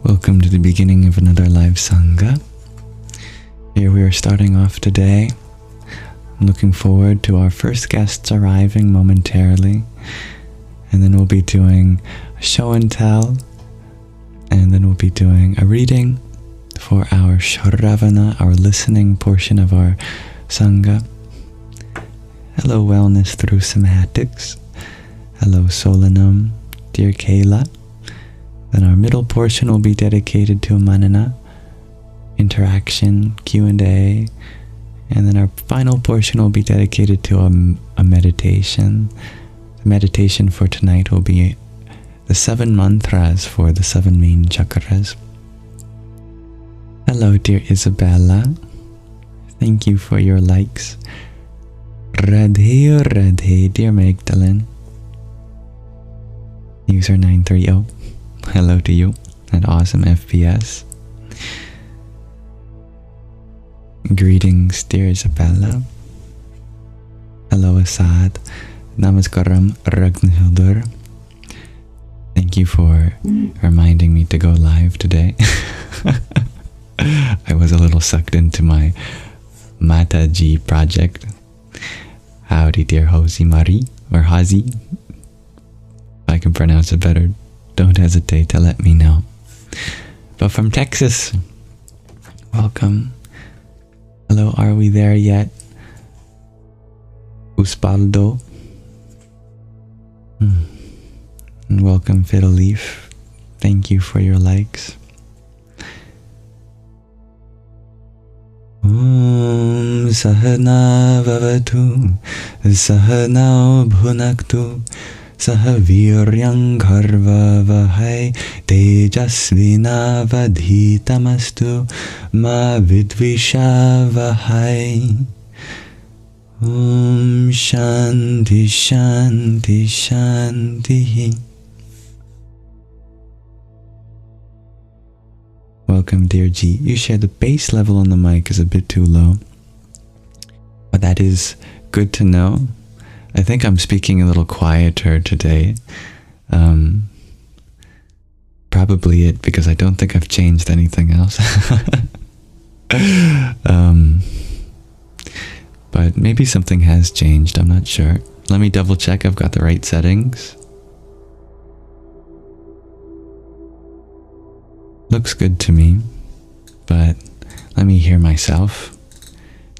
Welcome to the beginning of another live Saṅgha. Here we are starting off today. I'm looking forward to our first guests arriving momentarily, and then we'll be doing a show and tell, and then we'll be doing a reading for our Shravana, our listening portion of our Saṅgha. Hello Wellness Through Somatics. Hello Solanum, dear Kayla. Then our middle portion will be dedicated to Manana, interaction, Q&A, and then our final portion will be dedicated to a meditation. The meditation for tonight will be the 7 mantras for the 7 main chakras. Hello dear Isabella. Thank you for your likes. Radhe Radhe, dear Magdalene. User 930. Hello to you and awesome FPS. Greetings, dear Isabella. Hello, Asad. Namaskaram, Ragnhildur. Thank you for reminding me to go live today. I was a little sucked into my Mataji project. Howdy, dear Hosi Marie, or Hazi. If I can pronounce it better, don't hesitate to let me know. But from Texas, welcome. Hello, are we there yet? Uspaldo. And welcome, Fiddle Leaf. Thank you for your likes. Om Sahana Vavatu Sahana Bhunaktu Sahaviryang Karva Vahai Tejasvina Vadhitamastu Ma Vidvisha Vahai. Om Shanti Shanti Shanti. Welcome, dear G. You share the bass level on the mic is a bit too low, but that is good to know. I think I'm speaking a little quieter today. Probably it, because I don't think I've changed anything else. But maybe something has changed, I'm not sure. Let me double check I've got the right settings. Looks good to me, but let me hear myself.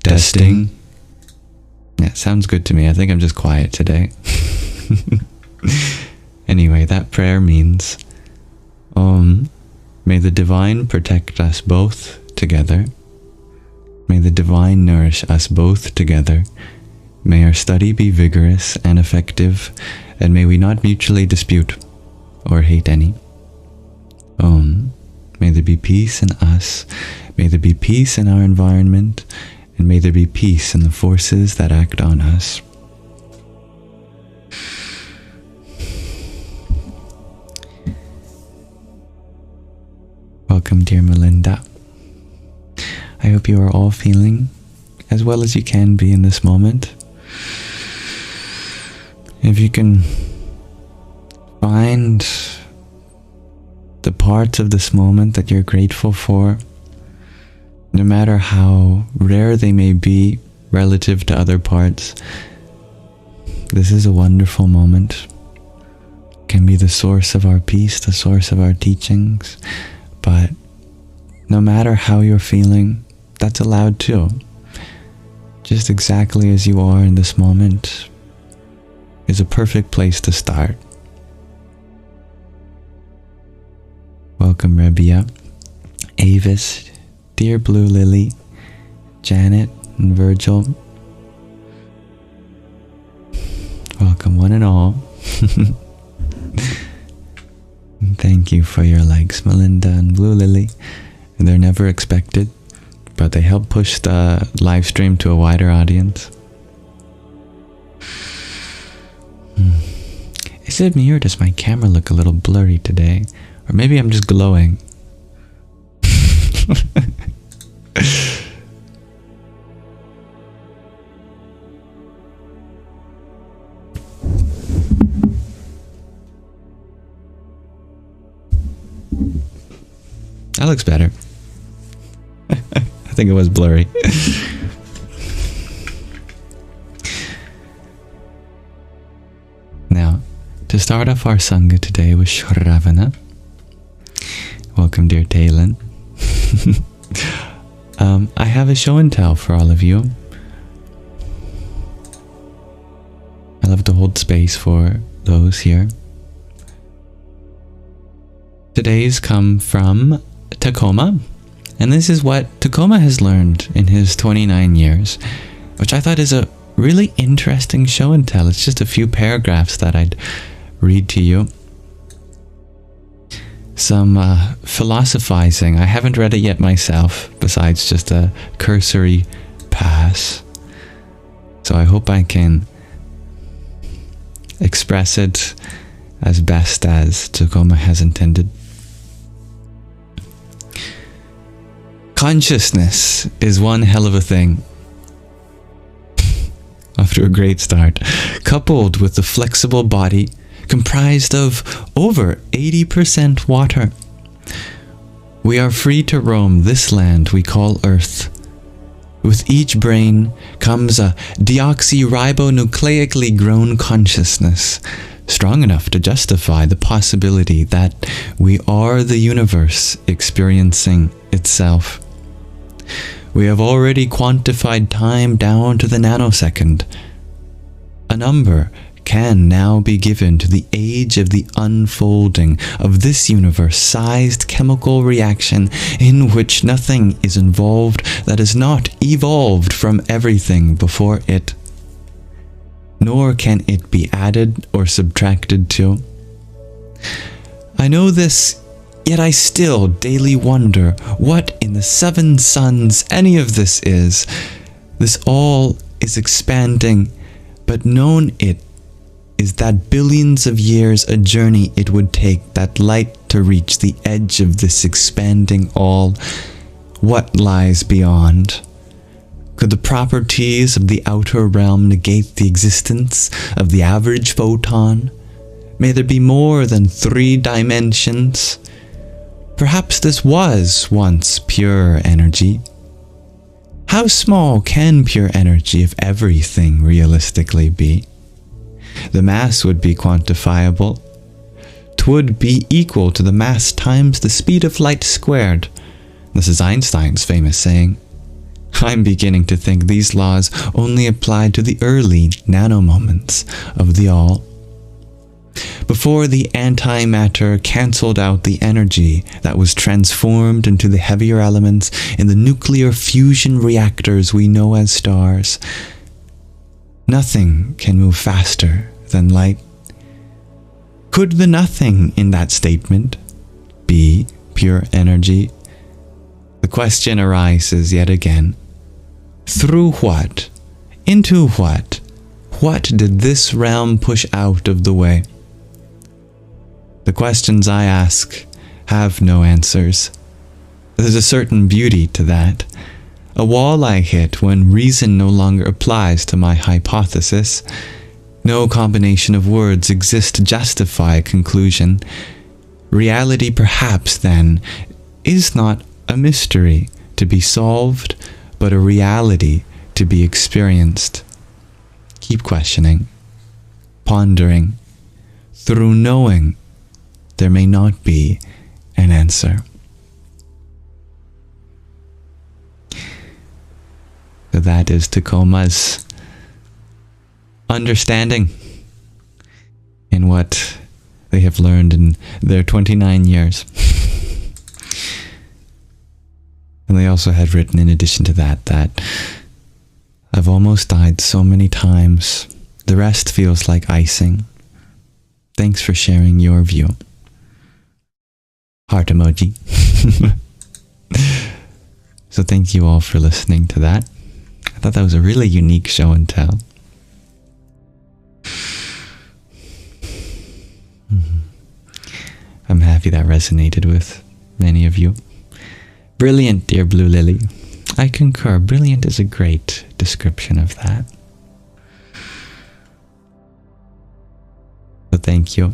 Testing. Yeah, sounds good to me. I think I'm just quiet today. Anyway, that prayer means, may the divine protect us both together. May the divine nourish us both together. May our study be vigorous and effective, and may we not mutually dispute or hate any. May there be peace in us. May there be peace in our environment. And may there be peace in the forces that act on us. Welcome, dear Melinda. I hope you are all feeling as well as you can be in this moment. If you can find the parts of this moment that you're grateful for, no matter how rare they may be relative to other parts, this is a wonderful moment. It can be the source of our peace, the source of our teachings, but no matter how you're feeling, that's allowed too. Just exactly as you are in this moment is a perfect place to start. Welcome, Rebia, Avis, dear Blue Lily, Janet, and Virgil. Welcome one and all. Thank you for your likes, Melinda and Blue Lily. And they're never expected, but they help push the live stream to a wider audience. Is it me or does my camera look a little blurry today? Or maybe I'm just glowing. That looks better. I think it was blurry. Now, to start off our Saṅgha today with Shravana. Welcome, dear Talon. I have a show and tell for all of you. I love to hold space for those here. Today's come from Tacoma, and this is what Tacoma has learned in his 29 years, which I thought is a really interesting show and tell. It's just a few paragraphs that I'd read to you. Some philosophizing. I haven't read it yet myself, besides just a cursory pass. So I hope I can express it as best as Tacoma has intended. Consciousness is one hell of a thing. Off to a great start. Coupled with the flexible body comprised of over 80% water. We are free to roam this land we call Earth. With each brain comes a deoxyribonucleically grown consciousness, strong enough to justify the possibility that we are the universe experiencing itself. We have already quantified time down to the nanosecond. A number can now be given to the age of the unfolding of this universe-sized chemical reaction in which nothing is involved that is not evolved from everything before it. Nor can it be added or subtracted to. I know this, yet I still daily wonder what in the seven suns any of this is. This all is expanding, but known it is that billions of years a journey it would take that light to reach the edge of this expanding all. What lies beyond? Could the properties of the outer realm negate the existence of the average photon? May there be more than 3 dimensions? Perhaps this was once pure energy. How small can pure energy of everything realistically be? The mass would be quantifiable. 'Twould be equal to the mass times the speed of light squared. This is Einstein's famous saying. I'm beginning to think these laws only applied to the early nanomoments of the all. Before the antimatter cancelled out the energy that was transformed into the heavier elements in the nuclear fusion reactors we know as stars. Nothing can move faster than light. Could the nothing in that statement be pure energy? The question arises yet again. Through what? Into what? What did this realm push out of the way? The questions I ask have no answers. There's a certain beauty to that. A wall I hit when reason no longer applies to my hypothesis. No combination of words exists to justify a conclusion. Reality perhaps, then, is not a mystery to be solved, but a reality to be experienced. Keep questioning, pondering. Through knowing, there may not be an answer. So that is Tacoma's understanding in what they have learned in their 29 years. And they also had written in addition to that, I've almost died so many times, the rest feels like icing. Thanks for sharing your view. Heart emoji. So thank you all for listening to that. I thought that was a really unique show and tell. I'm happy that resonated with many of you. Brilliant, dear Blue Lily. I concur. Brilliant is a great description of that. So thank you.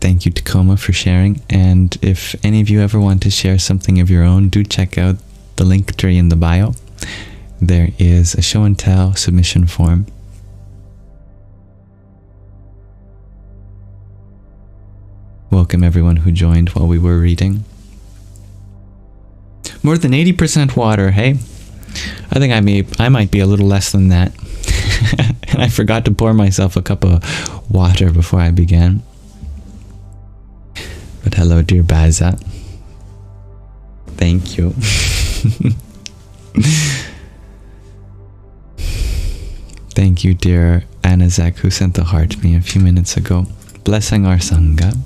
Thank you, Tacoma, for sharing. And if any of you ever want to share something of your own, do check out the link tree in the bio. There is a show and tell submission form. Welcome everyone who joined while we were reading. More than 80% water, hey? I think I might be a little less than that. And I forgot to pour myself a cup of water before I began. But hello, dear Baza. Thank you. Thank you, dear Anazak, who sent the heart me a few minutes ago. Blessing our Saṅgha.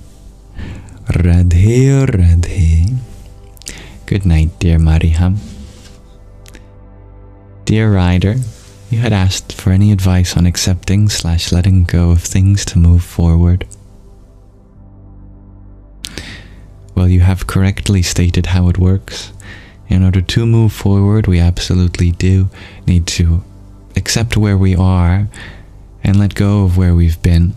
Radhe, Radhe. Good night, dear Mariham. Dear Ryder, you had asked for any advice on accepting/letting go of things to move forward. Well, you have correctly stated how it works. In order to move forward, we absolutely do need to accept where we are and let go of where we've been.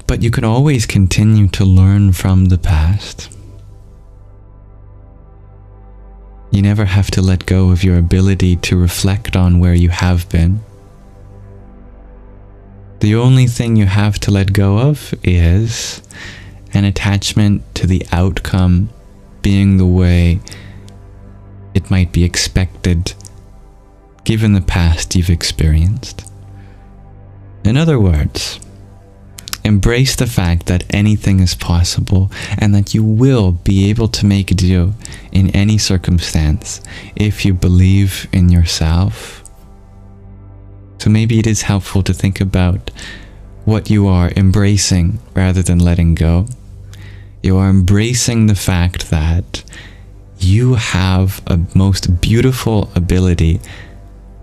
But you can always continue to learn from the past. You never have to let go of your ability to reflect on where you have been. The only thing you have to let go of is an attachment to the outcome being the way it might be expected given the past you've experienced. In other words, embrace the fact that anything is possible and that you will be able to make do in any circumstance if you believe in yourself. So maybe it is helpful to think about what you are embracing rather than letting go. You are embracing the fact that you have a most beautiful ability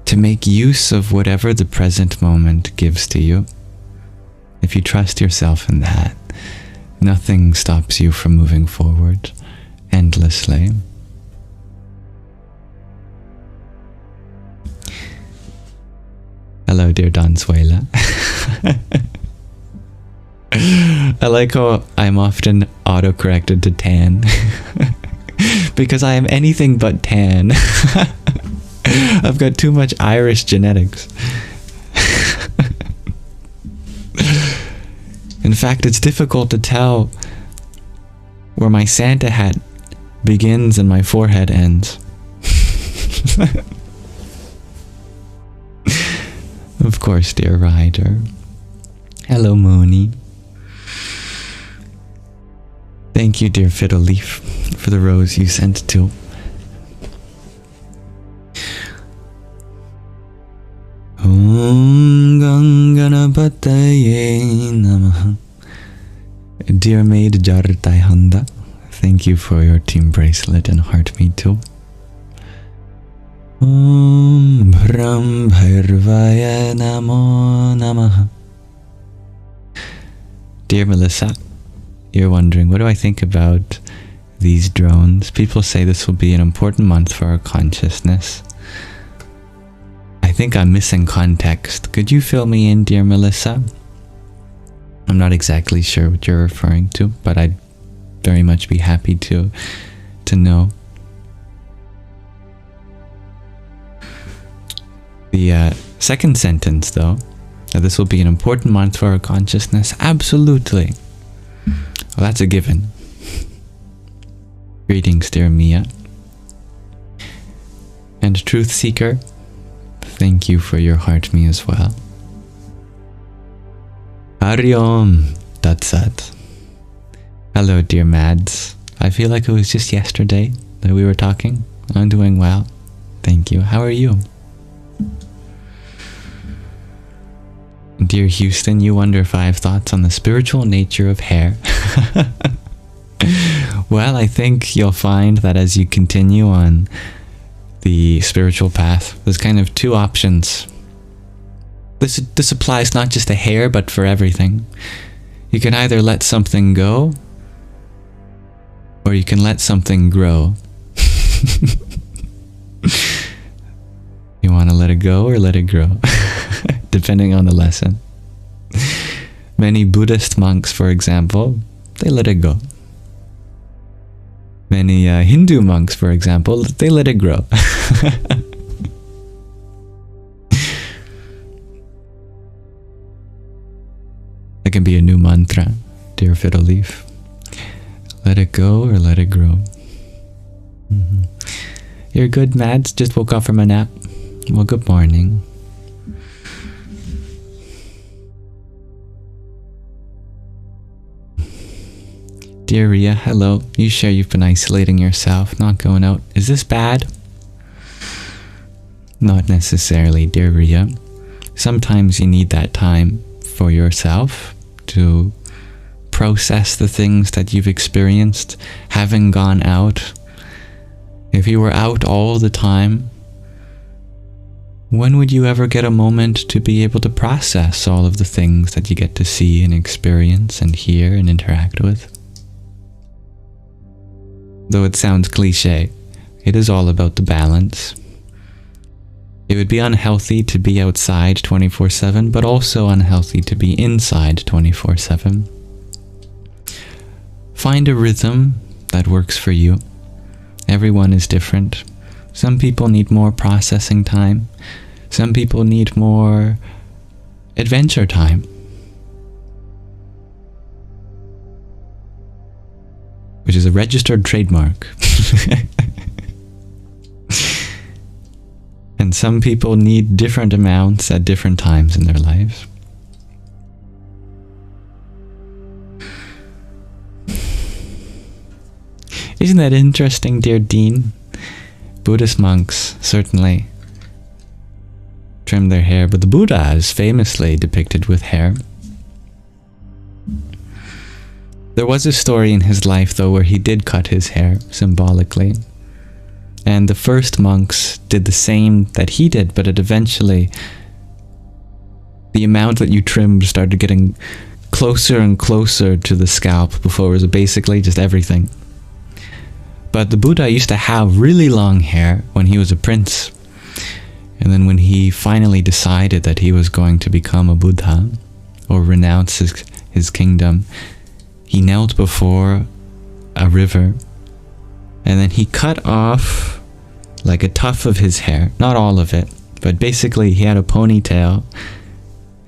to make use of whatever the present moment gives to you. If you trust yourself in that, nothing stops you from moving forward endlessly. Hello, dear Donsuela. I like how I'm often auto-corrected to tan. Because I am anything but tan. I've got too much Irish genetics. In fact, it's difficult to tell where my Santa hat begins and my forehead ends. Of course, dear Ryder. Hello, Mooney. Thank you, dear Fiddle Leaf, for the rose you sent too. Om Ganganapataye Namaha. Dear maid Jartai Handa, thank you for your team bracelet and heart me too. Om Brahm Bhairvaya Namo Namaha. Dear Melissa, you're wondering, what do I think about these drones? People say this will be an important month for our consciousness. I think I'm missing context. Could you fill me in, dear Melissa? I'm not exactly sure what you're referring to, but I'd very much be happy to know. The second sentence, though, that this will be an important month for our consciousness, absolutely. Well, that's a given. Greetings, dear Mia. And Truth Seeker, thank you for your heart me as well. Hari Om, that's it. Hello, dear Mads. I feel like it was just yesterday that we were talking. I'm doing well. Thank you. How are you? Dear Houston, you wonder if I have thoughts on the spiritual nature of hair. Well, I think you'll find that as you continue on the spiritual path, there's kind of two options. This applies not just to hair, but for everything. You can either let something go, or you can let something grow. You want to let it go or let it grow, depending on the lesson. Many Buddhist monks, for example, they let it go. Many Hindu monks, for example, they let it grow. That can be a new mantra, dear Fiddle Leaf. Let it go or let it grow. You're good, Mads? Just woke up from a nap? Well, good morning. Dear Ria, hello. You share you've been isolating yourself, not going out. Is this bad? Not necessarily, dear Ria. Sometimes you need that time for yourself to process the things that you've experienced, having gone out. If you were out all the time, when would you ever get a moment to be able to process all of the things that you get to see and experience and hear and interact with? Though it sounds cliche, it is all about the balance. It would be unhealthy to be outside 24/7, but also unhealthy to be inside 24/7. Find a rhythm that works for you. Everyone is different. Some people need more processing time. Some people need more adventure time. Which is a registered trademark. And some people need different amounts at different times in their lives. Isn't that interesting, dear Dean? Buddhist monks certainly trim their hair, but the Buddha is famously depicted with hair. There was a story in his life, though, where he did cut his hair symbolically. And the first monks did the same that he did, but it eventually, the amount that you trimmed started getting closer and closer to the scalp before it was basically just everything. But the Buddha used to have really long hair when he was a prince. And then when he finally decided that he was going to become a Buddha, or renounce his kingdom, he knelt before a river, and then he cut off like a tuft of his hair. Not all of it, but basically he had a ponytail,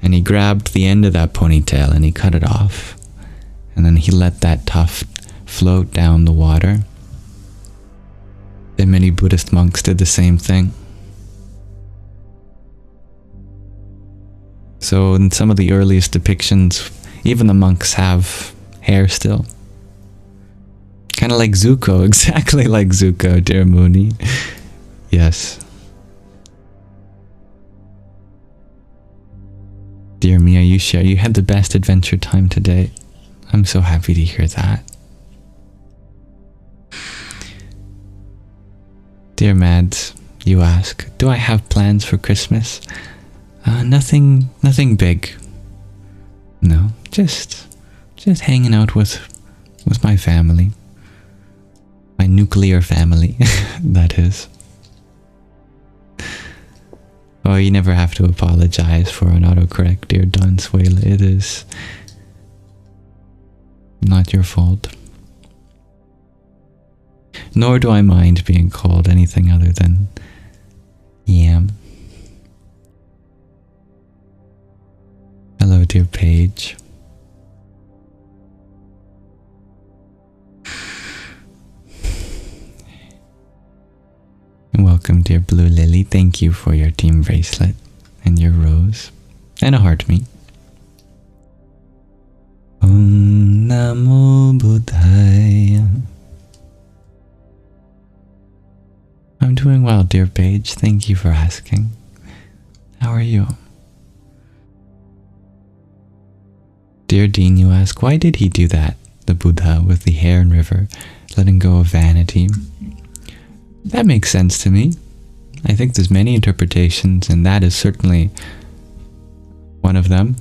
and he grabbed the end of that ponytail and he cut it off. And then he let that tuft float down the water. And many Buddhist monks did the same thing. So in some of the earliest depictions, even the monks have hair still. Kind of like Zuko, exactly like Zuko, dear Mooney. Yes. Dear Mia, you had the best adventure time today. I'm so happy to hear that. Dear Mads, you ask, do I have plans for Christmas? Nothing big. No, just hanging out with my family. My nuclear family, that is. Oh, you never have to apologize for an autocorrect, dear Don Swale. It is not your fault. Nor do I mind being called anything other than Yam. Hello, dear Paige. And welcome, dear Blue Lily. Thank you for your team bracelet and your rose and a heart me. Om Namo Buddhaya. I'm doing well, dear Paige. Thank you for asking. How are you? Dear Dean, you ask, why did he do that, the Buddha, with the hair and river, letting go of vanity? That makes sense to me. I think there's many interpretations, and that is certainly one of them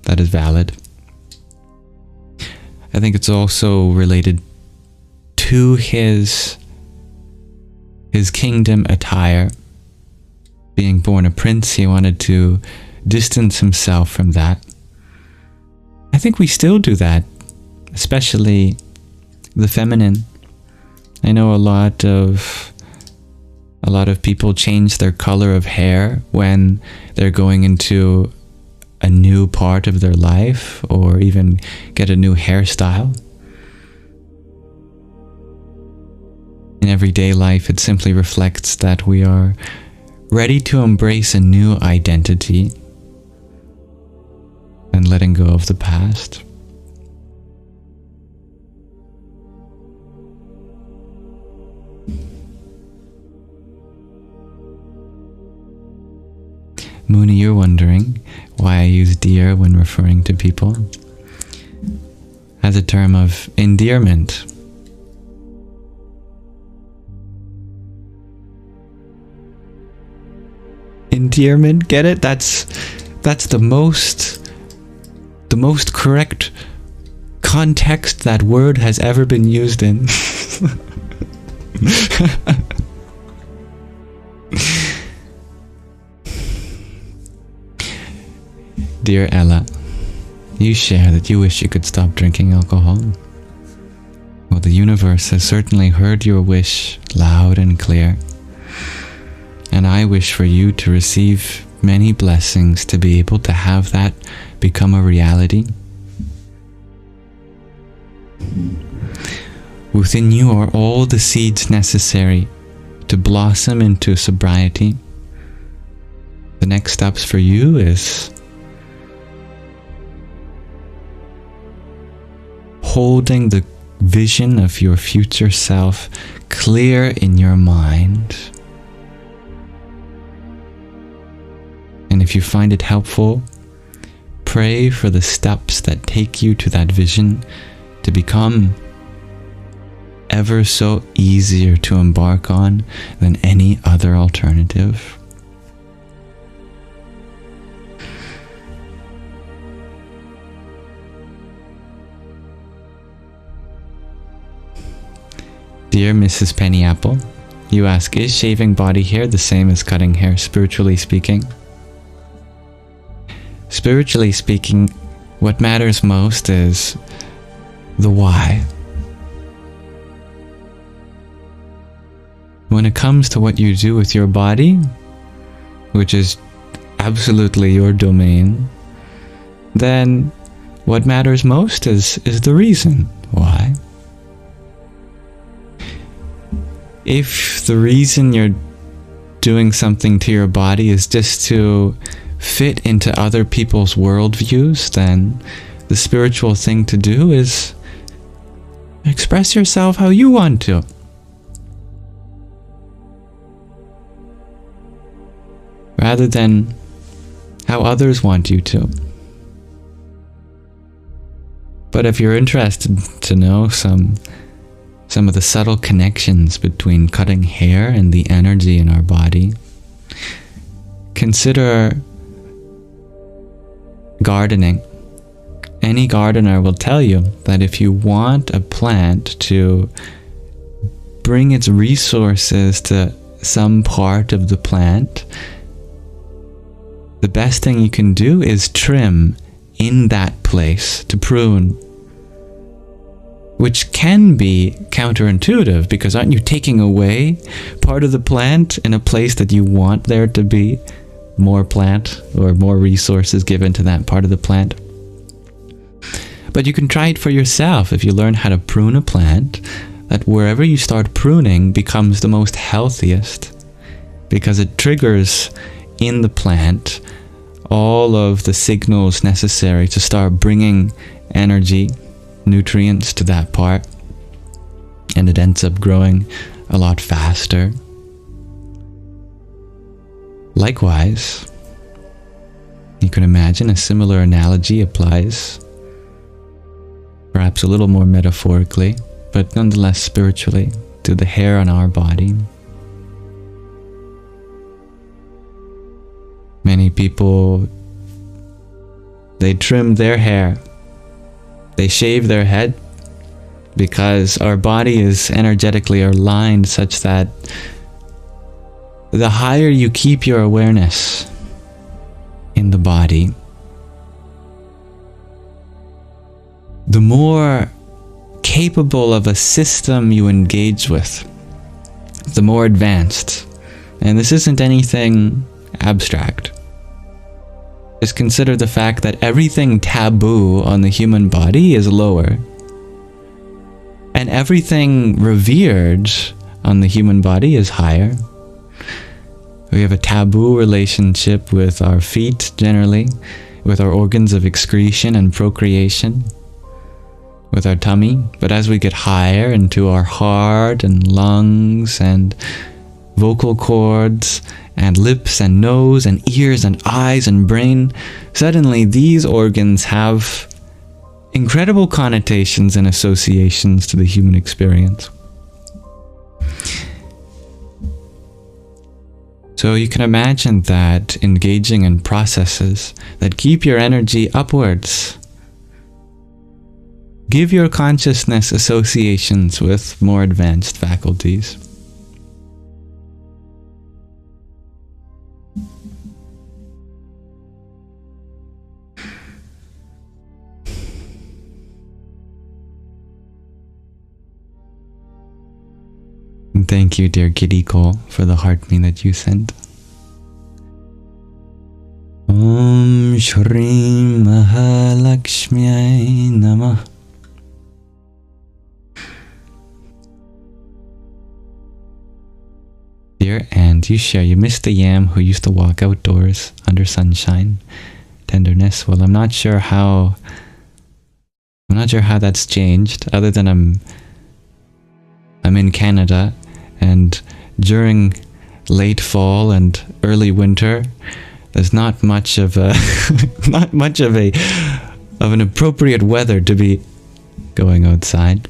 that is valid. I think it's also related to his kingdom attire. Being born a prince, he wanted to distance himself from that. I think we still do that, especially the feminine. I know a lot of people change their color of hair when they're going into a new part of their life, or even get a new hairstyle. In everyday life, it simply reflects that we are ready to embrace a new identity and letting go of the past. Mooney, you're wondering why I use dear when referring to people as a term of endearment. Endearment, get it? That's the most correct context that word has ever been used in. Dear Ella, you share that you wish you could stop drinking alcohol. Well, the universe has certainly heard your wish loud and clear, and I wish for you to receive many blessings to be able to have that become a reality. Within you are all the seeds necessary to blossom into sobriety. The next steps for you is holding the vision of your future self clear in your mind. And if you find it helpful, pray for the steps that take you to that vision to become ever so easier to embark on than any other alternative. Dear Mrs. Pennyapple, you ask, is shaving body hair the same as cutting hair, spiritually speaking? Spiritually speaking, what matters most is the why. When it comes to what you do with your body, which is absolutely your domain, then what matters most is the reason why. If the reason you're doing something to your body is just to fit into other people's worldviews, then the spiritual thing to do is express yourself how you want to. Rather than how others want you to. But if you're interested to know some of the subtle connections between cutting hair and the energy in our body, consider gardening. Any gardener will tell you that if you want a plant to bring its resources to some part of the plant, the best thing you can do is trim in that place, to prune. Which can be counterintuitive, because aren't you taking away part of the plant in a place that you want there to be more plant or more resources given to that part of the plant? But you can try it for yourself if you learn how to prune a plant, that wherever you start pruning becomes the most healthiest, because it triggers in the plant all of the signals necessary to start bringing energy, nutrients to that part, and it ends up growing a lot faster. Likewise, you can imagine a similar analogy applies, perhaps a little more metaphorically, but nonetheless spiritually, to the hair on our body. Many people, they trim their hair, they shave their head, because our body is energetically aligned such that the higher you keep your awareness in the body, the more capable of a system you engage with, the more advanced. And this isn't anything abstract. Just consider the fact that everything taboo on the human body is lower, and everything revered on the human body is higher. We have a taboo relationship with our feet generally, with our organs of excretion and procreation, with our tummy. But as we get higher into our heart and lungs and vocal cords and lips and nose and ears and eyes and brain, suddenly these organs have incredible connotations and associations to the human experience. So you can imagine that engaging in processes that keep your energy upwards give your consciousness associations with more advanced faculties. And thank you, dear Kitty Cole, for the heart me that you sent. Om Shri Mahalakshmi Namah. Dear and you share, you missed the yam who used to walk outdoors under sunshine. Tenderness. Well, I'm not sure how that's changed, other than I'm in Canada, and during late fall and early winter, there's not much of an appropriate weather to be going outside.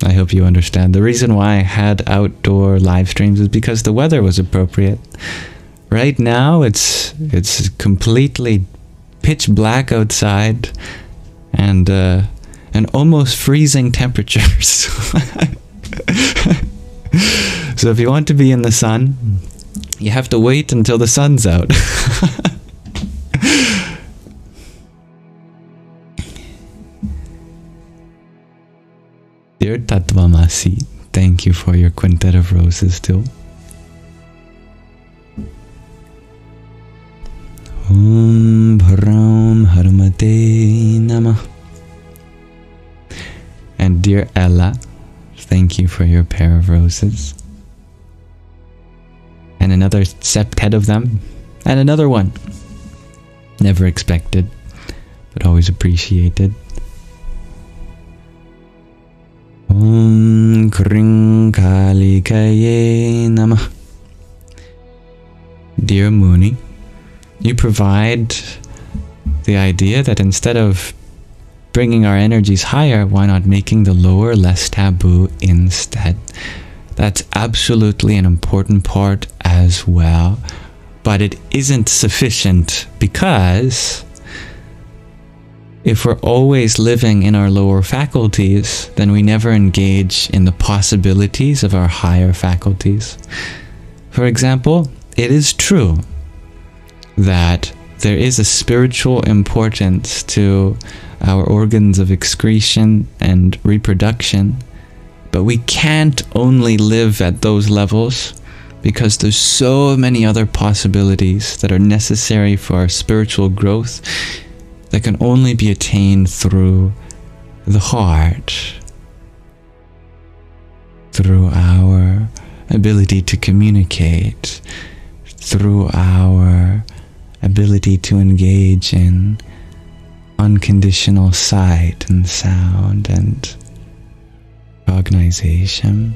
I hope you understand. The reason why I had outdoor live streams is because the weather was appropriate. Right now, it's completely pitch black outside, and almost freezing temperatures. So if you want to be in the sun, you have to wait until the sun's out. Dear Tatvamasi, thank you for your quintet of roses too. Om Bharam Harmate Namah. And dear Ella, thank you for your pair of roses. And another septet of them. And another one. Never expected, but always appreciated. Om Kring Kali Kaye Namah. Dear Mooney, you provide the idea that instead of bringing our energies higher, why not making the lower less taboo instead? That's absolutely an important part as well, but it isn't sufficient, because if we're always living in our lower faculties, then we never engage in the possibilities of our higher faculties. For example, it is true that there is a spiritual importance to our organs of excretion and reproduction, but we can't only live at those levels, because there's so many other possibilities that are necessary for our spiritual growth that can only be attained through the heart, through our ability to communicate, through our ability to engage in unconditional sight and sound and cognization.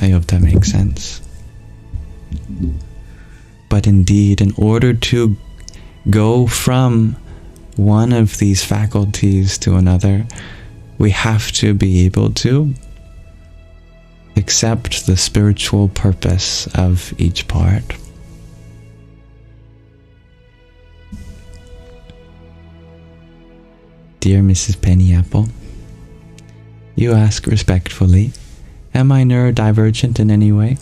I hope that makes sense. But indeed, in order to go from one of these faculties to another, we have to be able to accept the spiritual purpose of each part. Dear Mrs. Pennyapple, you ask respectfully, am I neurodivergent in any way,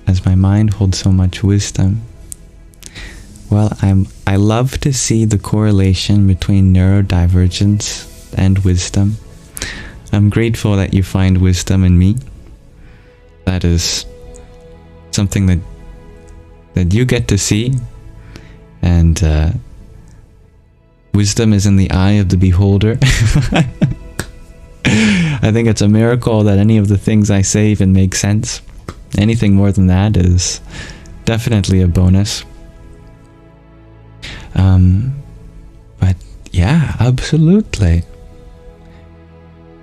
as my mind holds so much wisdom? Well, I love to see the correlation between neurodivergence and wisdom. I'm grateful that you find wisdom in me. That is something that you get to see, and wisdom is in the eye of the beholder. I think it's a miracle that any of the things I say even make sense. Anything more than that is definitely a bonus. But yeah, absolutely.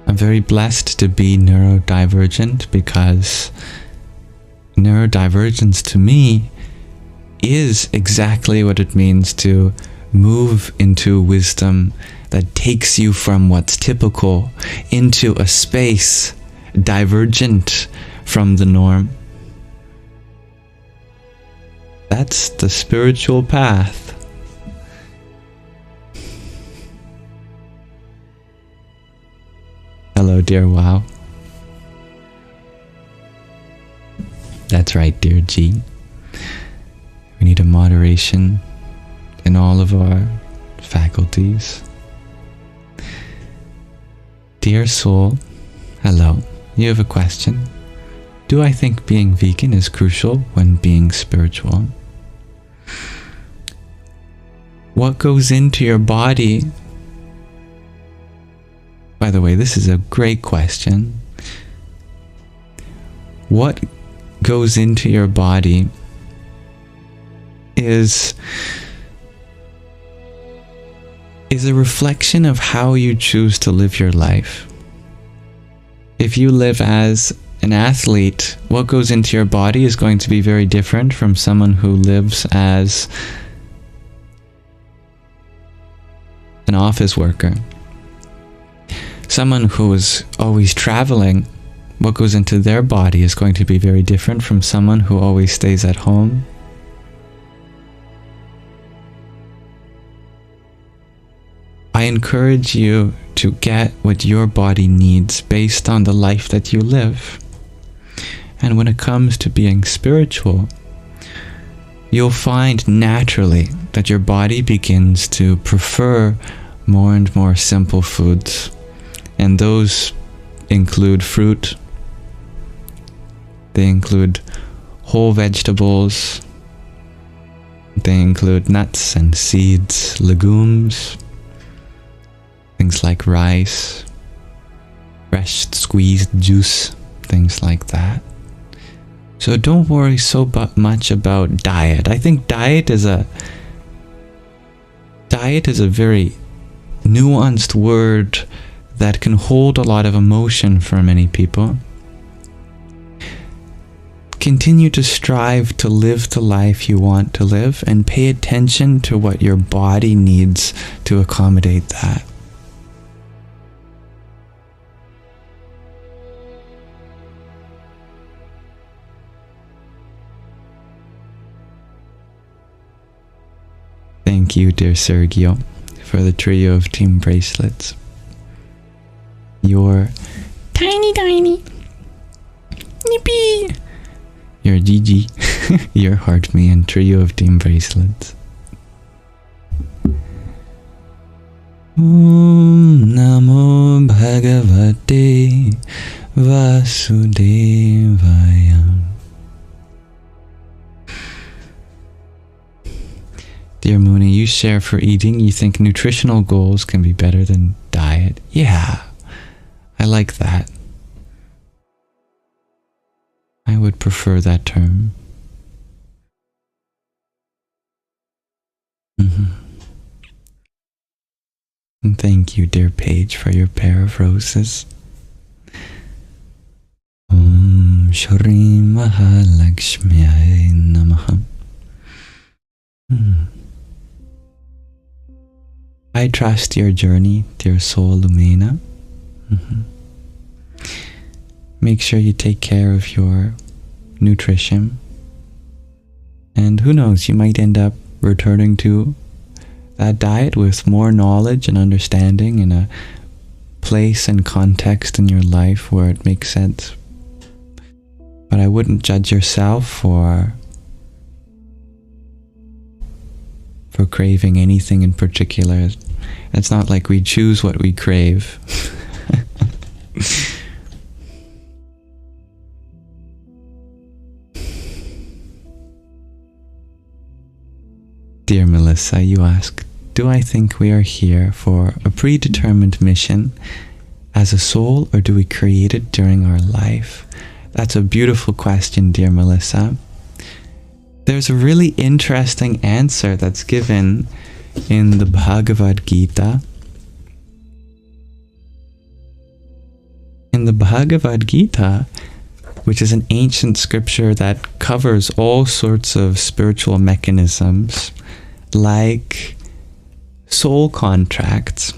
I'm very blessed to be neurodivergent, because neurodivergence to me is exactly what it means to move into wisdom that takes you from what's typical into a space divergent from the norm. That's the spiritual path. Hello, dear Wow. That's right, dear G. We need a moderation in all of our faculties. Dear Soul, hello. You have a question. Do I think being vegan is crucial when being spiritual? What goes into your body? By the way, this is a great question. What goes into your body is a reflection of how you choose to live your life. If you live as an athlete, what goes into your body is going to be very different from someone who lives as an office worker. Someone who is always traveling, what goes into their body is going to be very different from someone who always stays at home. I encourage you to get what your body needs based on the life that you live. And when it comes to being spiritual, you'll find naturally that your body begins to prefer more and more simple foods. And those include fruit, they include whole vegetables, they include nuts and seeds, legumes, things like rice, fresh squeezed juice, things like that. So don't worry so much about diet. I think diet is a very nuanced word that can hold a lot of emotion for many people. Continue to strive to live the life you want to live, and pay attention to what your body needs to accommodate that. Thank you, dear Sergio, for the trio of team bracelets. Your tiny nippy, your Gigi, your heart me, and trio of team bracelets. Om Namo Bhagavate Vasudevaya. Dear Mooney, you share for eating. You think nutritional goals can be better than diet. Yeah, I like that. I would prefer that term. And thank you, dear Paige, for your pair of roses. Om Shri Mahalakshmiyai Namaha. I trust your journey, dear soul Lumina. Make sure you take care of your nutrition. And who knows, you might end up returning to that diet with more knowledge and understanding in a place and context in your life where it makes sense. But I wouldn't judge yourself for for craving anything in particular. It's not like we choose what we crave. Dear Melissa, you ask, do I think we are here for a predetermined mission as a soul, or do we create it during our life? That's a beautiful question, dear Melissa. There's a really interesting answer that's given in the Bhagavad Gita. In the Bhagavad Gita, which is an ancient scripture that covers all sorts of spiritual mechanisms, like soul contracts.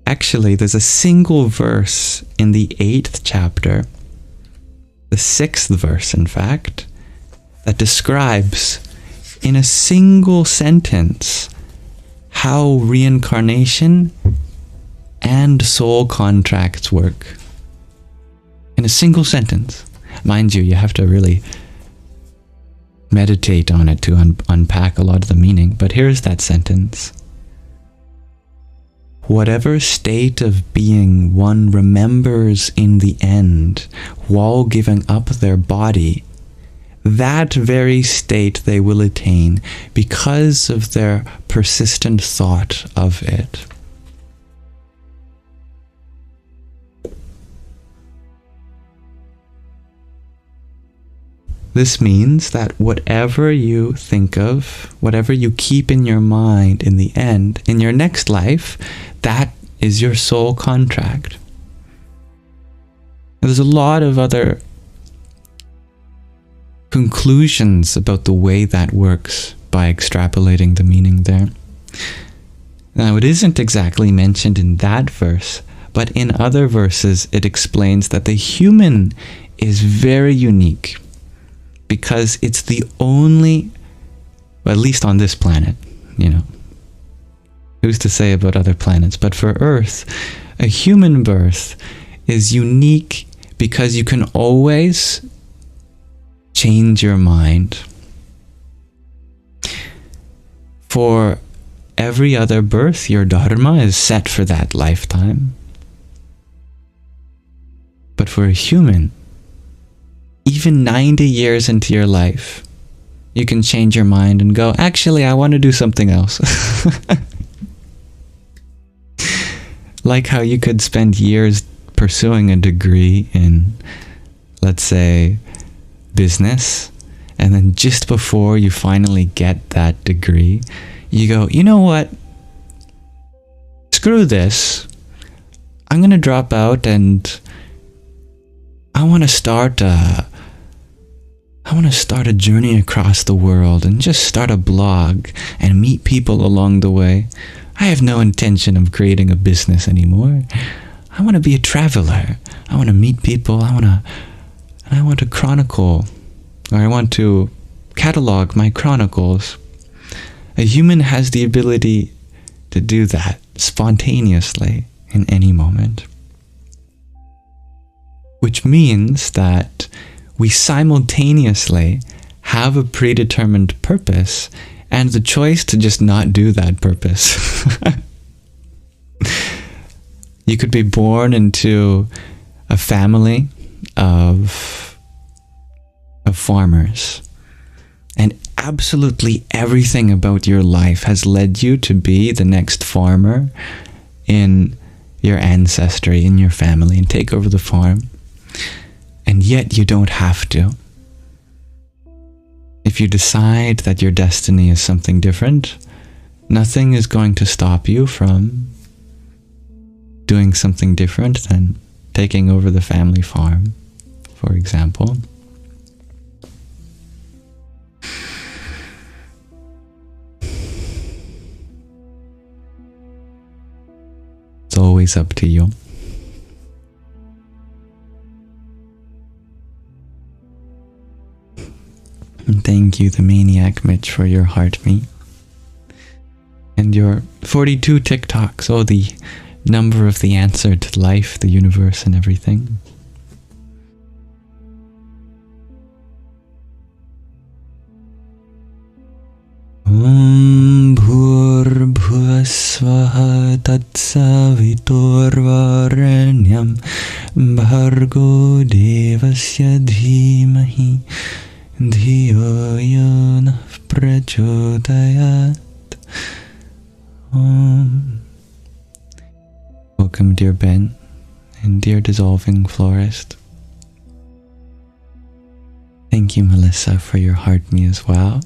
Actually, there's a single verse in the 8th chapter, the 6th verse in fact, that describes in a single sentence how reincarnation and soul contracts work. In a single sentence. Mind you, you have to really meditate on it to unpack a lot of the meaning, but here's that sentence. Whatever state of being one remembers in the end while giving up their body, that very state they will attain because of their persistent thought of it. This means that whatever you think of, whatever you keep in your mind in the end, in your next life, that is your soul contract. There's a lot of other conclusions about the way that works by extrapolating the meaning there. Now, it isn't exactly mentioned in that verse, but in other verses it explains that the human is very unique because it's the only, well, at least on this planet, who's to say about other planets, but for Earth, a human birth is unique because you can always change your mind. For every other birth, your dharma is set for that lifetime. But for a human, even 90 years into your life, you can change your mind and go, actually, I want to do something else. Like how you could spend years pursuing a degree in, let's say, business, and then just before you finally get that degree, you go, you know what? Screw this. I'm going to drop out and I want to start a journey across the world and just start a blog and meet people along the way. I have no intention of creating a business anymore. I want to be a traveler. I want to meet people. I want to chronicle, or I want to catalog my chronicles. A human has the ability to do that spontaneously in any moment. Which means that we simultaneously have a predetermined purpose and the choice to just not do that purpose. You could be born into a family of farmers, and absolutely everything about your life has led you to be the next farmer in your ancestry, in your family, and take over the farm. And yet you don't have to. If you decide that your destiny is something different, nothing is going to stop you from doing something different than taking over the family farm, for example. It's always up to you. And thank you, the Maniac Mitch, for your heart me. And your 42 TikToks, oh, the number of the answer to life, the universe, and everything. Om Bhur-Bhuvasvaha Tatsaviturvarenyam Bhargo Devasya Dhimahi Dhiyo Yonah Prachodayat. Welcome, dear Ben, and dear Dissolving Florist. Thank you, Melissa, for your heart me as well.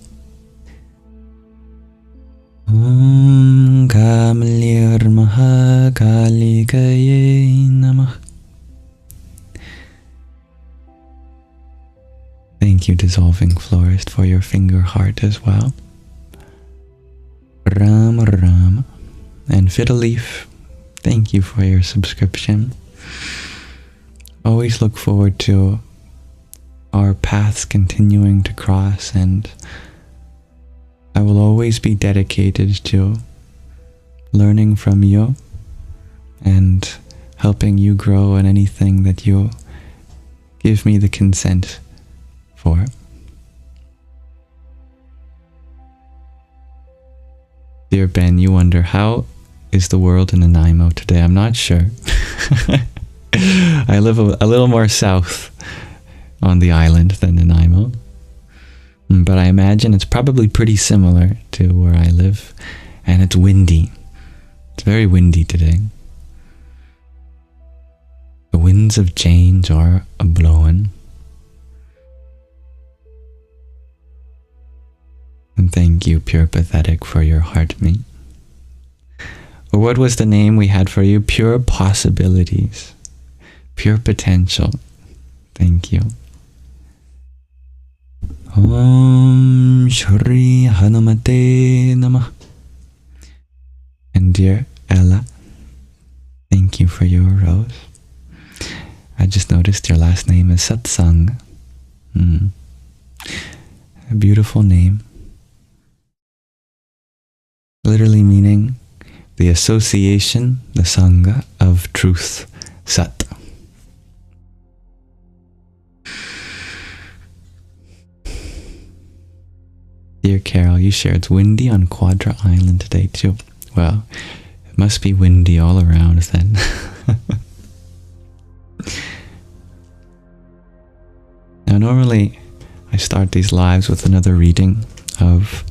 Om Kamlir Mahakalikaye Namah. Thank you, Dissolving Florist, for your finger heart as well. Ram Ram. And Fiddle Leaf, thank you for your subscription. Always look forward to our paths continuing to cross, and I will always be dedicated to learning from you and helping you grow in anything that you give me the consent for. Dear Ben, you wonder, how is the world in Nanaimo today? I'm not sure. I live a little more south on the island than Nanaimo, but I imagine it's probably pretty similar to where I live, and it's windy. It's very windy today. The winds of change are a-blowing. And thank you, Pure Pathetic, for your heart me. Or what was the name we had for you? Pure Possibilities. Pure Potential. Thank you. Om Shri Hanumate Namah. And dear Ella, thank you for your rose. I just noticed your last name is Saṅgha. A beautiful name. Literally meaning the association, the Saṅgha of truth, Sat. Dear Carol, you share it's windy on Quadra Island today too. Well, it must be windy all around then. Now normally I start these lives with another reading of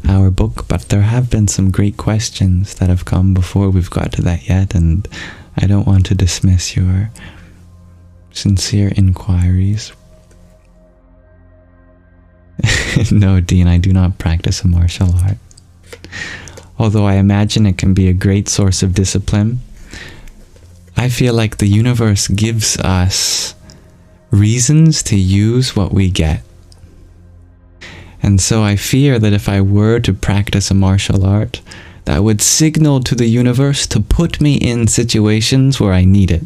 our book, but there have been some great questions that have come before we've got to that yet, and I don't want to dismiss your sincere inquiries. No, Dean, I do not practice a martial art. Although I imagine it can be a great source of discipline, I feel like the universe gives us reasons to use what we get. And so I fear that if I were to practice a martial art, that would signal to the universe to put me in situations where I need it.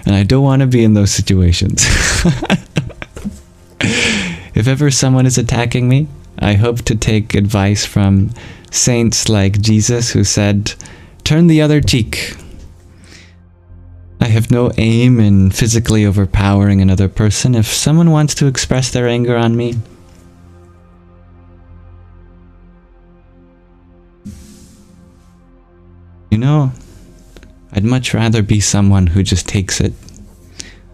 And I don't want to be in those situations. If ever someone is attacking me, I hope to take advice from saints like Jesus, who said, "Turn the other cheek." I have no aim in physically overpowering another person. If someone wants to express their anger on me, you know, I'd much rather be someone who just takes it.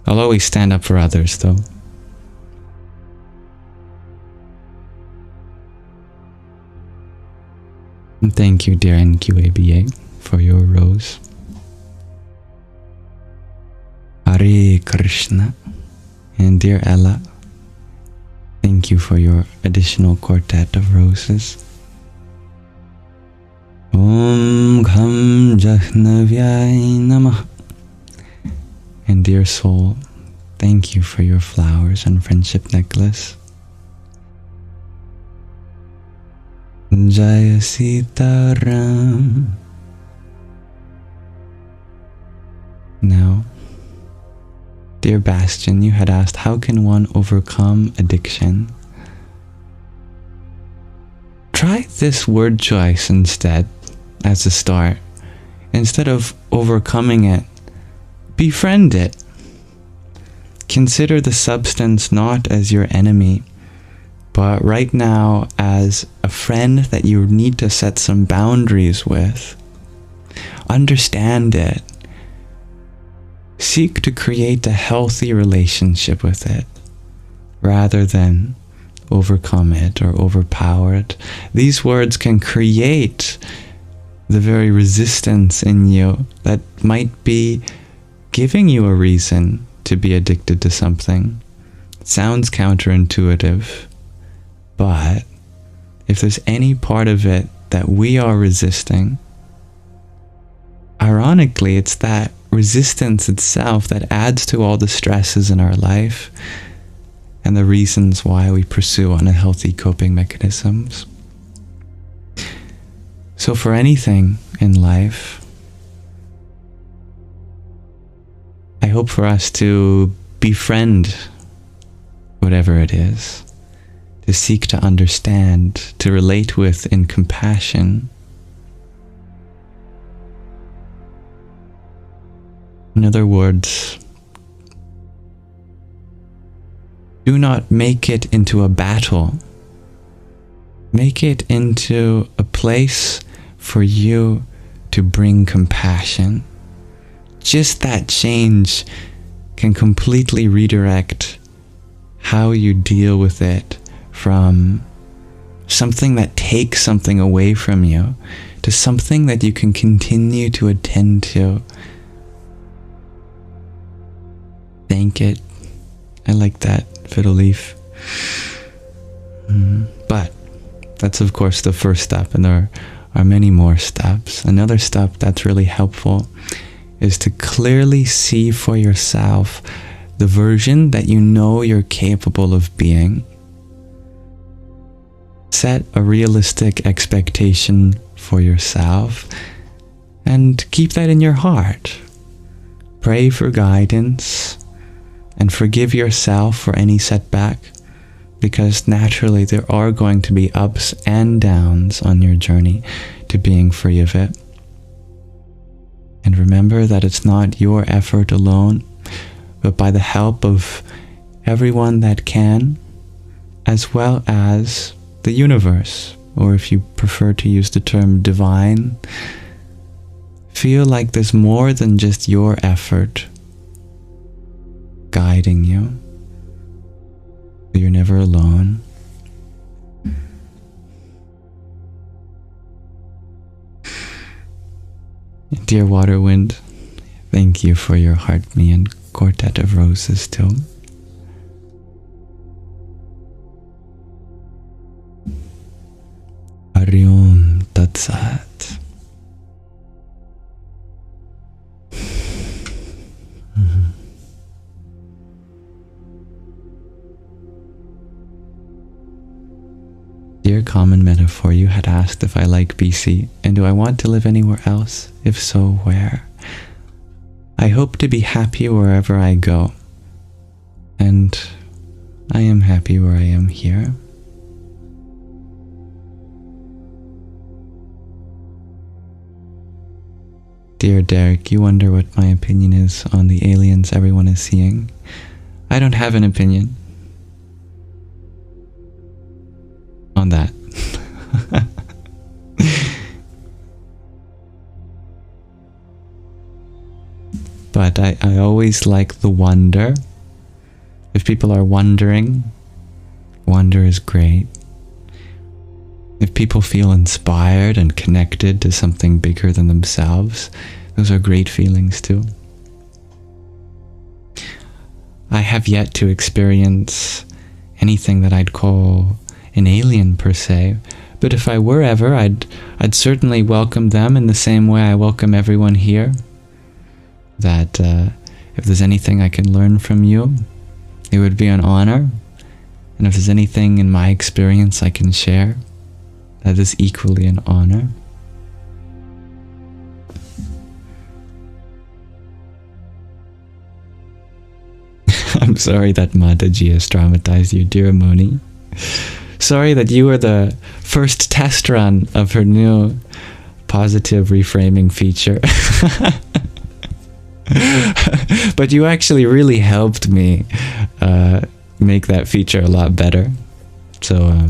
I'll always stand up for others, though. And thank you, dear NQABA, for your rose. Hare Krishna. And dear Ella, thank you for your additional quartet of roses. Om Gham Jahnavyai Namah. And dear soul, thank you for your flowers and friendship necklace. Jaya Sitaram. Now, dear Bastion, you had asked, how can one overcome addiction? Try this word choice instead, as a start. Instead of overcoming it, befriend it. Consider the substance not as your enemy, But right now, as a friend that you need to set some boundaries with, understand it. Seek to create a healthy relationship with it, rather than overcome it or overpower it. These words can create the very resistance in you that might be giving you a reason to be addicted to something. It sounds counterintuitive, but if there's any part of it that we are resisting, ironically, it's that resistance itself that adds to all the stresses in our life and the reasons why we pursue unhealthy coping mechanisms. So for anything in life, I hope for us to befriend whatever it is, to seek to understand, to relate with in compassion. In other words, do not make it into a battle. Make it into a place for you to bring compassion. Just that change can completely redirect how you deal with it, from something that takes something away from you to something that you can continue to attend to. Thank it. I like that, fiddle leaf. But that's of course the first step, and there are many more steps. Another step that's really helpful is to clearly see for yourself the version that you know you're capable of being. Set a realistic expectation for yourself and keep that in your heart. Pray for guidance and forgive yourself for any setback, because naturally there are going to be ups and downs on your journey to being free of it. And remember that it's not your effort alone, but by the help of everyone that can, as well as the universe, or if you prefer to use the term divine. Feel like there's more than just your effort guiding you. You're never alone. Dear water wind, thank you for your heart me and quartet of roses too. Ariom Tatsat. Dear common metaphor, you had asked if I like BC, and do I want to live anywhere else? If so, where? I hope to be happy wherever I go, and I am happy where I am here. Dear Derek, you wonder what my opinion is on the aliens everyone is seeing. I don't have an opinion on that. But I always like the wonder. If people are wondering, wonder is great. If people feel inspired and connected to something bigger than themselves, those are great feelings too. I have yet to experience anything that I'd call an alien per se, but if I were ever, I'd certainly welcome them in the same way I welcome everyone here. That if there's anything I can learn from you, it would be an honor. And if there's anything in my experience I can share, that is equally an honor. I'm sorry that Mataji has traumatized you, dear Moni. Sorry that you were the first test run of her new positive reframing feature. But you actually really helped me make that feature a lot better. So,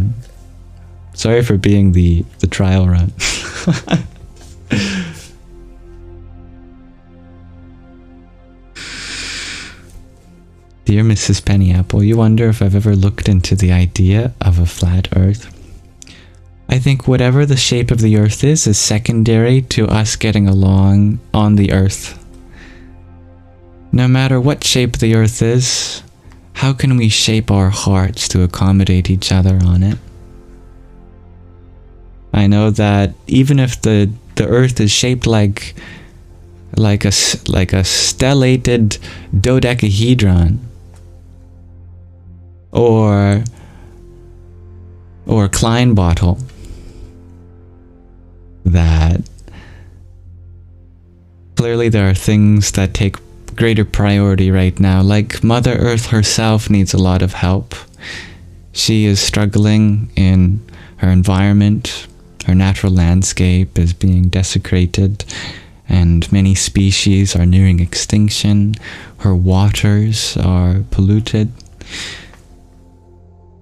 sorry for being the trial run. Dear Mrs. Pennyapple, you wonder if I've ever looked into the idea of a flat Earth. I think whatever the shape of the Earth is secondary to us getting along on the Earth. No matter what shape the Earth is, how can we shape our hearts to accommodate each other on it? I know that even if the Earth is shaped like a stellated dodecahedron, or Klein bottle, that clearly there are things that take greater priority right now. Like Mother Earth herself needs a lot of help. She is struggling in her environment. Her natural landscape is being desecrated, and many species are nearing extinction. Her waters are polluted.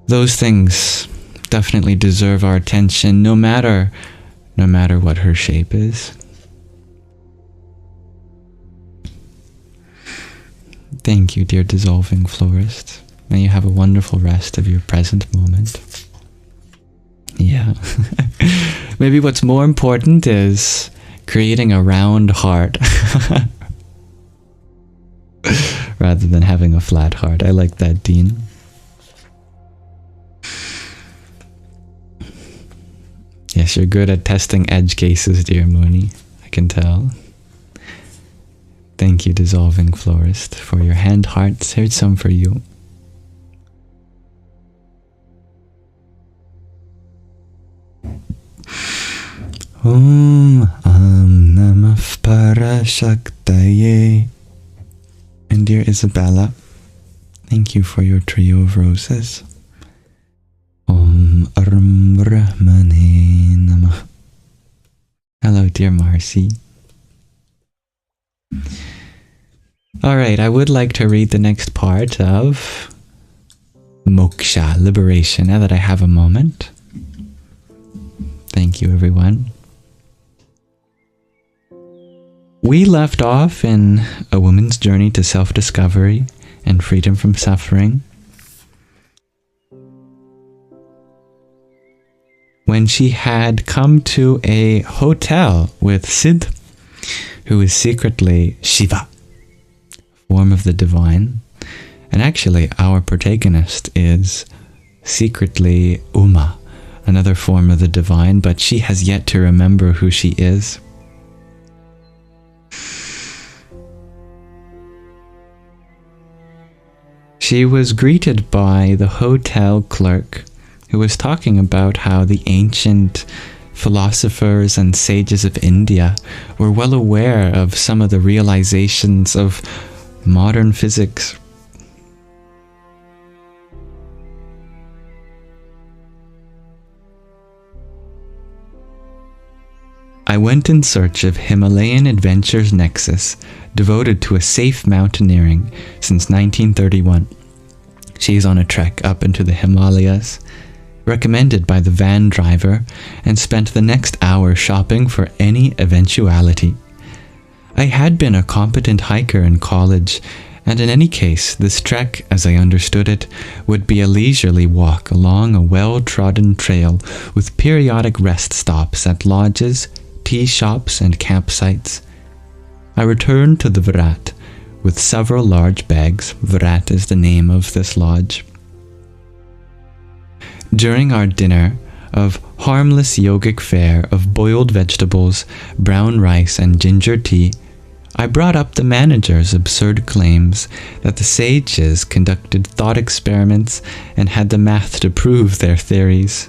Those things definitely deserve our attention, no matter what her shape is. Thank you, dear dissolving florist. May you have a wonderful rest of your present moment. Yeah. Maybe what's more important is creating a round heart rather than having a flat heart. I like that, Dean. Yes, you're good at testing edge cases, dear Mooney. I can tell. Thank you, dissolving florist, for your hand hearts. Here's some for you. Om Namah Parashaktaye. And dear Isabella, thank you for your trio of roses. Om Brahmane Namah. Hello, dear Marcy. Alright, I would like to read the next part of Moksha, liberation, now that I have a moment. Thank you, everyone. We left off in a woman's journey to self-discovery and freedom from suffering, when she had come to a hotel with Sid, who is secretly Shiva, form of the divine. And actually, our protagonist is secretly Uma, another form of the divine, but she has yet to remember who she is. She was greeted by the hotel clerk, who was talking about how the ancient philosophers and sages of India were well aware of some of the realizations of modern physics. I went in search of Himalayan Adventures Nexus, devoted to a safe mountaineering since 1931. She's on a trek up into the Himalayas, recommended by the van driver, and spent the next hour shopping for any eventuality. I had been a competent hiker in college, and in any case, this trek, as I understood it, would be a leisurely walk along a well-trodden trail with periodic rest stops at lodges, tea shops, and campsites. I returned to the Virat with several large bags. Virat is the name of this lodge. During our dinner of harmless yogic fare of boiled vegetables, brown rice, and ginger tea, I brought up the manager's absurd claims that the sages conducted thought experiments and had the math to prove their theories.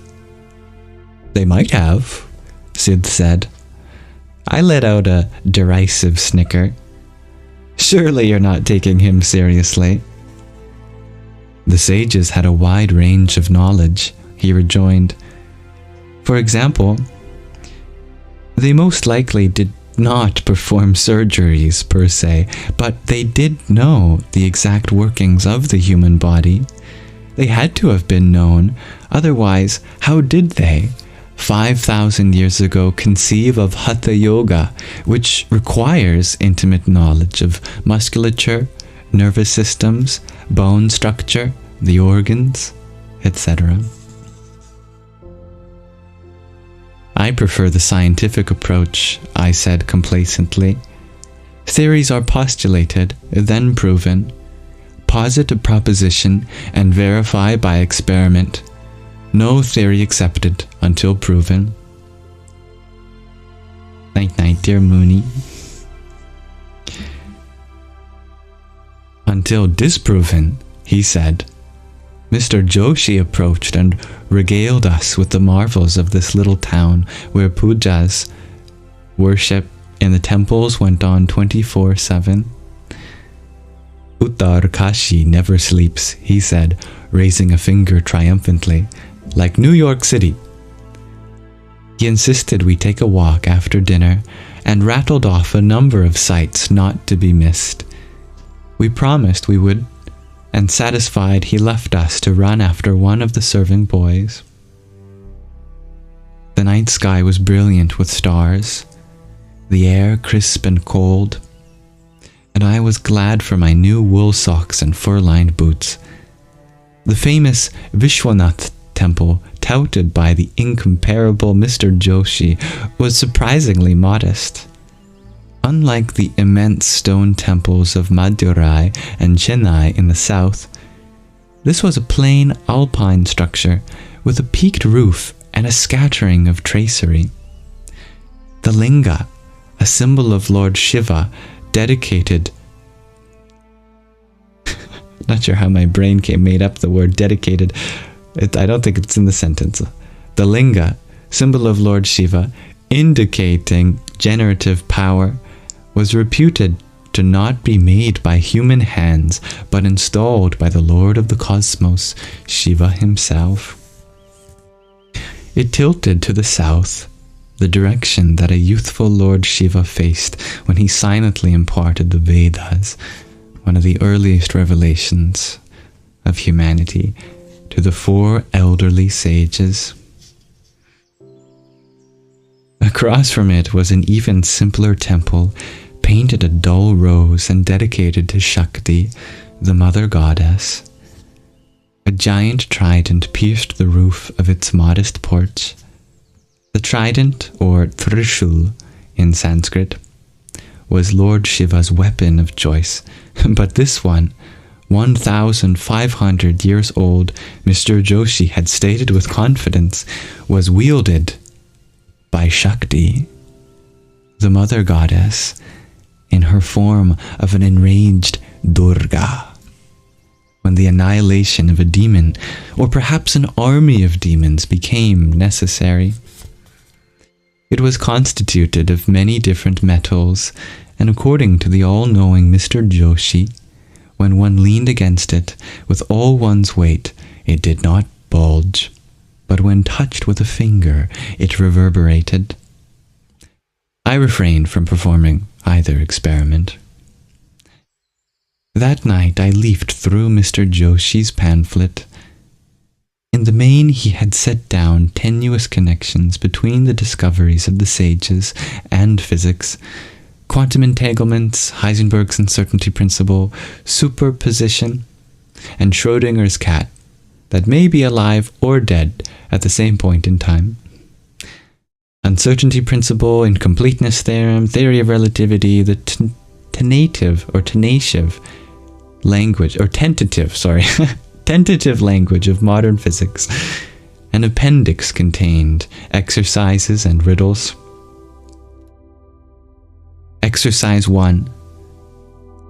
They might have, Sid said. I let out a derisive snicker. Surely you're not taking him seriously. The sages had a wide range of knowledge, he rejoined. For example, they most likely did not perform surgeries per se, but they did know the exact workings of the human body. They had to have been known. Otherwise, how did they, 5,000 years ago, conceive of Hatha Yoga, which requires intimate knowledge of musculature, nervous systems, bone structure, the organs, etc.? I prefer the scientific approach, I said complacently. Theories are postulated, then proven. Posit a proposition and verify by experiment. No theory accepted until proven. Night night, dear Mooney. Until disproven, he said. Mr. Joshi approached and regaled us with the marvels of this little town where pujas, worship in the temples, went on 24/7. Uttar Kashi never sleeps, he said, raising a finger triumphantly, like New York City. He insisted we take a walk after dinner and rattled off a number of sights not to be missed. We promised we would, and satisfied, he left us to run after one of the serving boys. The night sky was brilliant with stars, the air crisp and cold, and I was glad for my new wool socks and fur-lined boots. The famous Vishwanath temple, touted by the incomparable Mr. Joshi, was surprisingly modest. Unlike the immense stone temples of Madurai and Chennai in the south, this was a plain alpine structure with a peaked roof and a scattering of tracery. The linga, a symbol of Lord Shiva, dedicated... Not sure how my brain made up the word dedicated. I don't think it's in the sentence. The linga, symbol of Lord Shiva, indicating generative power, was reputed to not be made by human hands, but installed by the Lord of the Cosmos, Shiva himself. It tilted to the south, the direction that a youthful Lord Shiva faced when he silently imparted the Vedas, one of the earliest revelations of humanity, to the 4 elderly sages. Across from it was an even simpler temple, painted a dull rose and dedicated to Shakti, the mother goddess. A giant trident pierced the roof of its modest porch. The trident, or Trishul in Sanskrit, was Lord Shiva's weapon of choice, but this one, 1,500 years old, Mr. Joshi had stated with confidence, was wielded by Shakti, the mother goddess, in her form of an enraged Durga. When the annihilation of a demon, or perhaps an army of demons, became necessary. It was constituted of many different metals, and according to the all-knowing Mr. Joshi, when one leaned against it with all one's weight, it did not bulge, but when touched with a finger, it reverberated. I refrained from performing either experiment. That night I leafed through Mr. Joshi's pamphlet. In the main he had set down tenuous connections between the discoveries of the sages and physics, quantum entanglements, Heisenberg's uncertainty principle, superposition, and Schrödinger's cat, that may be alive or dead at the same point in time. Uncertainty principle, incompleteness theorem, theory of relativity, the tentative language of modern physics. An appendix contained exercises and riddles. Exercise 1.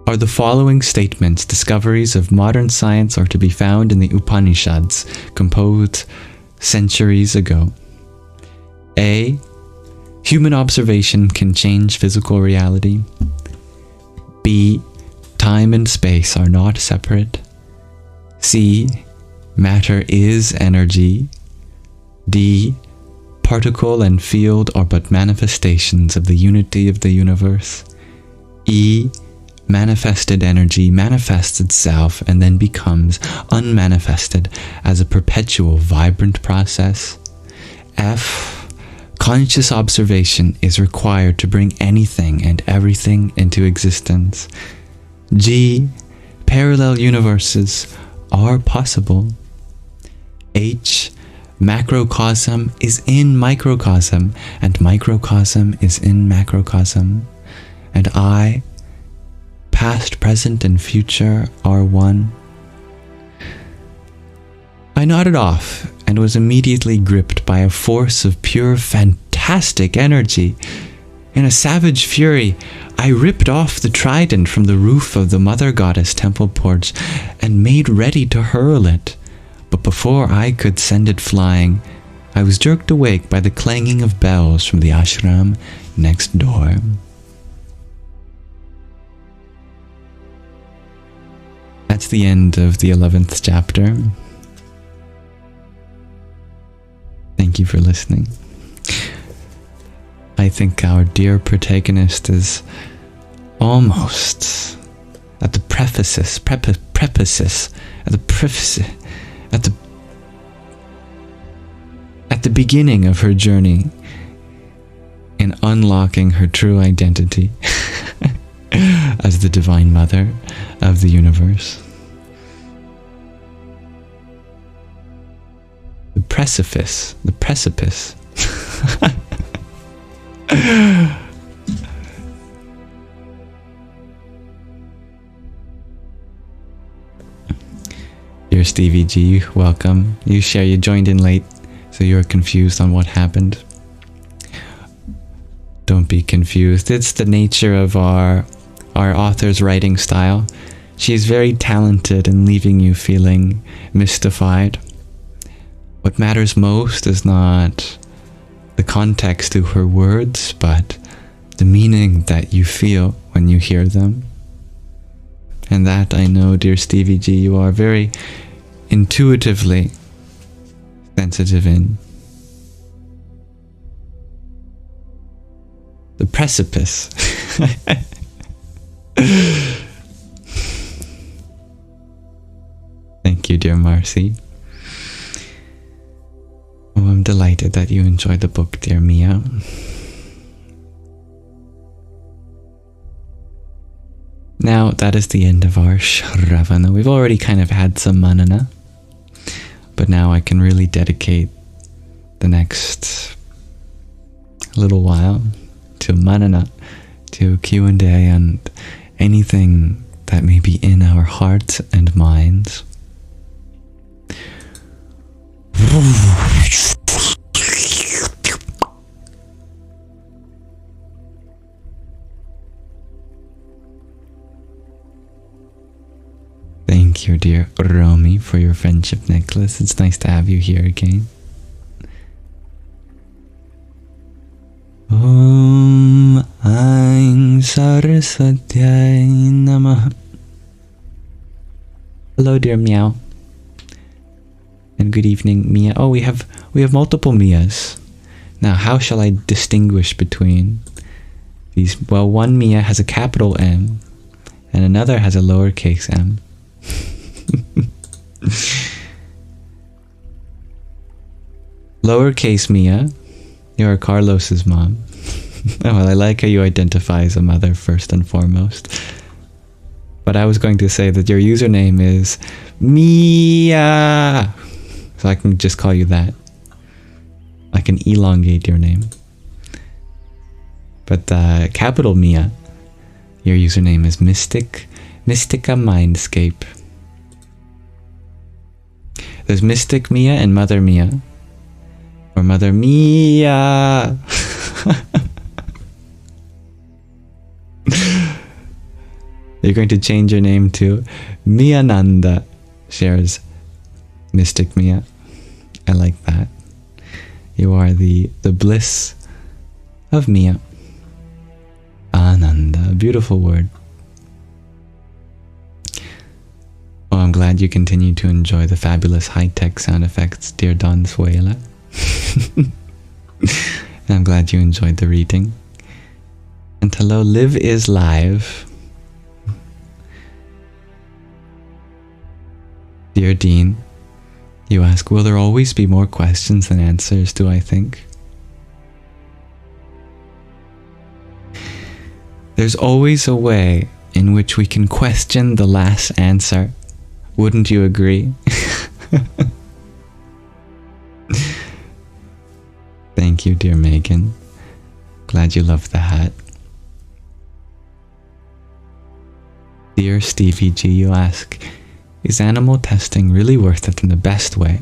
Are the following statements discoveries of modern science are to be found in the Upanishads, composed centuries ago? A. Human observation can change physical reality. B. Time and space are not separate. C. Matter is energy. D. Particle and field are but manifestations of the unity of the universe. E. manifested energy manifests itself and then becomes unmanifested as a perpetual vibrant process. F. Conscious observation is required to bring anything and everything into existence. G. Parallel universes are possible. H. Macrocosm is in microcosm, and microcosm is in macrocosm. And I. Past, present, and future are one. I nodded off and was immediately gripped by a force of pure, fantastic energy. In a savage fury, I ripped off the trident from the roof of the Mother Goddess temple porch and made ready to hurl it. But before I could send it flying, I was jerked awake by the clanging of bells from the ashram next door. That's the end of the 11th chapter. Thank you for listening. I think our dear protagonist is almost at the at the beginning of her journey in unlocking her true identity as the Divine Mother of the universe. The precipice. Dear Stevie G, welcome. You joined in late, so you're confused on what happened. Don't be confused. It's the nature of our author's writing style. She's very talented in leaving you feeling mystified. What matters most is not the context to her words, but the meaning that you feel when you hear them. And that, I know, dear Stevie G, you are very intuitively sensitive in. The precipice. Thank you, dear Marcy. Oh, I'm delighted that you enjoyed the book, dear Mia. Now, that is the end of our Shravana. We've already kind of had some Manana, but now I can really dedicate the next little while to Manana, to Q&A, and anything that may be in our hearts and minds. Thank you, dear Romy, for your friendship necklace. It's nice to have you here again. Om Aim Saraswatyai Namah. Hello, dear Meow. And good evening, Mia. Oh, we have multiple Mias. Now, how shall I distinguish between these? Well, one Mia has a capital M, and another has a lowercase m. Lowercase Mia, you're Carlos's mom. Oh, well, I like how you identify as a mother first and foremost. But I was going to say that your username is Mia, so I can just call you that. I can elongate your name. But capital Mia, your username is Mystica Mindscape. There's Mystic Mia and Mother Mia. Or Mother Mia. You're going to change your name to Miananda, shares Mystic Mia. I like that. You are the bliss of Mia. Ananda, a beautiful word. Oh, I'm glad you continue to enjoy the fabulous high-tech sound effects, dear Don Suela. I'm glad you enjoyed the reading. And hello, Live is Live. Dear Dean, you ask, will there always be more questions than answers, do I think? There's always a way in which we can question the last answer. Wouldn't you agree? Thank you, dear Megan. Glad you love the hat. Dear Stevie G, you ask, is animal testing really worth it in the best way?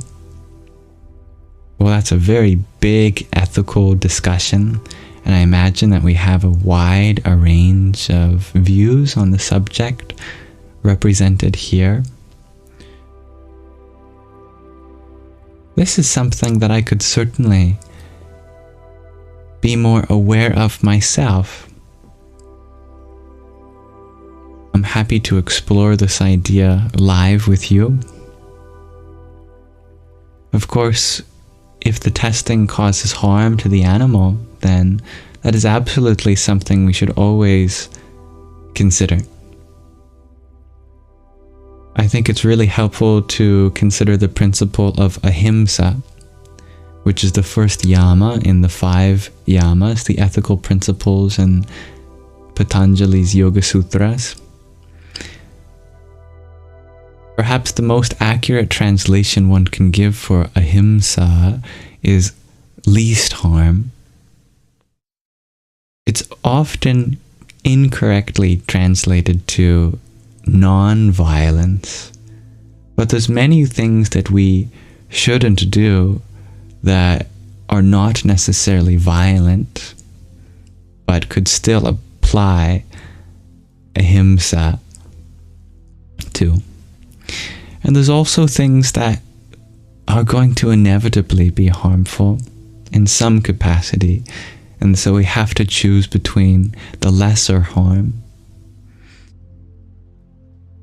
Well, that's a very big ethical discussion, and I imagine that we have a wide range of views on the subject represented here. This is something that I could certainly be more aware of myself. I'm happy to explore this idea live with you. Of course, if the testing causes harm to the animal, then that is absolutely something we should always consider. I think it's really helpful to consider the principle of Ahimsa, which is the first yama in the 5 yamas, the ethical principles in Patanjali's Yoga Sutras. Perhaps the most accurate translation one can give for Ahimsa is least harm. It's often incorrectly translated to non-violence, but there's many things that we shouldn't do that are not necessarily violent, but could still apply Ahimsa to. And there's also things that are going to inevitably be harmful in some capacity, and so we have to choose between the lesser harm.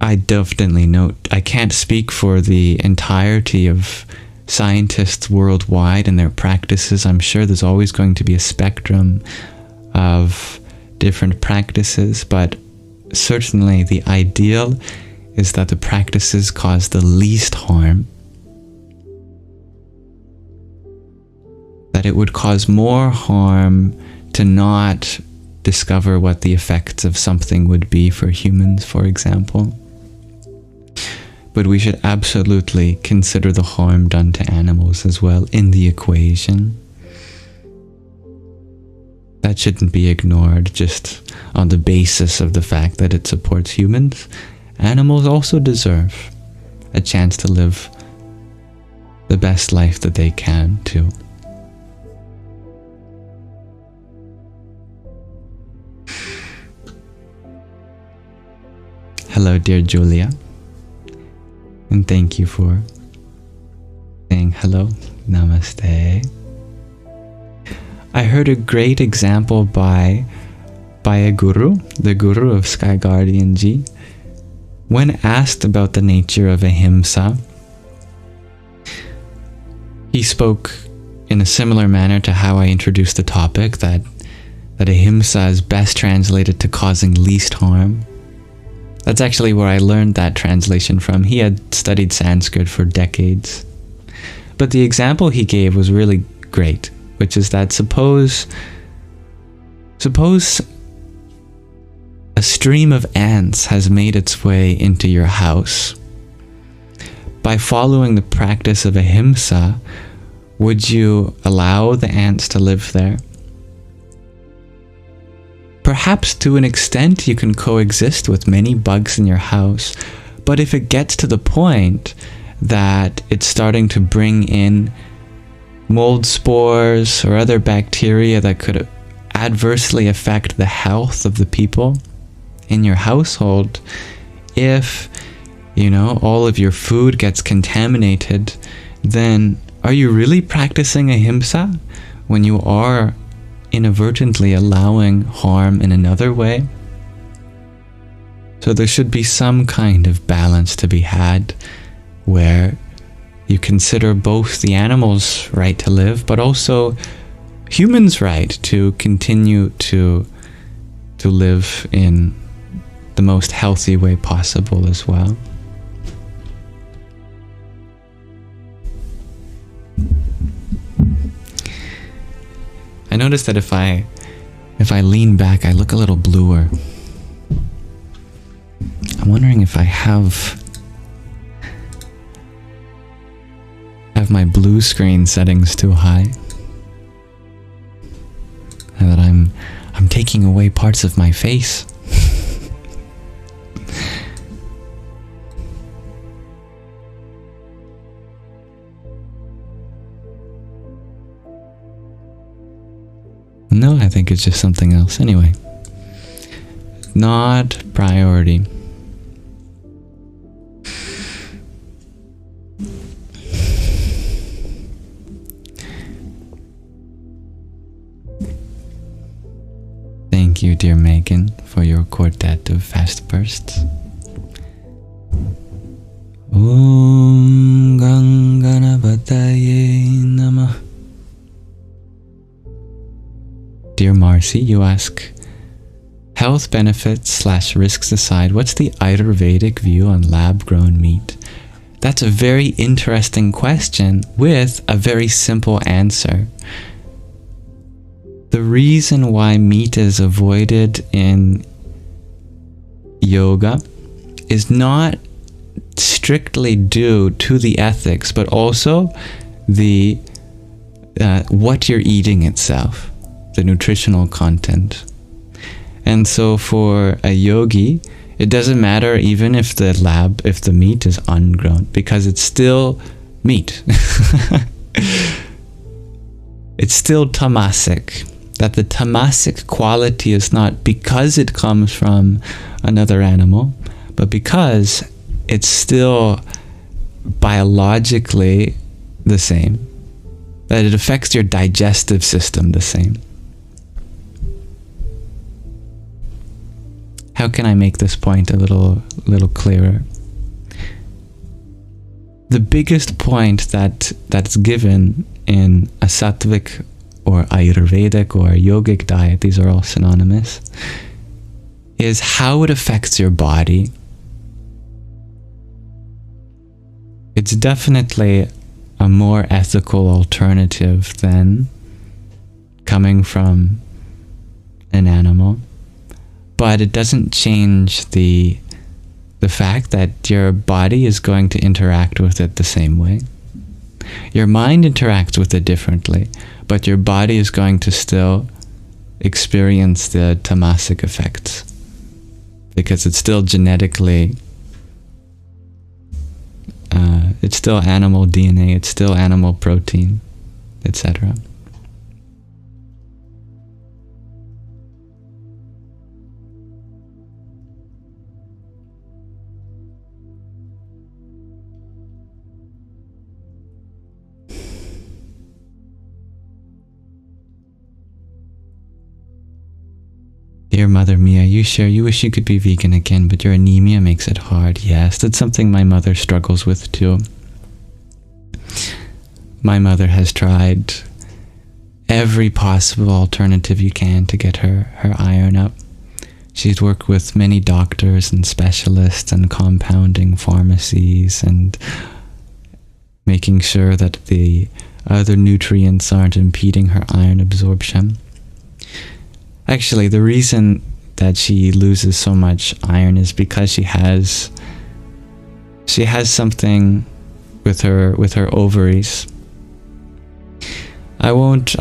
I definitely note, I can't speak for the entirety of scientists worldwide and their practices. I'm sure there's always going to be a spectrum of different practices, but certainly the ideal is that the practices cause the least harm. That it would cause more harm to not discover what the effects of something would be for humans, for example. But we should absolutely consider the harm done to animals as well in the equation. That shouldn't be ignored just on the basis of the fact that it supports humans. Animals also deserve a chance to live the best life that they can too. Hello, dear Julia. And thank you for saying hello. Namaste. I heard a great example by a guru, the guru of Sky Guardian G. When asked about the nature of Ahimsa, he spoke in a similar manner to how I introduced the topic, that Ahimsa is best translated to causing least harm. That's actually where I learned that translation from. He had studied Sanskrit for decades. But the example he gave was really great, which is that suppose a stream of ants has made its way into your house. By following the practice of Ahimsa, would you allow the ants to live there? Perhaps to an extent you can coexist with many bugs in your house, but if it gets to the point that it's starting to bring in mold spores or other bacteria that could adversely affect the health of the people in your household, if, all of your food gets contaminated, then are you really practicing Ahimsa when you are inadvertently allowing harm in another way? So there should be some kind of balance to be had where you consider both the animals' right to live, but also humans' right to continue to live in the most healthy way possible as well. notice that if I lean back, I look a little bluer. I'm wondering if I have my blue screen settings too high, and that I'm taking away parts of my face. No, I think it's just something else. Anyway, not priority. Thank you, dear Megan, for your quartet of fast bursts. Om Ganganavataye Namah. Dear Marcy, you ask, health benefits / risks aside, what's the Ayurvedic view on lab-grown meat? That's a very interesting question with a very simple answer. The reason why meat is avoided in yoga is not strictly due to the ethics, but also the what you're eating itself. The nutritional content. And so for a yogi, it doesn't matter even if the meat is ungrown, because it's still meat. It's still tamasic. That the tamasic quality is not because it comes from another animal, but because it's still biologically the same. That it affects your digestive system the same. How can I make this point a little clearer? The biggest point that's given in a sattvic or Ayurvedic or yogic diet, these are all synonymous, is how it affects your body. It's definitely a more ethical alternative than coming from an animal. But it doesn't change the fact that your body is going to interact with it the same way. Your mind interacts with it differently, but your body is going to still experience the tamasic effects because it's still genetically, it's still animal DNA, it's still animal protein, etc. Dear Mother Mia, you share you wish you could be vegan again, but your anemia makes it hard. Yes, that's something my mother struggles with too. My mother has tried every possible alternative you can to get her iron up. She's worked with many doctors and specialists and compounding pharmacies and making sure that the other nutrients aren't impeding her iron absorption. Actually, the reason that she loses so much iron is because she has something with her ovaries. I won't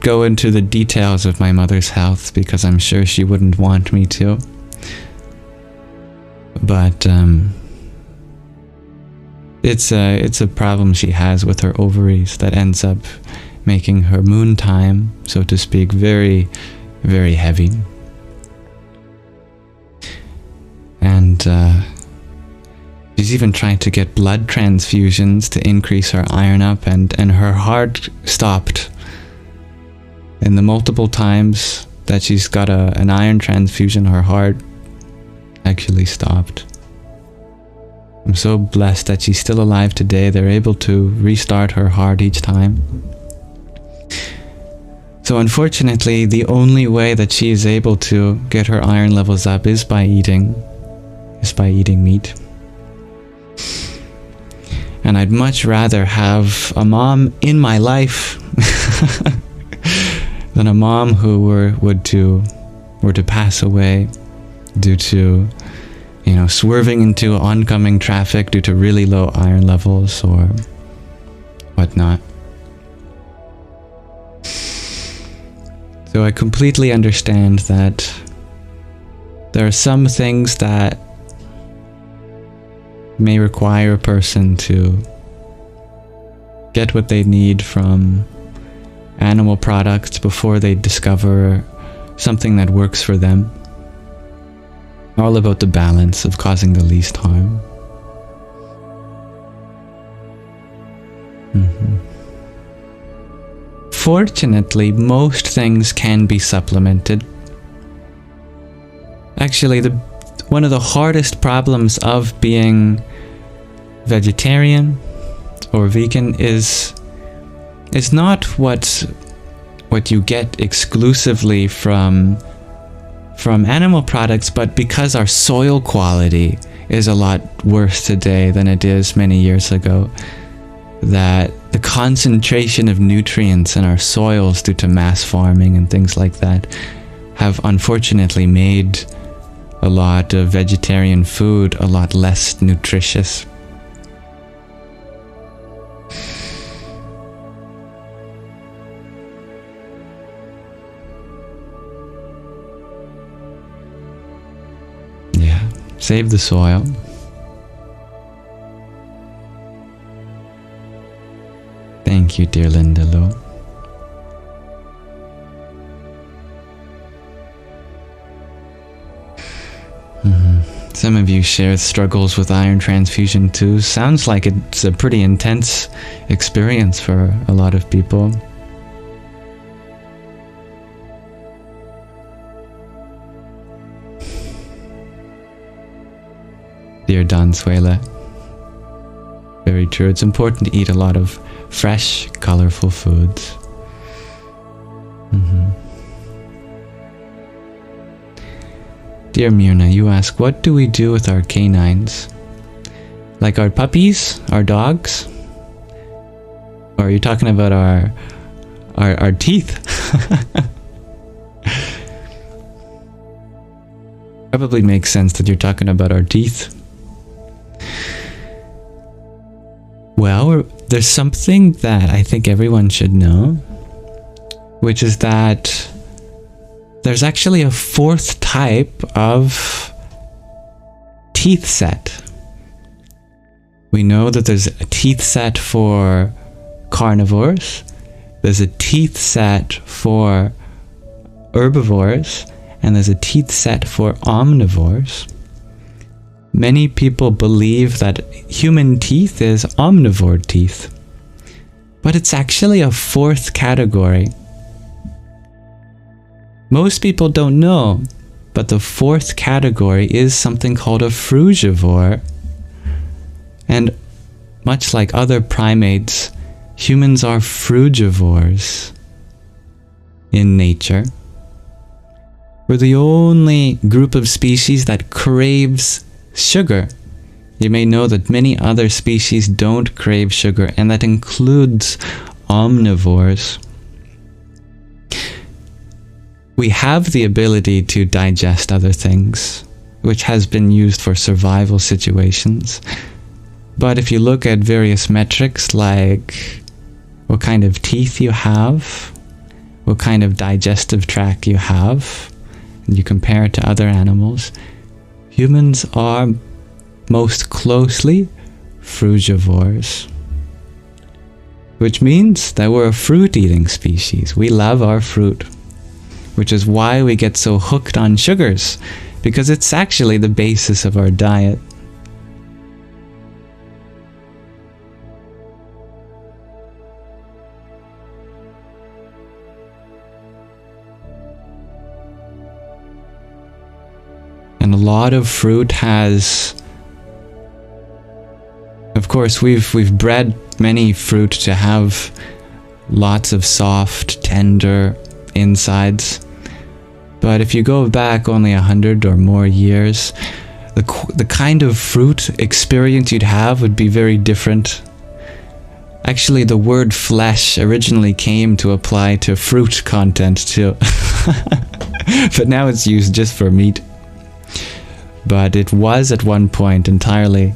go into the details of my mother's health because I'm sure she wouldn't want me to. But it's a problem she has with her ovaries that ends up making her moon time, so to speak, very, very heavy. And she's even trying to get blood transfusions to increase her iron up, and her heart stopped. And the multiple times that she's got an iron transfusion, her heart actually stopped. I'm so blessed that she's still alive today. They're able to restart her heart each time. So unfortunately, the only way that she is able to get her iron levels up is by eating meat. And I'd much rather have a mom in my life than a mom who were to pass away due to, swerving into oncoming traffic due to really low iron levels or whatnot. So I completely understand that there are some things that may require a person to get what they need from animal products before they discover something that works for them. All about the balance of causing the least harm. Fortunately, most things can be supplemented. Actually, one of the hardest problems of being vegetarian or vegan is not what you get exclusively from animal products, but because our soil quality is a lot worse today than it is many years ago, that the concentration of nutrients in our soils due to mass farming and things like that have unfortunately made a lot of vegetarian food a lot less nutritious. Yeah, save the soil. Thank you, dear Linda Lo. Some of you share struggles with iron transfusion too. Sounds like it's a pretty intense experience for a lot of people. Dear Don Suela. Very true. It's important to eat a lot of fresh, colorful foods. Dear Myrna, you ask, what do we do with our canines? Like our puppies? Our dogs? Or are you talking about our teeth? Probably makes sense that you're talking about our teeth. Well, there's something that I think everyone should know, which is that there's actually a fourth type of teeth set. We know that there's a teeth set for carnivores, there's a teeth set for herbivores, and there's a teeth set for omnivores. Many people believe that human teeth is omnivore teeth, but it's actually a fourth category. Most people don't know, but the fourth category is something called a frugivore. And much like other primates, humans are frugivores in nature. We're the only group of species that craves sugar. You may know that many other species don't crave sugar, and that includes omnivores. We have the ability to digest other things, which has been used for survival situations. But if you look at various metrics like what kind of teeth you have, what kind of digestive tract you have, and you compare it to other animals, humans are most closely frugivores. Which means that we're a fruit-eating species. We love our fruit. Which is why we get so hooked on sugars, because it's actually the basis of our diet. And a lot of fruit has, of course, we've bred many fruit to have lots of soft, tender insides. But if you go back only 100 or more years, the kind of fruit experience you'd have would be very different. Actually, the word flesh originally came to apply to fruit content too. But now it's used just for meat. But it was at one point entirely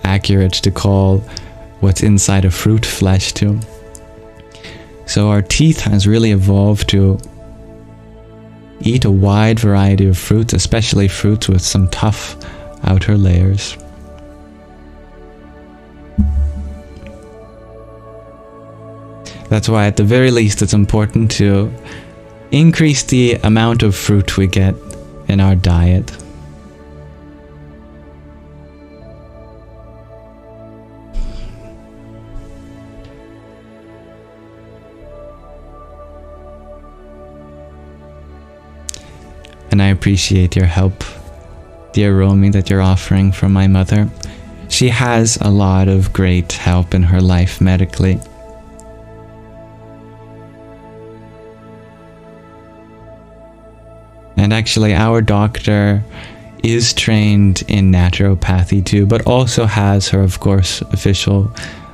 accurate to call what's inside a fruit flesh too. So our teeth has really evolved to eat a wide variety of fruits, especially fruits with some tough outer layers. That's why at the very least it's important to increase the amount of fruit we get in our diet. And I appreciate your help, dear Romy, that you're offering from my mother. She has a lot of great help in her life medically. And actually, our doctor is trained in naturopathy too, but also has her, of course, official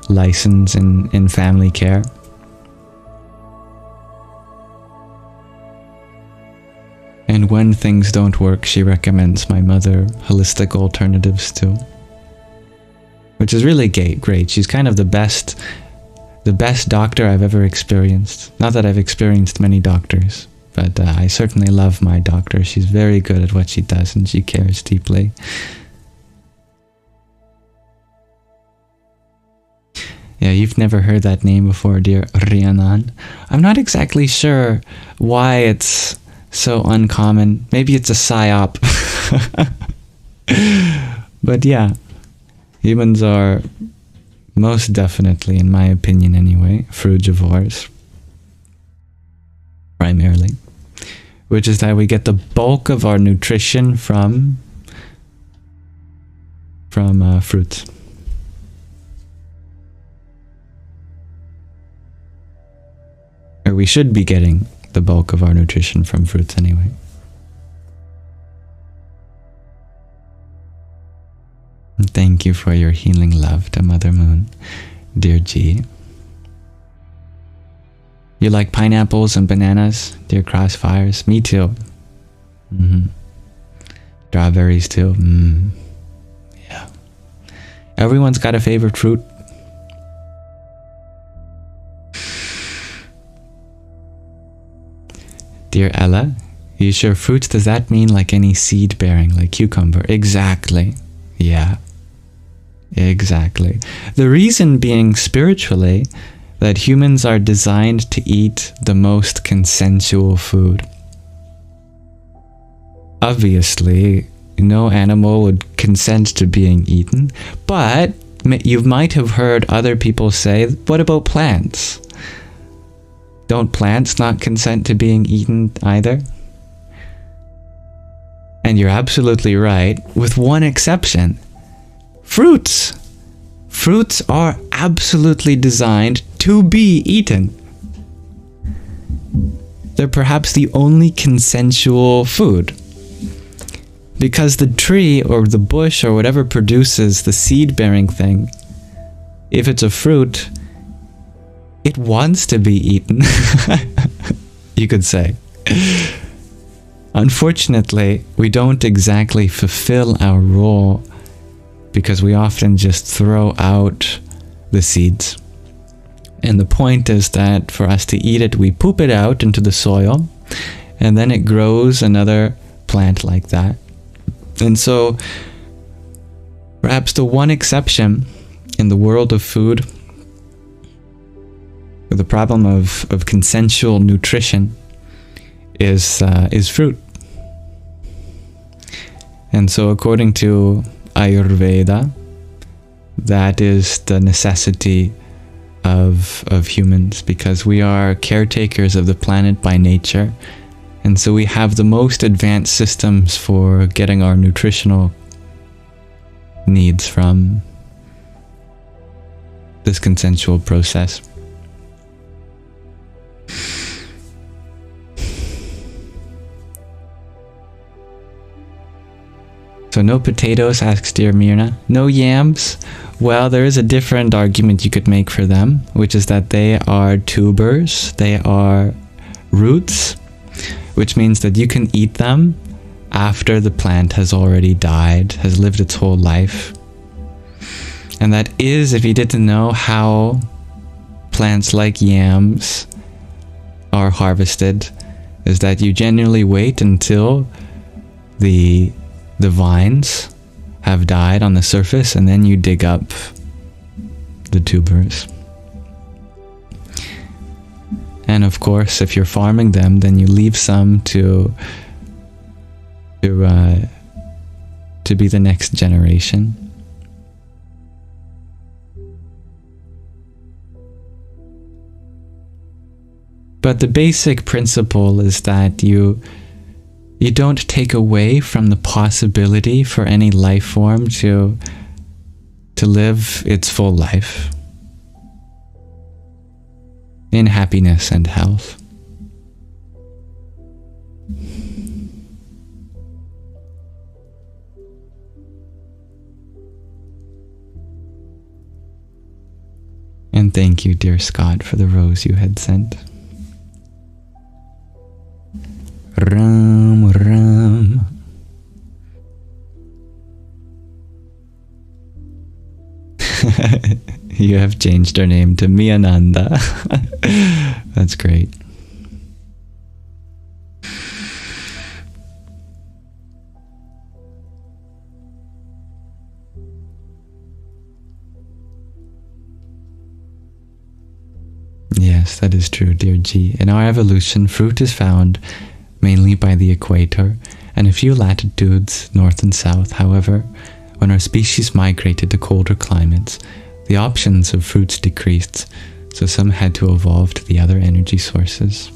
license in family care. And when things don't work, she recommends my mother holistic alternatives too. Which is really great. She's kind of the best doctor I've ever experienced. Not that I've experienced many doctors, but I certainly love my doctor. She's very good at what she does and she cares deeply. Yeah, you've never heard that name before, dear Rhiannon. I'm not exactly sure why it's so uncommon. Maybe it's a psyop. But yeah, humans are most definitely, in my opinion anyway, frugivores. Primarily. Which is that we get the bulk of our nutrition from fruits. Or we should be getting the bulk of our nutrition from fruits anyway. And thank you for your healing love to Mother Moon, dear G. You like pineapples and bananas, dear Crossfires? Me too. Strawberries too. Yeah. Everyone's got a favorite fruit. Dear Ella, you sure fruits, does that mean like any seed bearing, like cucumber? Exactly. Yeah. Exactly. The reason being spiritually that humans are designed to eat the most consensual food. Obviously, no animal would consent to being eaten, but you might have heard other people say, what about plants? Don't plants not consent to being eaten either? And you're absolutely right, with one exception. Fruits! Fruits are absolutely designed to be eaten. They're perhaps the only consensual food. Because the tree or the bush or whatever produces the seed-bearing thing, if it's a fruit, it wants to be eaten, you could say. Unfortunately, we don't exactly fulfill our role because we often just throw out the seeds. And the point is that for us to eat it, we poop it out into the soil, and then it grows another plant like that. And so, perhaps the one exception in the world of food, or the problem of consensual nutrition, is fruit. And so, according to Ayurveda, that is the necessity of humans, because we are caretakers of the planet by nature, and so we have the most advanced systems for getting our nutritional needs from this consensual process. So no potatoes, asks dear Mirna. No yams? Well, there is a different argument you could make for them, which is that they are tubers, they are roots, which means that you can eat them after the plant has already died, has lived its whole life. And that is, if you didn't know, how plants like yams are harvested, is that you generally wait until the vines have died on the surface, and then you dig up the tubers. And of course, if you're farming them, then you leave some to be the next generation. But the basic principle is that you don't take away from the possibility for any life form to live its full life in happiness and health. And thank you, dear Scott, for the rose you had sent. Ram Ram. You have changed her name to Miyananda. That's great. Yes, that is true, dear G. In our evolution, fruit is found mainly by the equator and a few latitudes north and south. However, when our species migrated to colder climates, the options of fruits decreased, so some had to evolve to the other energy sources.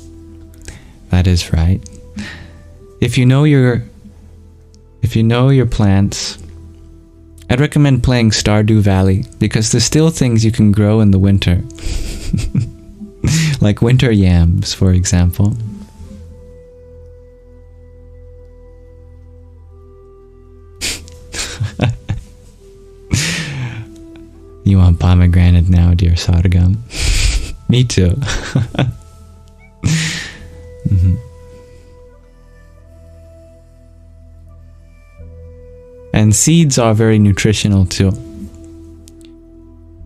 That is right. If you know your plants, I'd recommend playing Stardew Valley, because there's still things you can grow in the winter. Like winter yams, for example. You want pomegranate now, dear Sargam? Me too. And seeds are very nutritional too,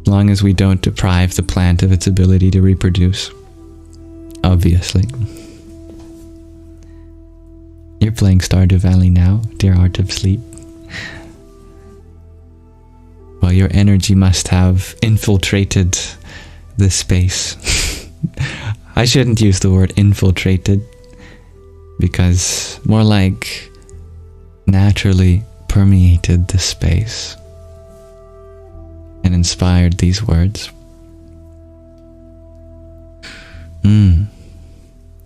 as long as we don't deprive the plant of its ability to reproduce. Obviously. You're playing Stardew Valley now, dear Art of Sleep. Well, your energy must have infiltrated this space. I shouldn't use the word infiltrated, because more like naturally permeated the space and inspired these words.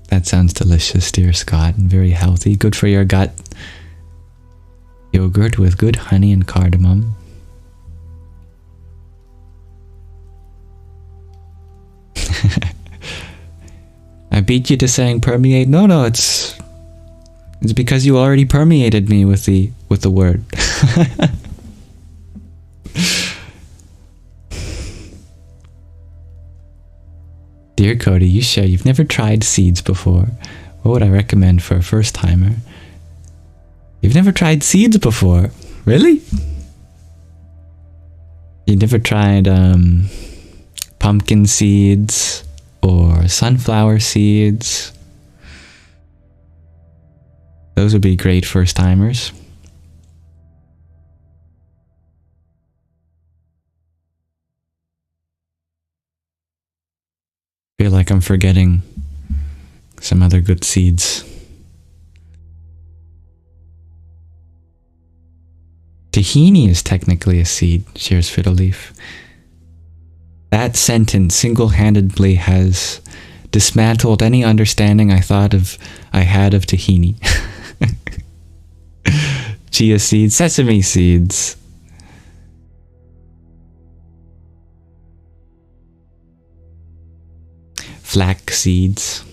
That sounds delicious, dear Scott, and very healthy. Good for your gut. Yogurt with good honey and cardamom. I beat you to saying permeate. No, it's because you already permeated me with the word. Dear Cody, you share you've never tried seeds before. What would I recommend for a first timer? You've never tried seeds before? Really? You never tried pumpkin seeds or sunflower seeds? Those would be great first timers. I feel like I'm forgetting some other good seeds. Tahini is technically a seed, shares Fiddleleaf. That sentence single-handedly has dismantled any understanding I had of tahini. Chia seeds, sesame seeds. Flax seeds.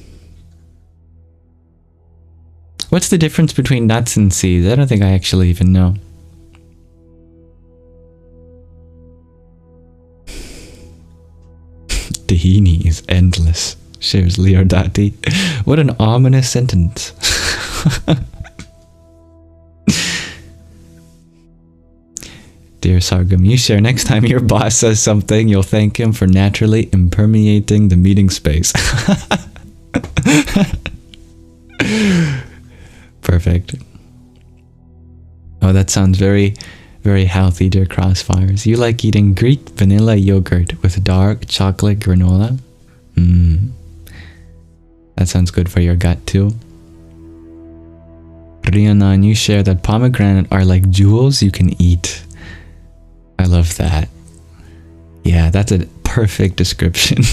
What's the difference between nuts and seeds? I don't think I actually even know. tahini is endless, shares Leordati. What an ominous sentence. Dear Sargam, you share, next time your boss says something, you'll thank him for naturally impermeating the meeting space. Perfect. Oh, that sounds very, very healthy, dear Crossfires. You like eating Greek vanilla yogurt with dark chocolate granola? That sounds good for your gut too. Rhiannon, you share that pomegranate are like jewels you can eat. I love that. Yeah, that's a perfect description.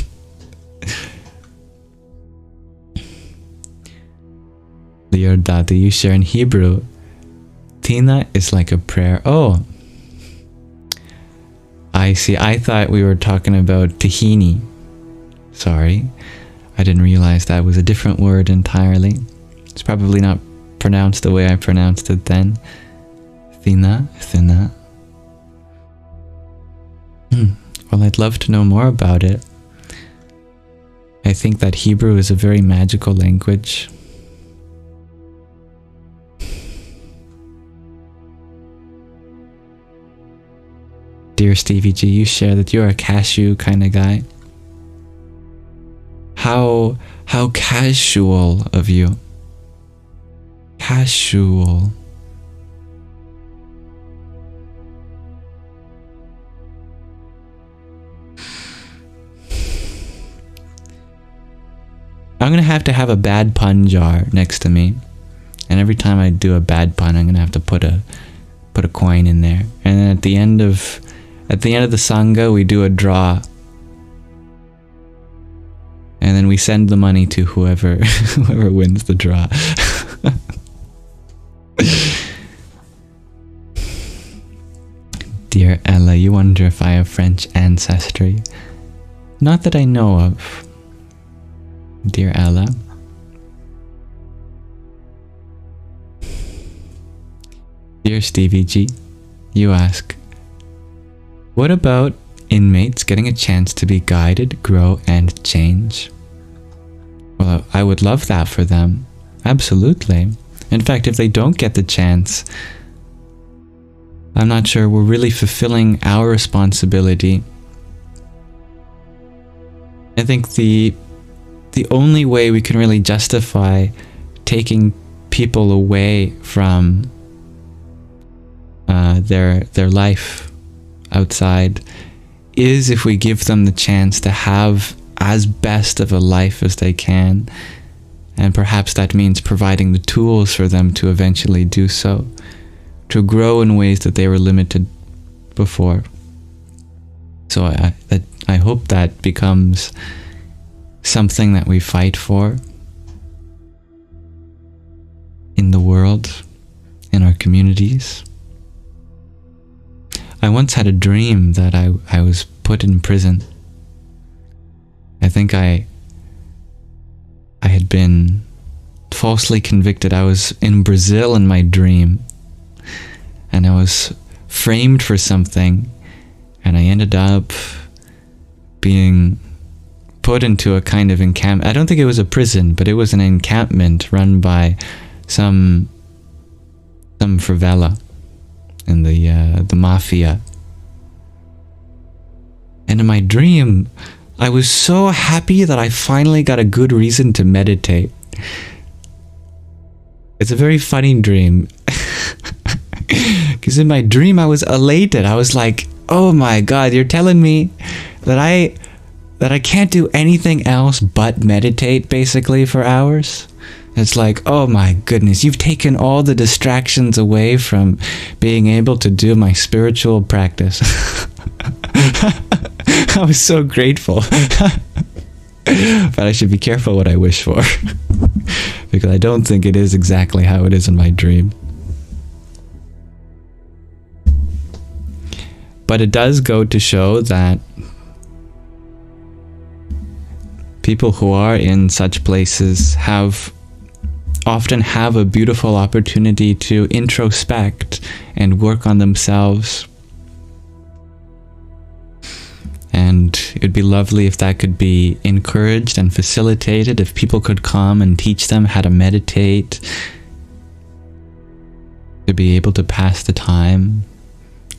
Leordati, you share in Hebrew, Tina is like a prayer. Oh, I see. I thought we were talking about tahini. Sorry. I didn't realize that was a different word entirely. It's probably not pronounced the way I pronounced it then. Thina. Well, I'd love to know more about it. I think that Hebrew is a very magical language. Dear Stevie G, you share that you're a cashew kind of guy. How casual of you. Casual. I'm gonna have to have a bad pun jar next to me, and every time I do a bad pun, I'm gonna have to put a coin in there, and then at the end of the Saṅgha, we do a draw, and then we send the money to whoever wins the draw. Dear Ella, you wonder if I have French ancestry. Not that I know of. Dear Ella. Dear Stevie G, you ask, what about inmates getting a chance to be guided, grow, and change? Well, I would love that for them. Absolutely. In fact, if they don't get the chance, I'm not sure we're really fulfilling our responsibility. I think the only way we can really justify taking people away from their life outside is if we give them the chance to have as best of a life as they can, and perhaps that means providing the tools for them to eventually do so, to grow in ways that they were limited before. So I hope that becomes something that we fight for in the world, in our communities. I once had a dream that I was put in prison. I think I had been falsely convicted. I was in Brazil in my dream, and I was framed for something, and I ended up being put into a kind of encampment. I don't think it was a prison, but it was an encampment run by some favela in the mafia. And in my dream, I was so happy that I finally got a good reason to meditate. It's a very funny dream. Because in my dream I was elated. I was like, oh my god, you're telling me that I can't do anything else but meditate basically for hours? It's like, oh my goodness, you've taken all the distractions away from being able to do my spiritual practice. I was so grateful. But I should be careful what I wish for. Because I don't think it is exactly how it is in my dream. But it does go to show that people who are in such places often have a beautiful opportunity to introspect and work on themselves. And it'd be lovely if that could be encouraged and facilitated, if people could come and teach them how to meditate, to be able to pass the time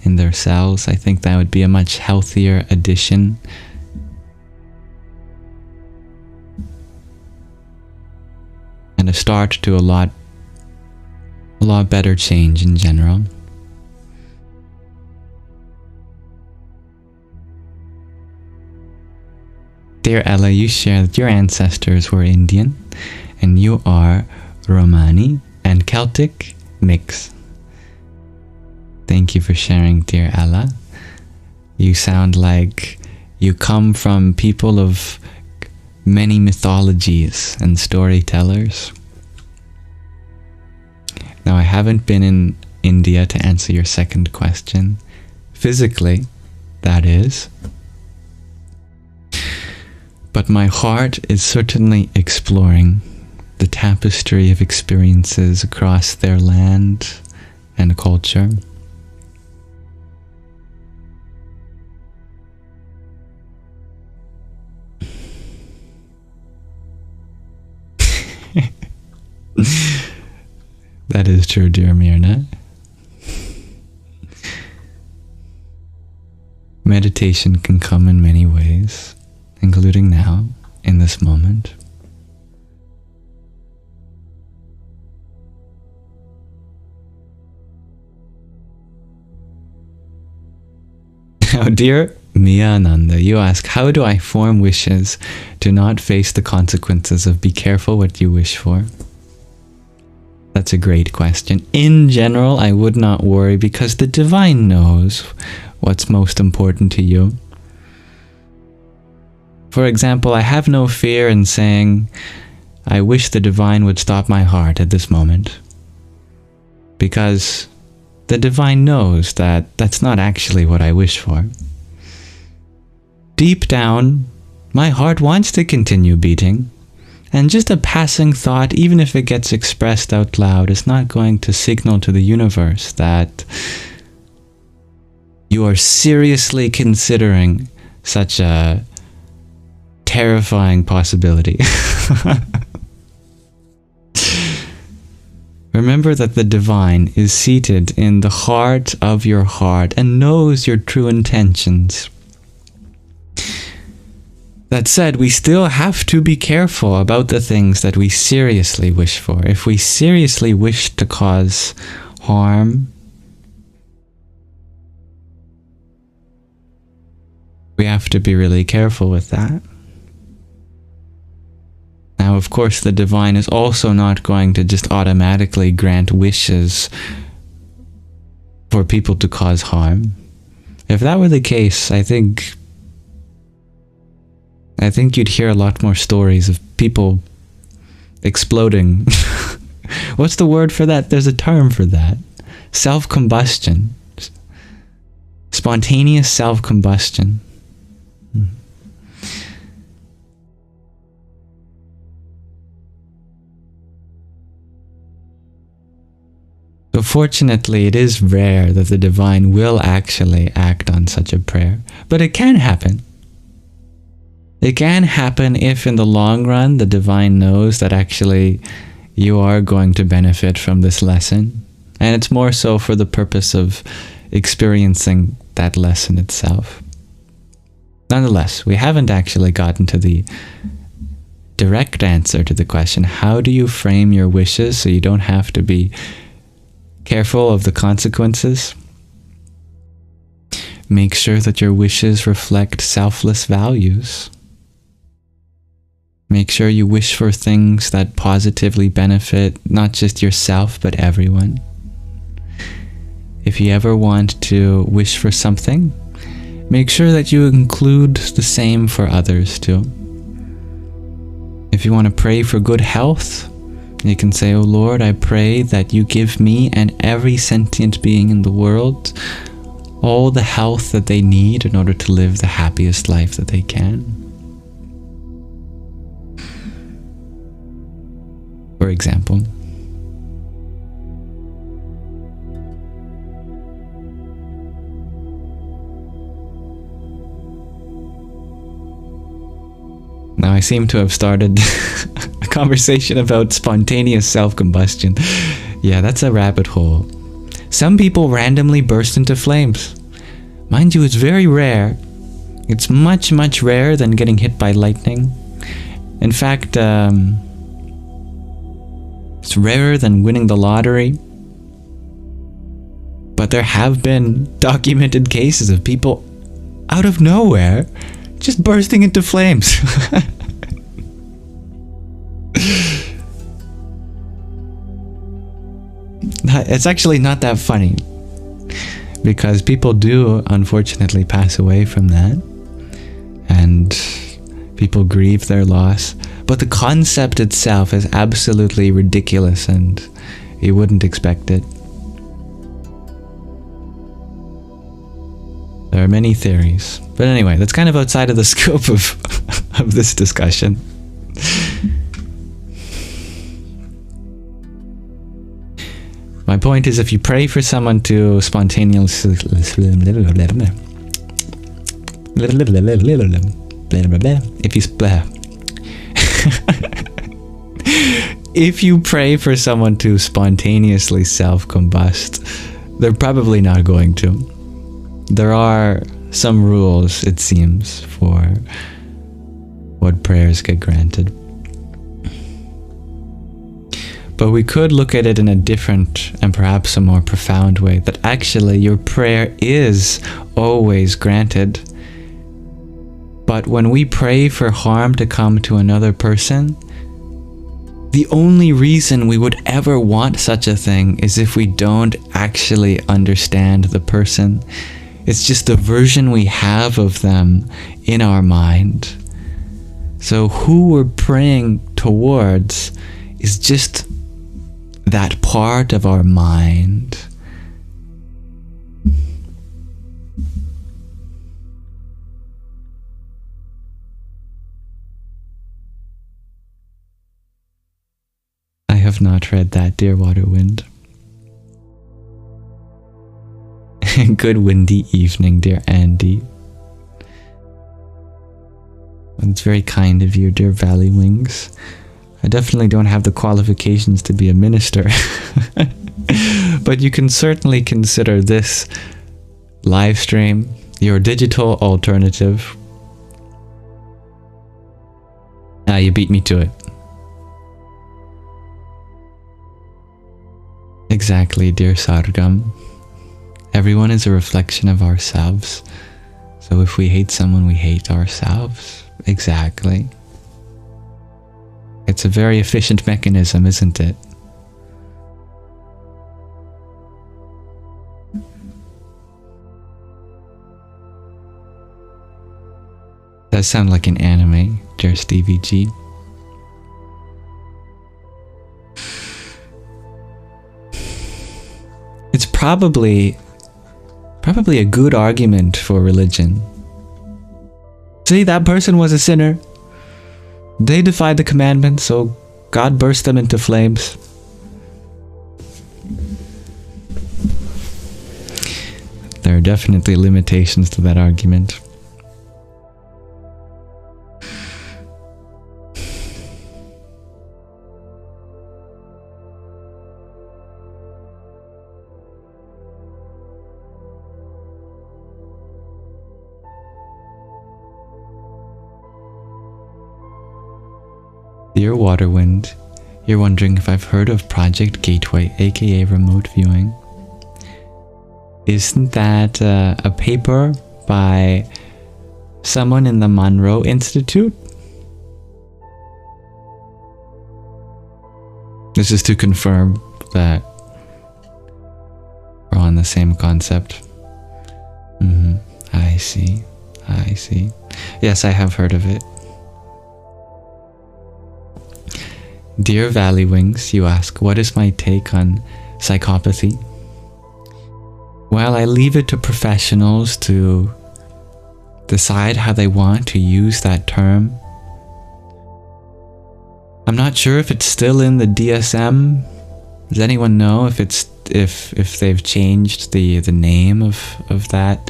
in their cells. I think that would be a much healthier addition. And a start to a lot better change in general. Dear Ella, you share that your ancestors were Indian and you are Romani and Celtic mix. Thank you for sharing, dear Ella. You sound like you come from people of many mythologies and storytellers. Now, I haven't been in India to answer your second question. Physically, that is. But my heart is certainly exploring the tapestry of experiences across their land and culture. That is true, dear Mirna. Meditation can come in many ways, including now, in this moment. Now, dear Mia Ananda, you ask, how do I form wishes to not face the consequences of be careful what you wish for? That's a great question. In general, I would not worry because the divine knows what's most important to you. For example, I have no fear in saying, I wish the divine would stop my heart at this moment. Because the divine knows that that's not actually what I wish for. Deep down, my heart wants to continue beating. And just a passing thought, even if it gets expressed out loud, is not going to signal to the universe that you are seriously considering such a terrifying possibility. Remember that the divine is seated in the heart of your heart and knows your true intentions. That said, we still have to be careful about the things that we seriously wish for. If we seriously wish to cause harm, we have to be really careful with that. Now, of course, the divine is also not going to just automatically grant wishes for people to cause harm. If that were the case, I think you'd hear a lot more stories of people exploding. What's the word for that? There's a term for that. Self-combustion. Spontaneous self-combustion. So fortunately, it is rare that the divine will actually act on such a prayer. But it can happen. It can happen if in the long run the divine knows that actually you are going to benefit from this lesson. And it's more so for the purpose of experiencing that lesson itself. Nonetheless, we haven't actually gotten to the direct answer to the question, how do you frame your wishes so you don't have to be careful of the consequences? Make sure that your wishes reflect selfless values. Make sure you wish for things that positively benefit not just yourself, but everyone. If you ever want to wish for something, make sure that you include the same for others too. If you want to pray for good health, you can say, "Oh Lord, I pray that you give me and every sentient being in the world all the health that they need in order to live the happiest life that they can." For example. I seem to have started a conversation about spontaneous self-combustion. Yeah, that's a rabbit hole. Some people randomly burst into flames. Mind you, it's very rare. It's much, much rarer than getting hit by lightning. In fact, it's rarer than winning the lottery. But there have been documented cases of people out of nowhere just bursting into flames. It's actually not that funny, because people do unfortunately pass away from that, and people grieve their loss, but the concept itself is absolutely ridiculous and you wouldn't expect it. There are many theories, but anyway, that's kind of outside of the scope of this discussion. My point is, if you pray for someone to spontaneously... If you pray for someone to spontaneously self-combust, they're probably not going to. There are some rules, it seems, for what prayers get granted. But we could look at it in a different and perhaps a more profound way, that actually your prayer is always granted. But when we pray for harm to come to another person, the only reason we would ever want such a thing is if we don't actually understand the person. It's just the version we have of them in our mind. So who we're praying towards is just that part of our mind. I have not read that, dear Waterwind. Good windy evening, dear Andy. It's very kind of you, dear Valley Wings. I definitely don't have the qualifications to be a minister. But you can certainly consider this live stream your digital alternative. Ah, you beat me to it. Exactly, dear Sargam. Everyone is a reflection of ourselves. So if we hate someone, we hate ourselves. Exactly. It's a very efficient mechanism, isn't it? Does sound like an anime, dear Stevie G. It's probably a good argument for religion. See, that person was a sinner. They defied the commandments, so God burst them into flames. There are definitely limitations to that argument. Dear Waterwind, you're wondering if I've heard of Project Gateway, aka remote viewing. Isn't that a paper by someone in the Monroe Institute? This is to confirm that we're on the same concept. I see. Yes, I have heard of it. Dear Valley Wings, you ask, what is my take on psychopathy? Well, I leave it to professionals to decide how they want to use that term. I'm not sure if it's still in the DSM. Does anyone know if it's if they've changed the name of that?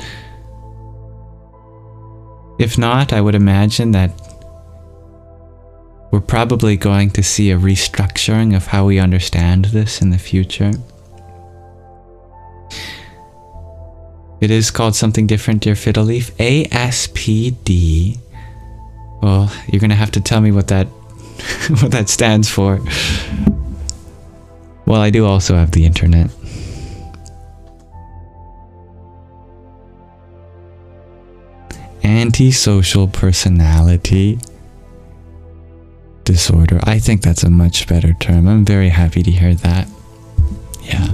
If not, I would imagine that we're probably going to see a restructuring of how we understand this in the future. It is called something different, dear Fiddle Leaf. ASPD. Well, you're going to have to tell me what that what that stands for. Well, I do also have the internet. Antisocial personality disorder. I think that's a much better term. I'm very happy to hear that. Yeah.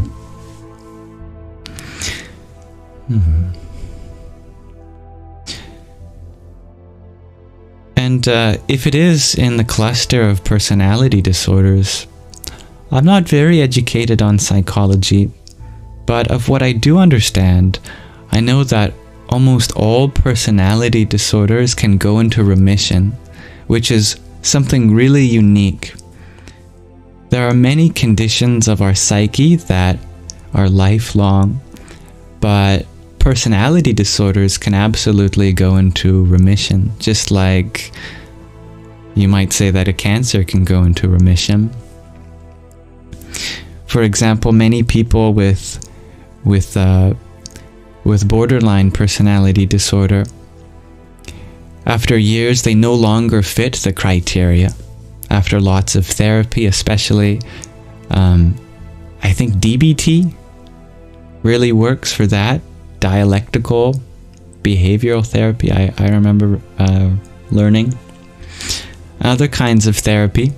And if it is in the cluster of personality disorders, I'm not very educated on psychology, but of what I do understand, I know that almost all personality disorders can go into remission, which is something really unique. There are many conditions of our psyche that are lifelong, but personality disorders can absolutely go into remission, just like you might say that a cancer can go into remission. For example, many people with borderline personality disorder, after years they no longer fit the criteria. After lots of therapy, especially I think DBT really works for that. Dialectical behavioral therapy, I remember learning. Other kinds of therapy,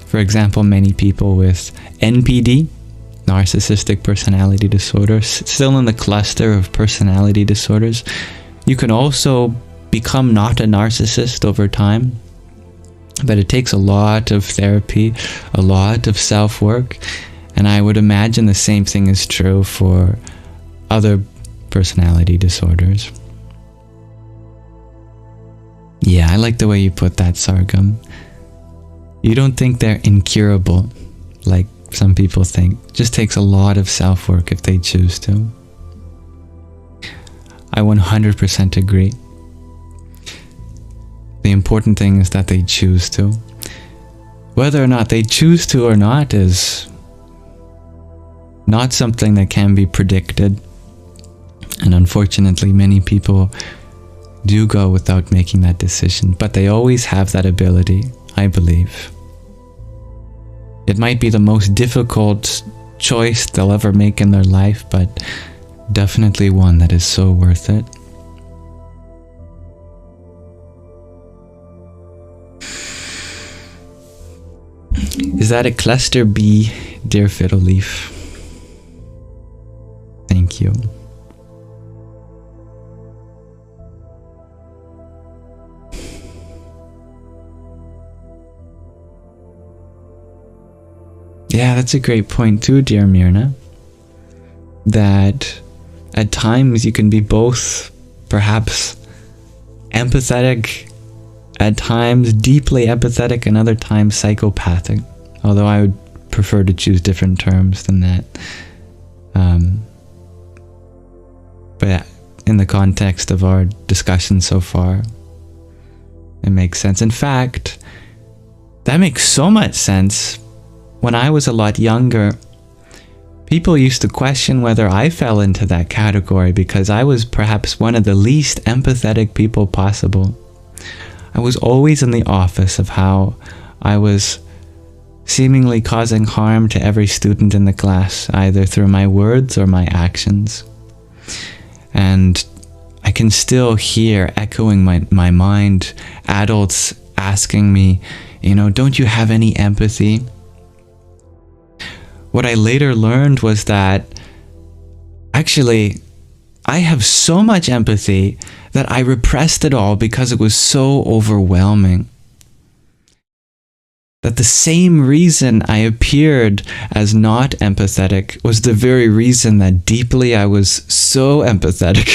for example, many people with NPD, narcissistic personality disorder, still in the cluster of personality disorders. You can also become not a narcissist over time, but it takes a lot of therapy, a lot of self-work, and I would imagine the same thing is true for other personality disorders. Yeah, I like the way you put that, Sargam. You don't think they're incurable, like some people think. It just takes a lot of self-work if they choose to. I 100% agree. The important thing is that they choose to. Whether or not they choose to or not is not something that can be predicted. And unfortunately, many people do go without making that decision, but they always have that ability, I believe. It might be the most difficult choice they'll ever make in their life, but definitely one that is so worth it. Is that a cluster B, dear Fiddle Leaf? Thank you. Yeah, that's a great point too, dear Myrna. That at times you can be both perhaps empathetic, at times deeply empathetic, and other times psychopathic. Although I would prefer to choose different terms than that. But in the context of our discussion so far, it makes sense. In fact, that makes so much sense. When I was a lot younger, people used to question whether I fell into that category because I was perhaps one of the least empathetic people possible. I was always in the office of how I was seemingly causing harm to every student in the class, either through my words or my actions. And I can still hear echoing my mind, adults asking me, don't you have any empathy? What I later learned was that actually I have so much empathy that I repressed it all because it was so overwhelming. That the same reason I appeared as not empathetic was the very reason that deeply I was so empathetic.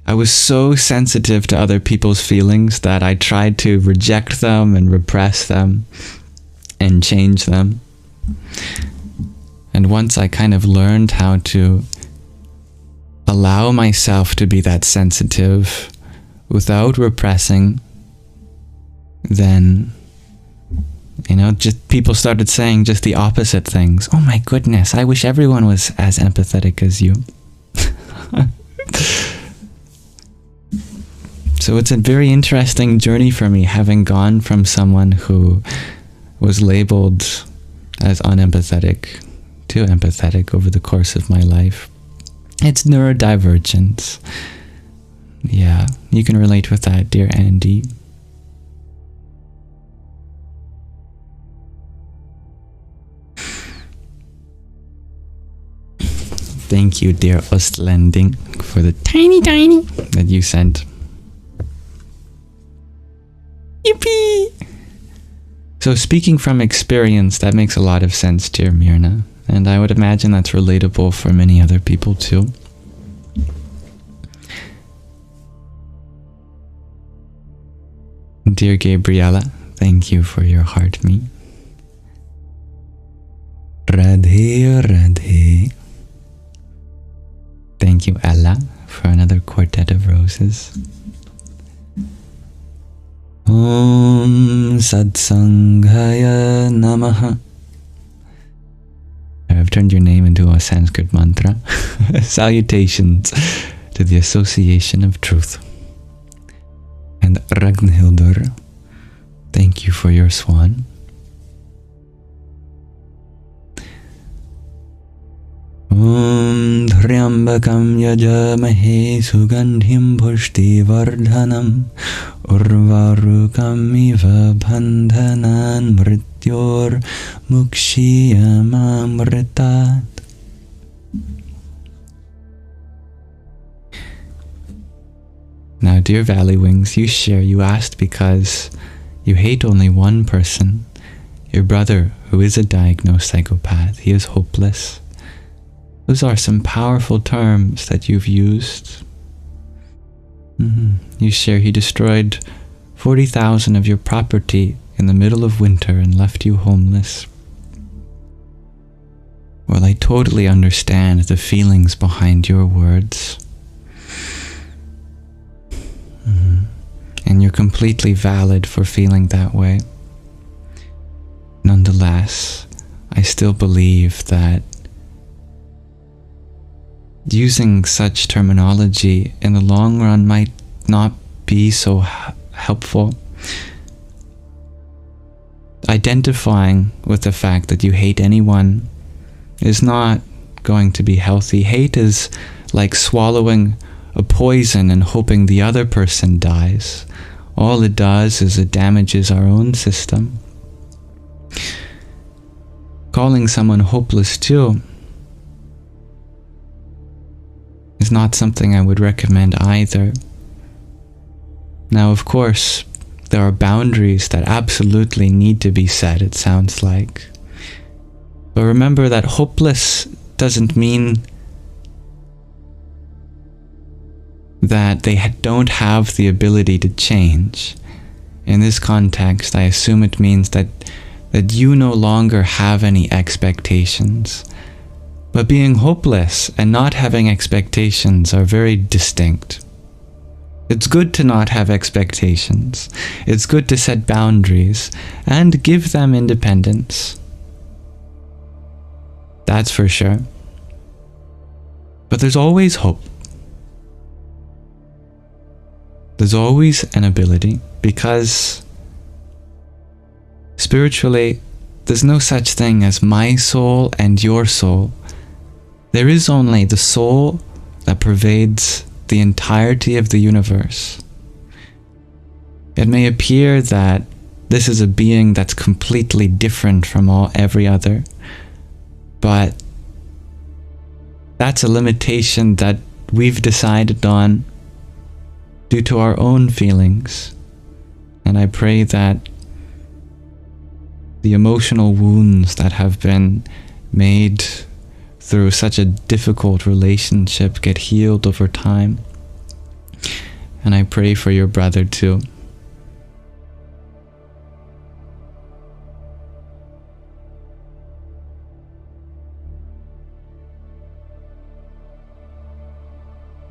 I was so sensitive to other people's feelings that I tried to reject them and repress them and change them. And once I kind of learned how to allow myself to be that sensitive without repressing then, just people started saying just the opposite things. Oh my goodness, I wish everyone was as empathetic as you. So it's a very interesting journey for me, having gone from someone who was labeled as unempathetic to empathetic over the course of my life. It's neurodivergence. Yeah, you can relate with that, dear Andy. Thank you, dear Ostlending, for the tiny that you sent. Yippee! So speaking from experience, that makes a lot of sense, dear Myrna. And I would imagine that's relatable for many other people too. Dear Gabriella, thank you for your heart me. Radhe Radhe. Thank you, Ella, for another quartet of roses. Om Satsangaya Namaha. I've turned your name into a Sanskrit mantra. Salutations to the Association of Truth. And Ragnhildur, thank you for your swan. Om Dhryambakam Yajamahe Sugandhim Pushti Vardhanam Urvarukam Iva Bandhanan Mrityor Mukshiyamamritat. Now, dear Valley Wings, you asked because you hate only one person, your brother, who is a diagnosed psychopath. He is hopeless. Those are some powerful terms that you've used. You share he destroyed 40,000 of your property in the middle of winter and left you homeless. Well, I totally understand the feelings behind your words. And you're completely valid for feeling that way. Nonetheless, I still believe that using such terminology in the long run might not be so helpful. Identifying with the fact that you hate anyone is not going to be healthy. Hate is like swallowing a poison and hoping the other person dies. All it does is it damages our own system. Calling someone hopeless too is not something I would recommend either. Now, of course, there are boundaries that absolutely need to be set, it sounds like. But remember that hopeless doesn't mean that they don't have the ability to change. In this context, I assume it means that you no longer have any expectations. But being hopeless and not having expectations are very distinct. It's good to not have expectations. It's good to set boundaries and give them independence. That's for sure. But there's always hope. There's always an ability, because spiritually, there's no such thing as my soul and your soul. There is only the soul that pervades the entirety of the universe. It may appear that this is a being that's completely different from every other, but that's a limitation that we've decided on due to our own feelings. And I pray that the emotional wounds that have been made through such a difficult relationship get healed over time. And I pray for your brother too.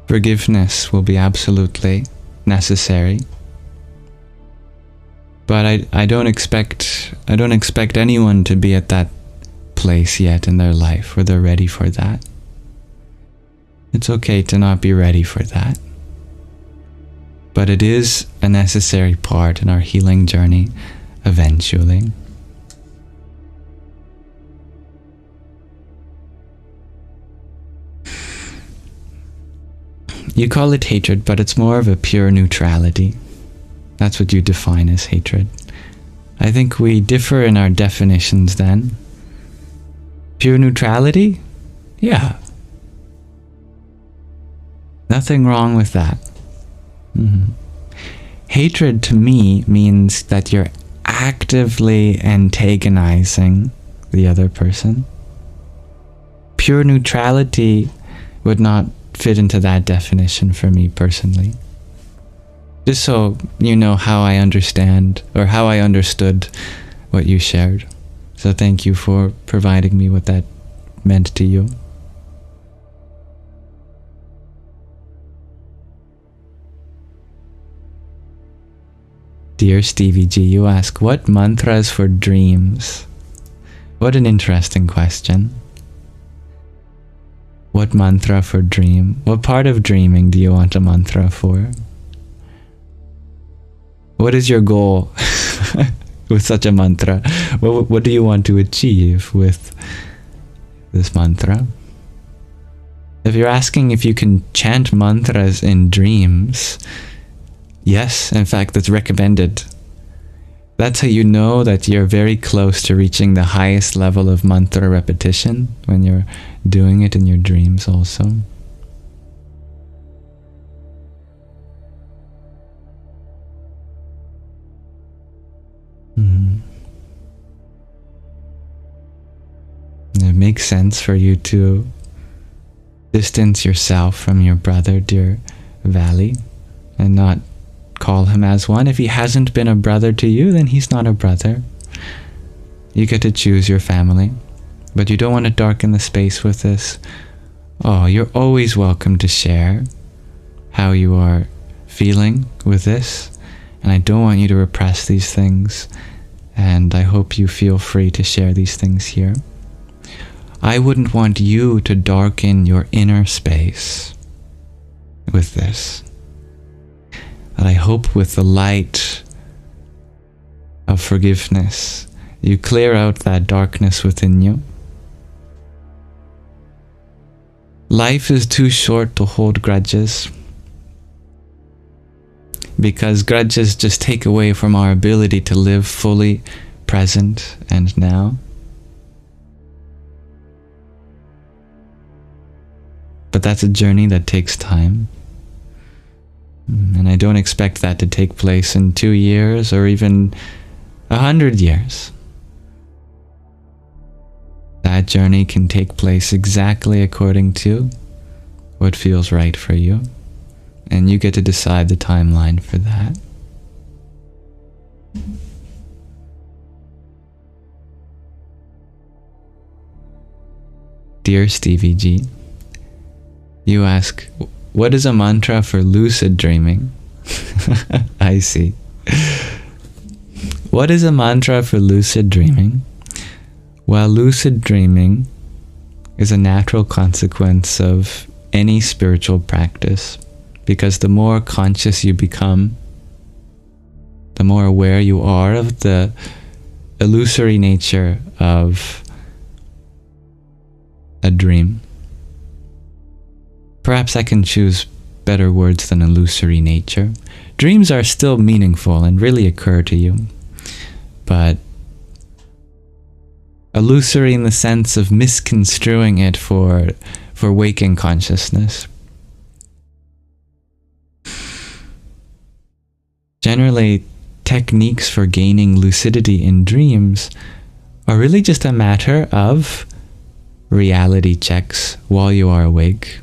Forgiveness will be absolutely necessary. But I don't expect anyone to be at that place yet in their life where they're ready for that. It's okay to not be ready for that. But it is a necessary part in our healing journey eventually. You call it hatred, but it's more of a pure neutrality. That's what you define as hatred. I think we differ in our definitions then. Pure neutrality? Yeah. Nothing wrong with that. Hatred to me means that you're actively antagonizing the other person. Pure neutrality would not fit into that definition for me personally. Just so you know how I understand, or how I understood what you shared. So thank you for providing me what that meant to you. Dear Stevie G, you ask, what mantras for dreams? What an interesting question. What mantra for dream? What part of dreaming do you want a mantra for? What is your goal with such a mantra? What do you want to achieve with this mantra? If you're asking if you can chant mantras in dreams, yes, in fact, that's recommended. That's how you know that you're very close to reaching the highest level of mantra repetition, when you're doing it in your dreams also. It makes sense for you to distance yourself from your brother, dear Valley, and not call him as one. If he hasn't been a brother to you, then he's not a brother. You get to choose your family, but you don't want to darken the space with this. Oh, you're always welcome to share how you are feeling with this, and I don't want you to repress these things, and I hope you feel free to share these things here. I wouldn't want you to darken your inner space with this. But I hope with the light of forgiveness, you clear out that darkness within you. Life is too short to hold grudges, because grudges just take away from our ability to live fully present and now. But that's a journey that takes time. And I don't expect that to take place in 2 years or even 100 years. That journey can take place exactly according to what feels right for you. And you get to decide the timeline for that. Dear Stevie G, you ask, what is a mantra for lucid dreaming? I see. What is a mantra for lucid dreaming? Well, lucid dreaming is a natural consequence of any spiritual practice, because the more conscious you become, the more aware you are of the illusory nature of a dream. Perhaps I can choose better words than illusory nature. Dreams are still meaningful and really occur to you, but illusory in the sense of misconstruing it for waking consciousness. Generally, techniques for gaining lucidity in dreams are really just a matter of reality checks while you are awake.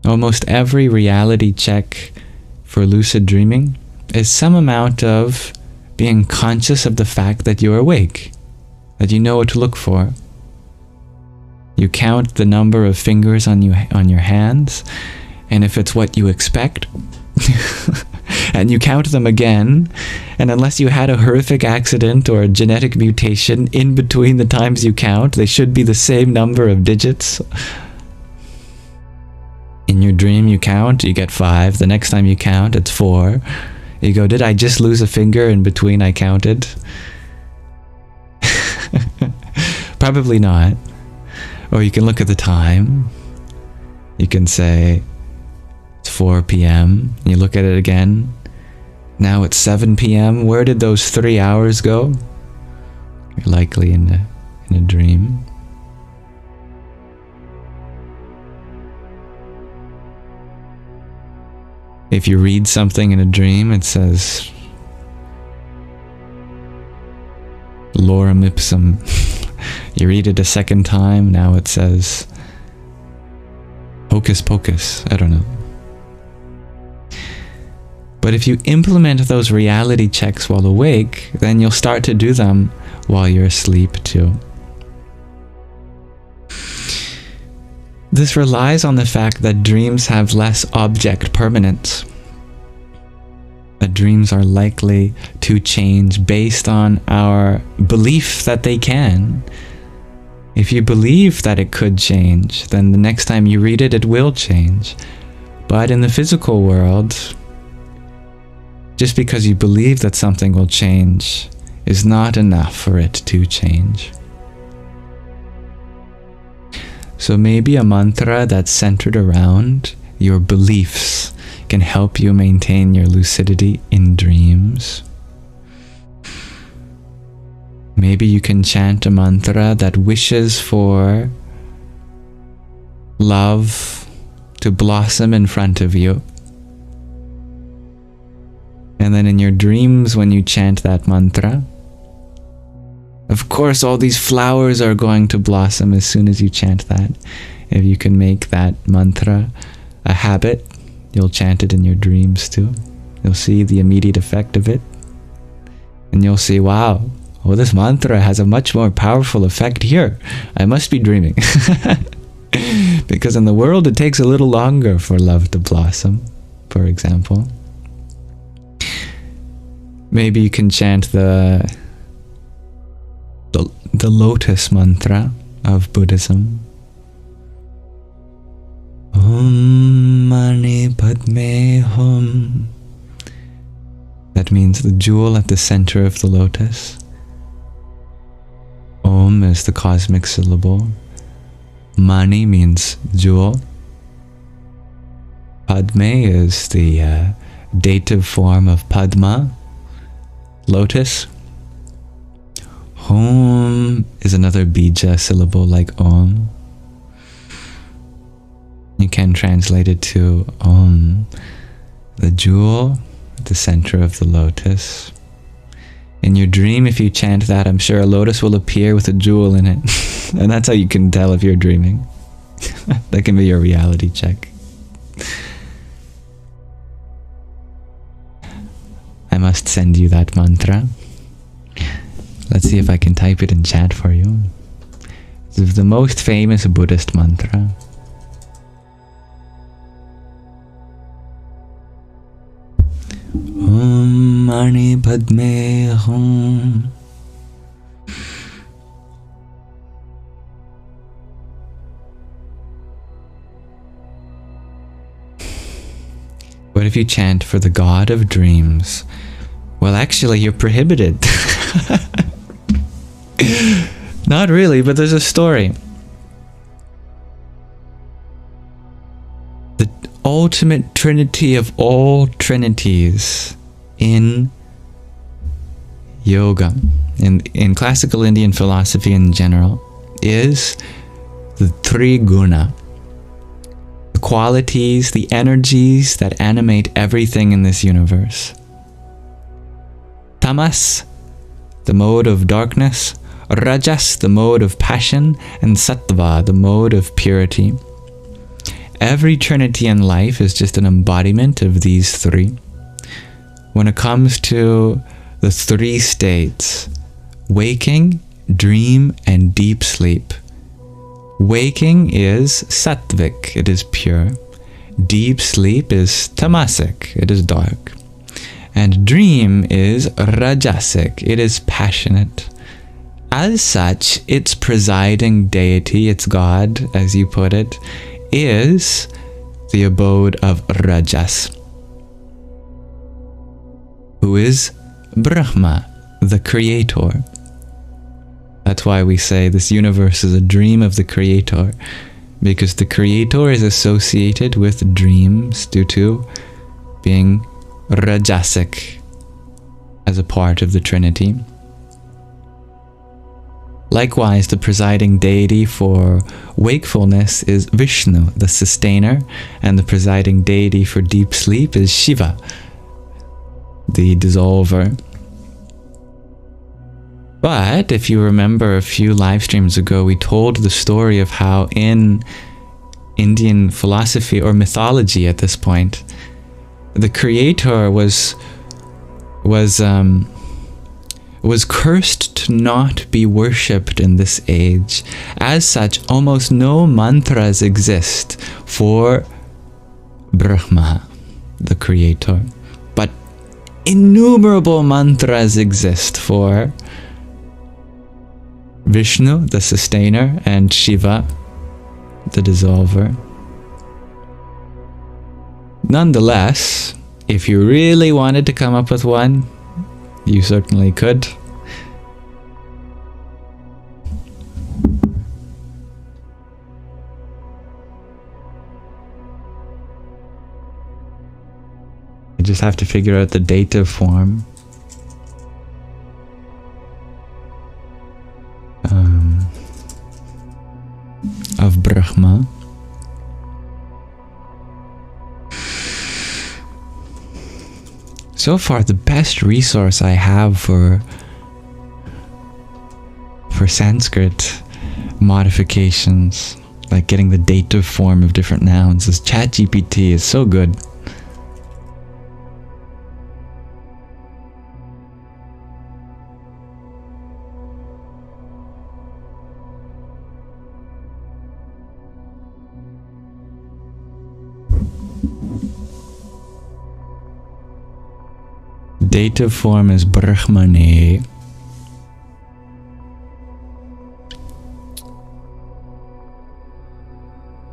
Almost every reality check for lucid dreaming is some amount of being conscious of the fact that you're awake, that you know what to look for. You count the number of fingers on your hands, and if it's what you expect, and you count them again, and unless you had a horrific accident or a genetic mutation in between the times you count, they should be the same number of digits. In your dream you count, you get 5. The next time you count, it's 4. You go, did I just lose a finger in between I counted? Probably not. Or you can look at the time. You can say, it's 4 p.m. You look at it again. Now it's 7 p.m. Where did those 3 hours go? You're likely in a dream. If you read something in a dream, it says lorem ipsum. You read it a second time, now it says hocus pocus. I don't know. But if you implement those reality checks while awake, then you'll start to do them while you're asleep too. This relies on the fact that dreams have less object permanence. That dreams are likely to change based on our belief that they can. If you believe that it could change, then the next time you read it, it will change. But in the physical world, just because you believe that something will change is not enough for it to change. So maybe a mantra that's centered around your beliefs can help you maintain your lucidity in dreams. Maybe you can chant a mantra that wishes for love to blossom in front of you. And then in your dreams, when you chant that mantra, of course, all these flowers are going to blossom as soon as you chant that. If you can make that mantra a habit, you'll chant it in your dreams too. You'll see the immediate effect of it. And you'll see, wow, oh, this mantra has a much more powerful effect here. I must be dreaming. Because in the world, it takes a little longer for love to blossom, for example. Maybe you can chant the lotus mantra of Buddhism. Om Mani Padme Hum. That means the jewel at the center of the lotus. Om is the cosmic syllable. Mani means jewel. Padme is the dative form of Padma, lotus. Om is another bija syllable like Om. You can translate it to Om, the jewel at the center of the lotus. In your dream, if you chant that, I'm sure a lotus will appear with a jewel in it. And that's how you can tell if you're dreaming. That can be your reality check. I must send you that mantra. Let's see if I can type it in chat for you. It's the most famous Buddhist mantra. Om Mani Padme Hum. What if you chant for the god of dreams? Well, actually, you're prohibited. Not really, but there's a story. The ultimate trinity of all trinities in yoga, in classical Indian philosophy in general, is the three guna. The qualities, the energies that animate everything in this universe. Tamas, the mode of darkness, Rajas, the mode of passion, and Sattva, the mode of purity. Every trinity in life is just an embodiment of these three. When it comes to the three states, waking, dream, and deep sleep. Waking is sattvic, it is pure. Deep sleep is tamasic, it is dark. And dream is rajasic. It is passionate. As such, its presiding deity, its god, as you put it, is the abode of Rajas, who is Brahma, the creator. That's why we say this universe is a dream of the creator, because the creator is associated with dreams due to being Rajasic as a part of the Trinity. Likewise, the presiding deity for wakefulness is Vishnu, the sustainer, and the presiding deity for deep sleep is Shiva, the dissolver. But if you remember a few live streams ago, we told the story of how in Indian philosophy or mythology at this point, the creator was cursed to not be worshipped in this age. As such, almost no mantras exist for Brahma, the creator, but innumerable mantras exist for Vishnu, the sustainer, and Shiva, the dissolver. Nonetheless, if you really wanted to come up with one, you certainly could. You just have to figure out the dative form. Of Brahma. So far, the best resource I have for Sanskrit modifications, like getting the dative form of different nouns, is ChatGPT. Is so good. Dative form is Brahmane.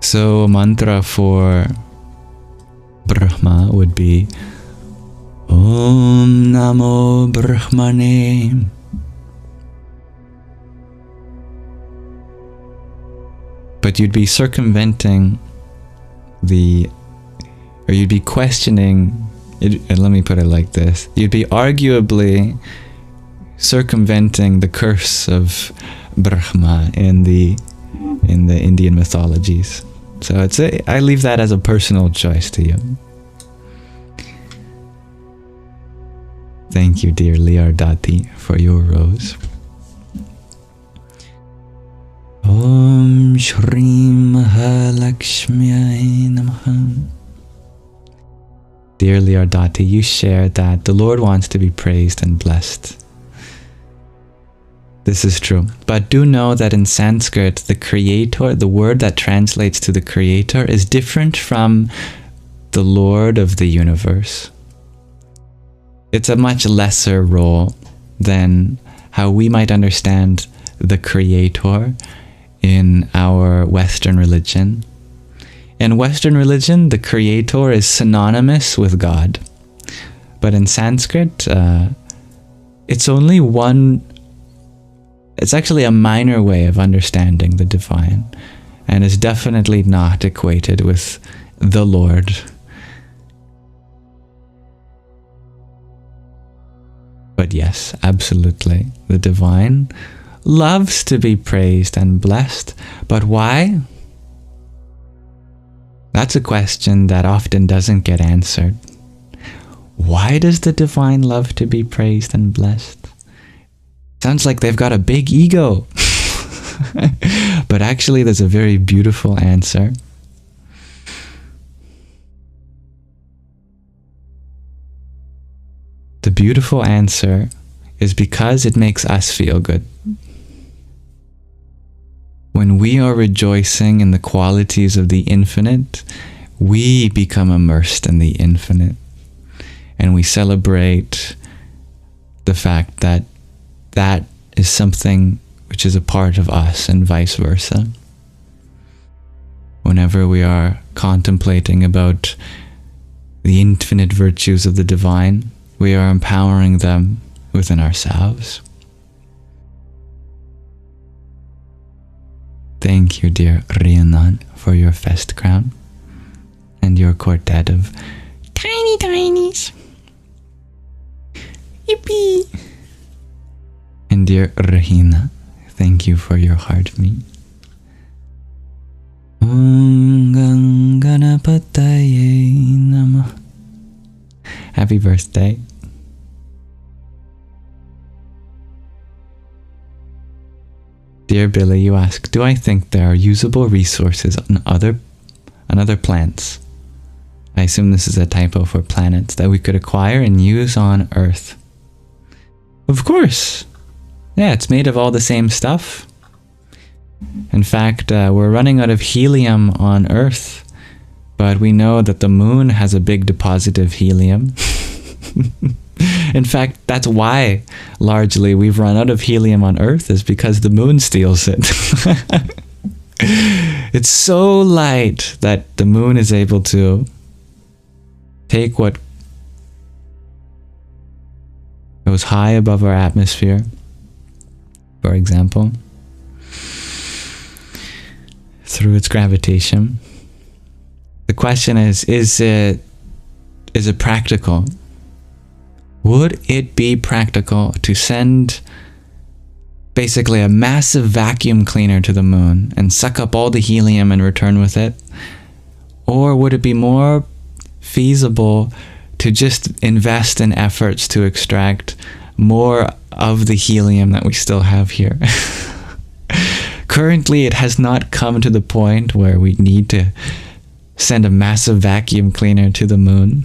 So a mantra for Brahma would be Om Namo Brahmane. But you'd be circumventing you'd be questioning. Let me put it like this. You'd be arguably circumventing the curse of Brahma in the Indian mythologies. So I leave that as a personal choice to you. Thank you, dear Liardati, for your rose. Om Shri Mahalakshmiyai Namaha. Dear Liardati, you shared that the Lord wants to be praised and blessed. This is true. But do know that in Sanskrit, the creator, the word that translates to the creator, is different from the Lord of the universe. It's a much lesser role than how we might understand the creator in our Western religion. In Western religion, the creator is synonymous with God. But in Sanskrit, it's only one. It's actually a minor way of understanding the divine, and is definitely not equated with the Lord. But yes, absolutely, the divine loves to be praised and blessed. But why? That's a question that often doesn't get answered. Why does the divine love to be praised and blessed? Sounds like they've got a big ego. But actually, there's a very beautiful answer. The beautiful answer is because it makes us feel good. When we are rejoicing in the qualities of the infinite, we become immersed in the infinite. and we celebrate the fact that that is something which is a part of us, and vice versa. Whenever we are contemplating about the infinite virtues of the divine, we are empowering them within ourselves. Thank you, dear Rhiannon, for your fest crown and your quartet of tiny tinies. Yippee! And dear Rahina, thank you for your heart meat. Om Ganganapataye Namah. Happy birthday. Dear Billy, you ask, do I think there are usable resources on other planets? I assume this is a typo for planets that we could acquire and use on Earth. Of course. Yeah, it's made of all the same stuff. In fact, we're running out of helium on Earth, but we know that the moon has a big deposit of helium. In fact, that's why, largely, we've run out of helium on Earth, is because the moon steals it. It's so light that the moon is able to take what goes high above our atmosphere, for example, through its gravitation. The question is it practical? Would it be practical to send basically a massive vacuum cleaner to the moon and suck up all the helium and return with it? Or would it be more feasible to just invest in efforts to extract more of the helium that we still have here? Currently, it has not come to the point where we need to send a massive vacuum cleaner to the moon.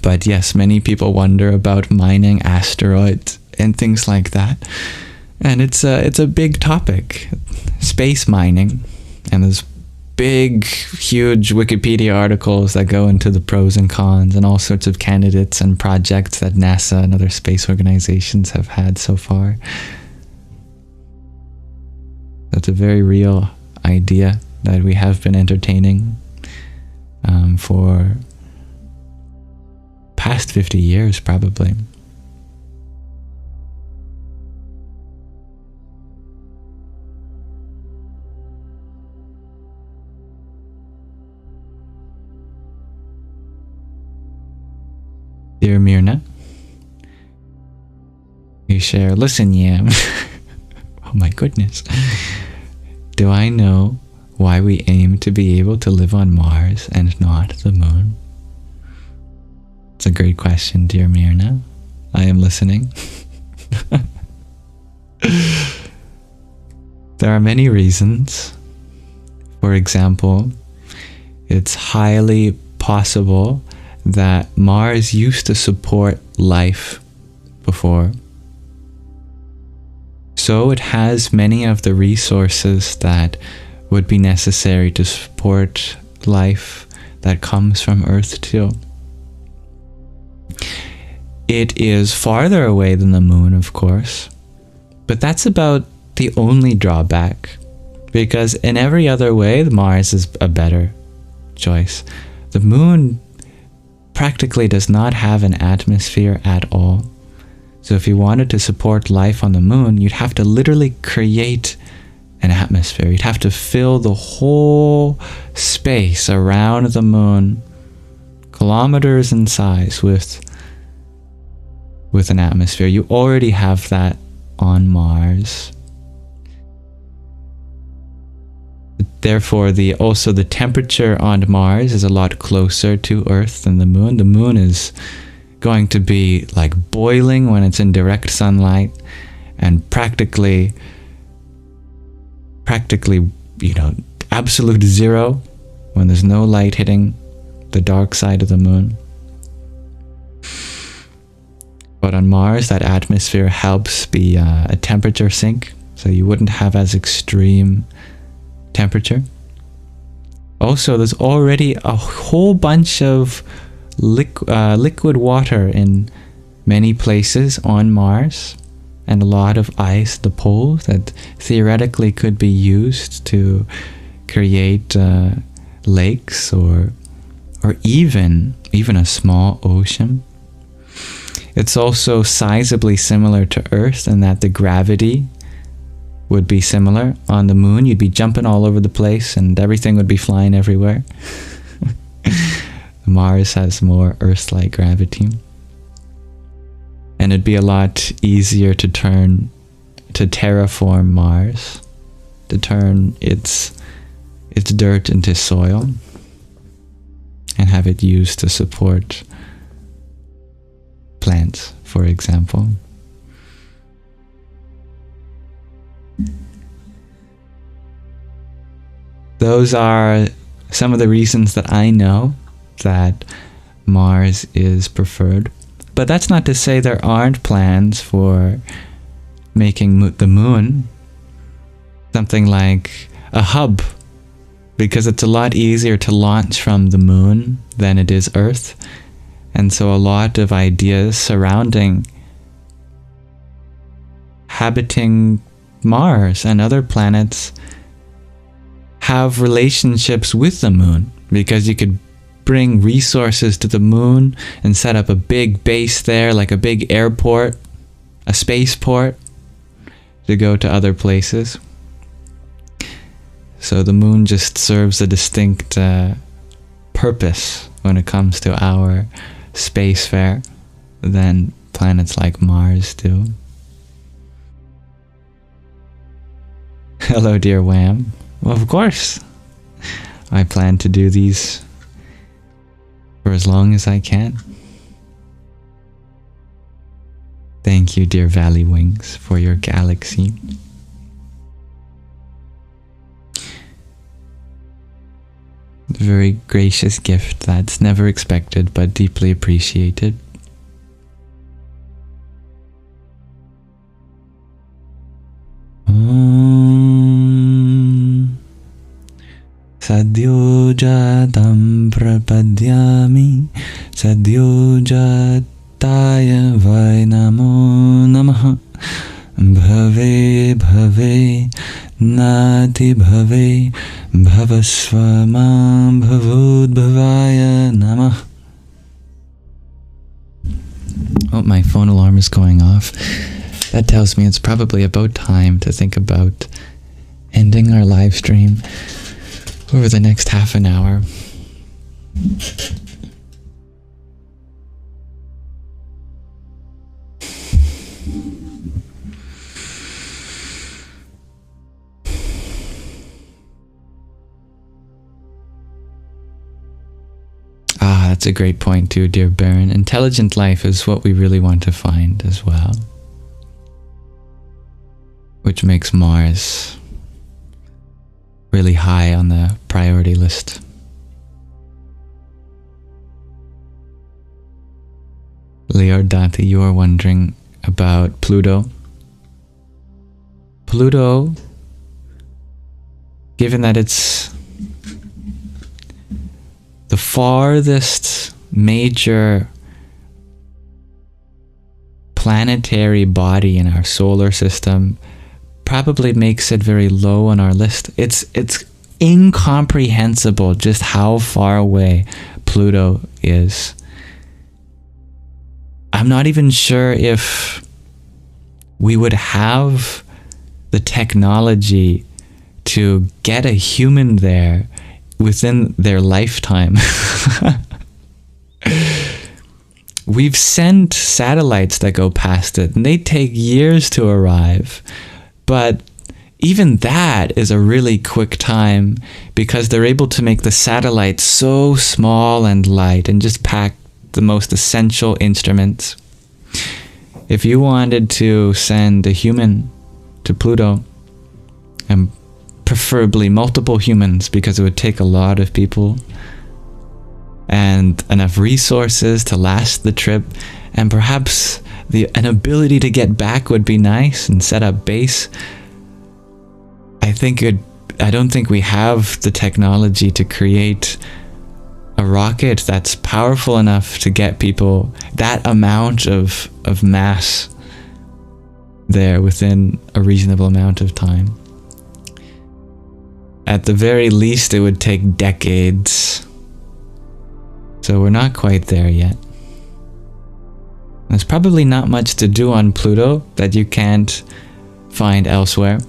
But yes, many people wonder about mining asteroids and things like that. And it's a big topic, space mining. And there's big, huge Wikipedia articles that go into the pros and cons and all sorts of candidates and projects that NASA and other space organizations have had so far. That's a very real idea that we have been entertaining for past 50 years, probably. Dear Mirna, you share, listen, Yam. Oh my goodness. Do I know why we aim to be able to live on Mars and not the moon? It's a great question, dear Mirna. I am listening. There are many reasons. For example, it's highly possible that Mars used to support life before. So it has many of the resources that would be necessary to support life that comes from Earth too. It is farther away than the moon, of course, but that's about the only drawback, because in every other way, Mars is a better choice. The moon practically does not have an atmosphere at all. So if you wanted to support life on the moon, you'd have to literally create an atmosphere. You'd have to fill the whole space around the moon, kilometers in size, with an atmosphere. You already have that on Mars. Therefore, also the temperature on Mars is a lot closer to Earth than the moon. The moon is going to be like boiling when it's in direct sunlight, and practically, absolute zero when there's no light hitting the dark side of the moon. But on Mars, that atmosphere helps be a temperature sink, so you wouldn't have as extreme temperature. Also, there's already a whole bunch of liquid water in many places on Mars, and a lot of ice at the poles that theoretically could be used to create lakes or even a small ocean. It's also sizably similar to Earth in that the gravity would be similar. On the moon, you'd be jumping all over the place and everything would be flying everywhere. Mars has more Earth-like gravity. And it'd be a lot easier to terraform Mars, to turn its dirt into soil and have it used to support plants, for example. Those are some of the reasons that I know that Mars is preferred. But that's not to say there aren't plans for making the moon something like a hub, because it's a lot easier to launch from the moon than it is Earth. And so a lot of ideas surrounding habiting Mars and other planets have relationships with the moon, because you could bring resources to the moon and set up a big base there, like a big airport, a spaceport, to go to other places. So the moon just serves a distinct purpose when it comes to our spacefair than planets like Mars do. Hello, dear Wham. Well, of course. I plan to do these for as long as I can. Thank you, dear Valley Wings, for your galaxy. A very gracious gift that's never expected but deeply appreciated. Sadhyo jatam prapadyami sadhyo jataya vai namo namaha bhave bhave nati bhave bhavasvamam bhavudbhavaya namah. Oh, my phone alarm is going off. That tells me it's probably about time to think about ending our live stream over the next half an hour. That's a great point too, dear Baron. Intelligent life is what we really want to find as well, which makes Mars really high on the priority list. Leordati, you are wondering about Pluto. Pluto, given that it's the farthest major planetary body in our solar system, probably makes it very low on our list. It's incomprehensible just how far away Pluto is. I'm not even sure if we would have the technology to get a human there within their lifetime. We've sent satellites that go past it, and they take years to arrive. But even that is a really quick time, because they're able to make the satellites so small and light and just pack the most essential instruments. If you wanted to send a human to Pluto, and preferably multiple humans, because it would take a lot of people and enough resources to last the trip, and perhaps an ability to get back would be nice and set up base, I think I don't think we have the technology to create a rocket that's powerful enough to get people that amount of mass there within a reasonable amount of time. At the very least, it would take decades. So we're not quite there yet. There's probably not much to do on Pluto that you can't find elsewhere.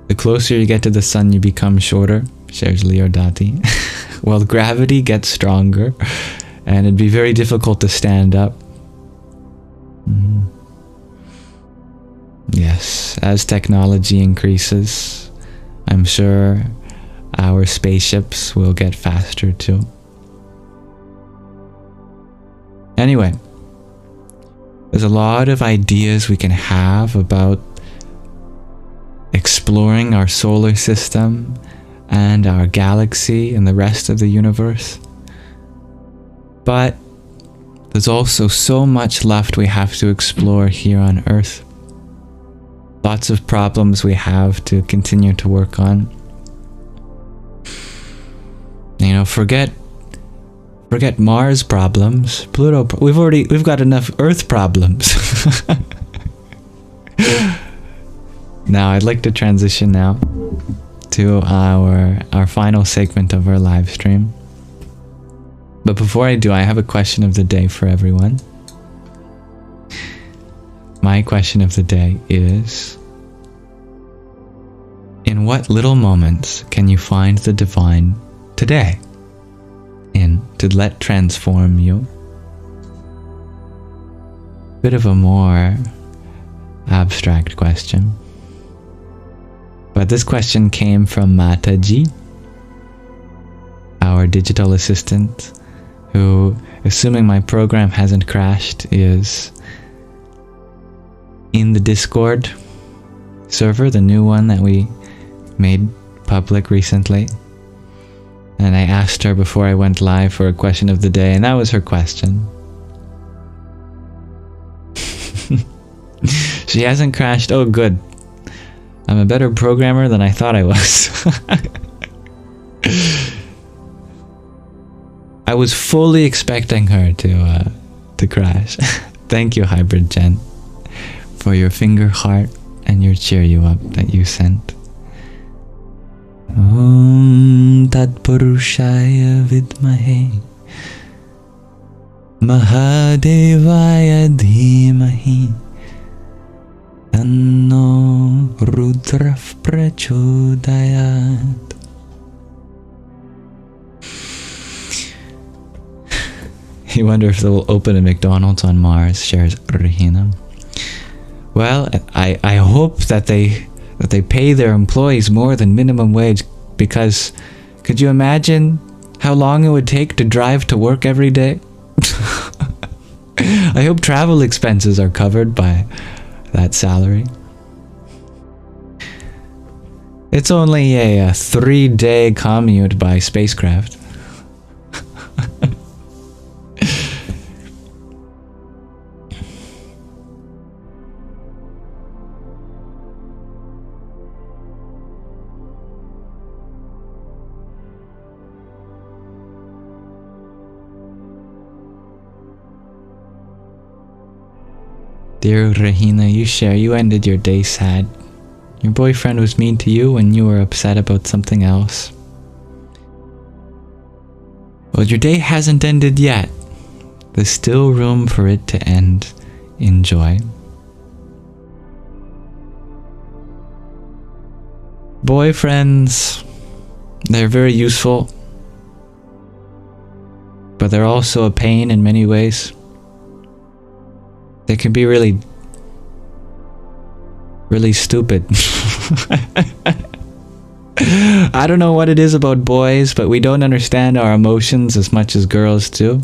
The closer you get to the sun, you become shorter, shares Leodati. Well, gravity gets stronger, and it'd be very difficult to stand up. Yes, as technology increases, I'm sure our spaceships will get faster too. Anyway, there's a lot of ideas we can have about exploring our solar system and our galaxy and the rest of the universe. But there's also so much left we have to explore here on Earth. Lots of problems we have to continue to work on. You know, forget Mars problems. Pluto, we've got enough Earth problems. Now, I'd like to transition now to our final segment of our live stream. But before I do, I have a question of the day for everyone. My question of the day is, in what little moments can you find the divine today to let transform you? Bit of a more abstract question. But this question came from Mataji, our digital assistant, who, assuming my program hasn't crashed, is in the Discord server, the new one that we made public recently. And I asked her before I went live for a question of the day, and that was her question. She hasn't crashed. Oh, good. I'm a better programmer than I thought I was. I was fully expecting her to crash. Thank you, Hybrid Jen, for your finger heart and your cheer you up that you sent. Om Tat Purushaya Vidmahe Mahadevaya Dhimahi Tanno Rudra Prachodayat. You wonder if they'll open a McDonald's on Mars, shares Rahina. Well, I hope that they pay their employees more than minimum wage, because could you imagine how long it would take to drive to work every day? I hope travel expenses are covered by that salary. It's only a 3-day commute by spacecraft. Dear Rahina, you ended your day sad. Your boyfriend was mean to you when you were upset about something else. Well, your day hasn't ended yet. There's still room for it to end. Enjoy. Boyfriends, they're very useful, but they're also a pain in many ways. They can be really stupid. I don't know what it is about boys, but we don't understand our emotions as much as girls do.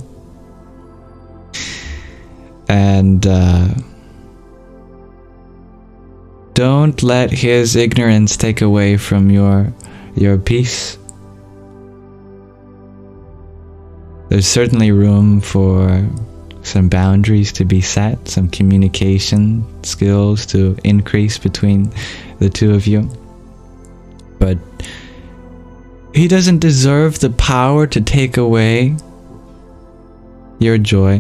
And don't let his ignorance take away from your peace. There's certainly room for some boundaries to be set, some communication skills to increase between the two of you. But he doesn't deserve the power to take away your joy.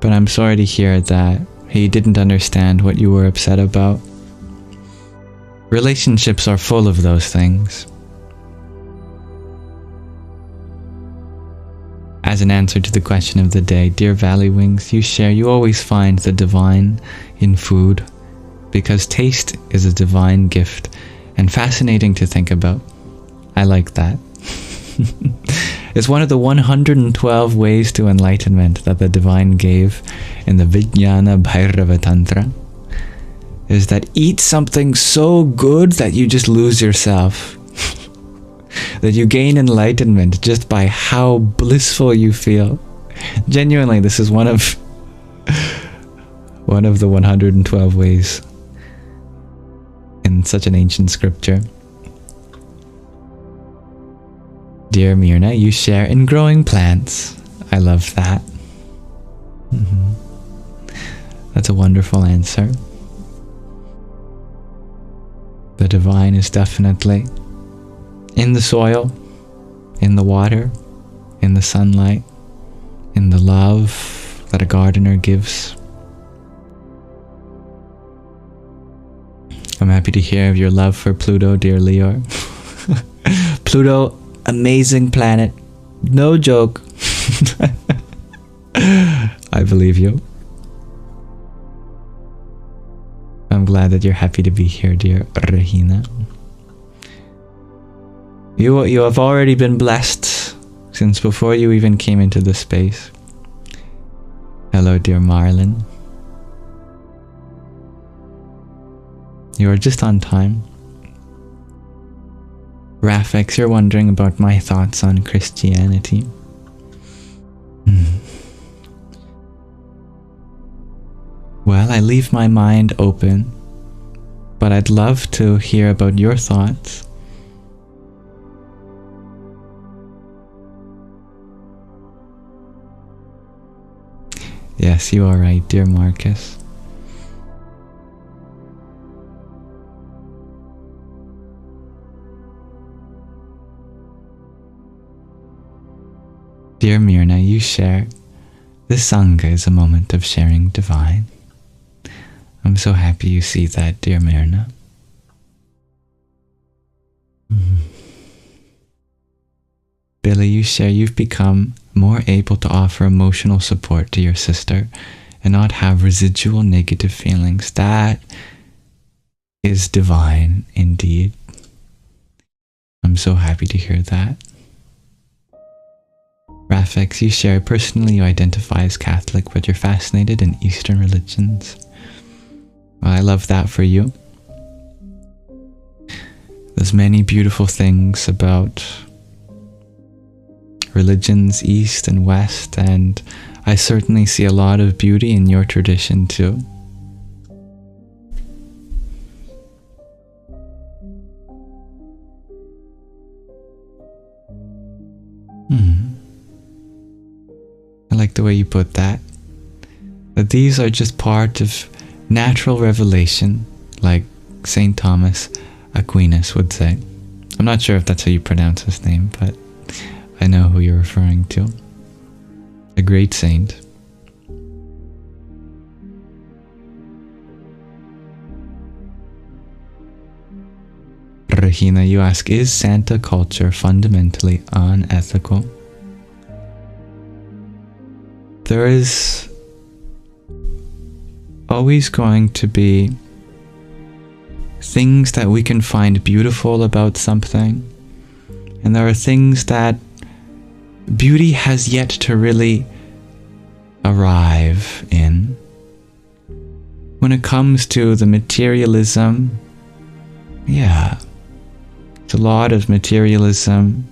But I'm sorry to hear that he didn't understand what you were upset about. Relationships are full of those things. As an answer to the question of the day, dear Valley Wings, you share you always find the divine in food, because taste is a divine gift and fascinating to think about. I like that. It's one of the 112 ways to enlightenment that the divine gave in the Vijnana Bhairava Tantra, is that eat something so good that you just lose yourself. That you gain enlightenment just by how blissful you feel. Genuinely, this is one of the 112 ways in such an ancient scripture. Dear Myrna, you share in growing plants. I love that. That's a wonderful answer. The divine is definitely in the soil, in the water, in the sunlight, in the love that a gardener gives. I'm happy to hear of your love for Pluto, dear Leor. Pluto, amazing planet. No joke. I believe you. I'm glad that you're happy to be here, dear Rahina. You have already been blessed since before you even came into this space. Hello, dear Marlin. You are just on time. Rafix, you're wondering about my thoughts on Christianity. Well, I leave my mind open, but I'd love to hear about your thoughts. Yes, you are right, dear Marcus. Dear Myrna, you share. This Saṅgha is a moment of sharing divine. I'm so happy you see that, dear Myrna. Billy, you share you've become more able to offer emotional support to your sister and not have residual negative feelings. That is divine indeed. I'm so happy to hear that. Rafix, you share personally you identify as Catholic, but you're fascinated in Eastern religions. Well, I love that for you. There's many beautiful things about religions, East and West, and I certainly see a lot of beauty in your tradition too. I like the way you put that. That these are just part of natural revelation, like St. Thomas Aquinas would say. I'm not sure if that's how you pronounce his name, but I know who you're referring to. A great saint. Rahina, you ask, is Santa culture fundamentally unethical? There is always going to be things that we can find beautiful about something, and there are things that beauty has yet to really arrive in. When it comes to the materialism, yeah, it's a lot of materialism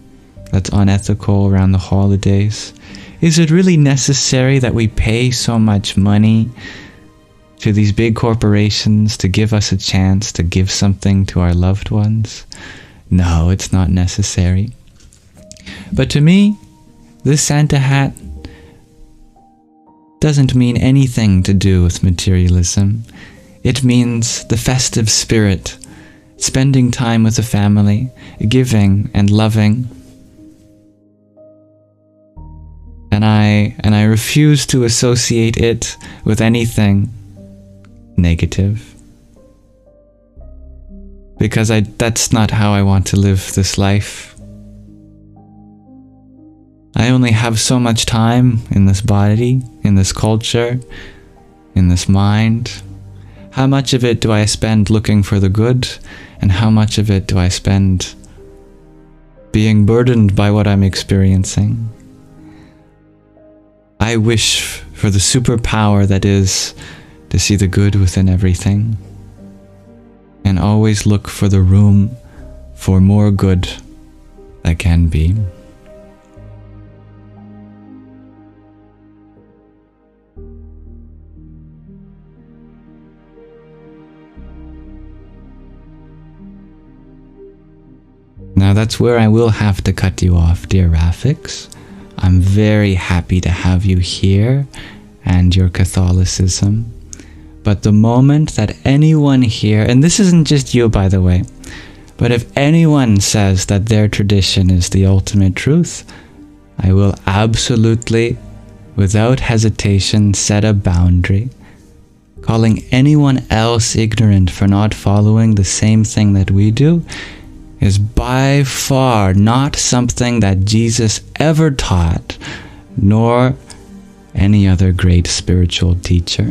that's unethical around the holidays. Is it really necessary that we pay so much money to these big corporations to give us a chance to give something to our loved ones? No, it's not necessary. But to me, this Santa hat doesn't mean anything to do with materialism. It means the festive spirit, spending time with the family, giving and loving. And I refuse to associate it with anything negative. Because that's not how I want to live this life. I only have so much time in this body, in this culture, in this mind. How much of it do I spend looking for the good, and how much of it do I spend being burdened by what I'm experiencing? I wish for the superpower that is to see the good within everything, and always look for the room for more good that can be. Now that's where I will have to cut you off, dear Rafix. I'm very happy to have you here and your Catholicism. But the moment that anyone here, and this isn't just you by the way, but if anyone says that their tradition is the ultimate truth, I will absolutely, without hesitation, set a boundary. Calling anyone else ignorant for not following the same thing that we do is by far not something that Jesus ever taught, nor any other great spiritual teacher.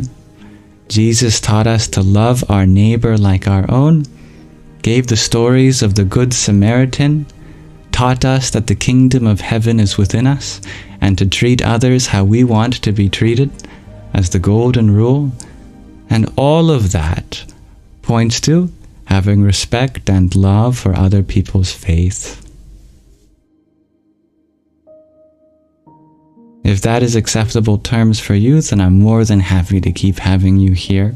Jesus taught us to love our neighbor like our own, gave the stories of the Good Samaritan, taught us that the kingdom of heaven is within us, and to treat others how we want to be treated as the golden rule. And all of that points to having respect and love for other people's faith. If that is acceptable terms for you, then I'm more than happy to keep having you here.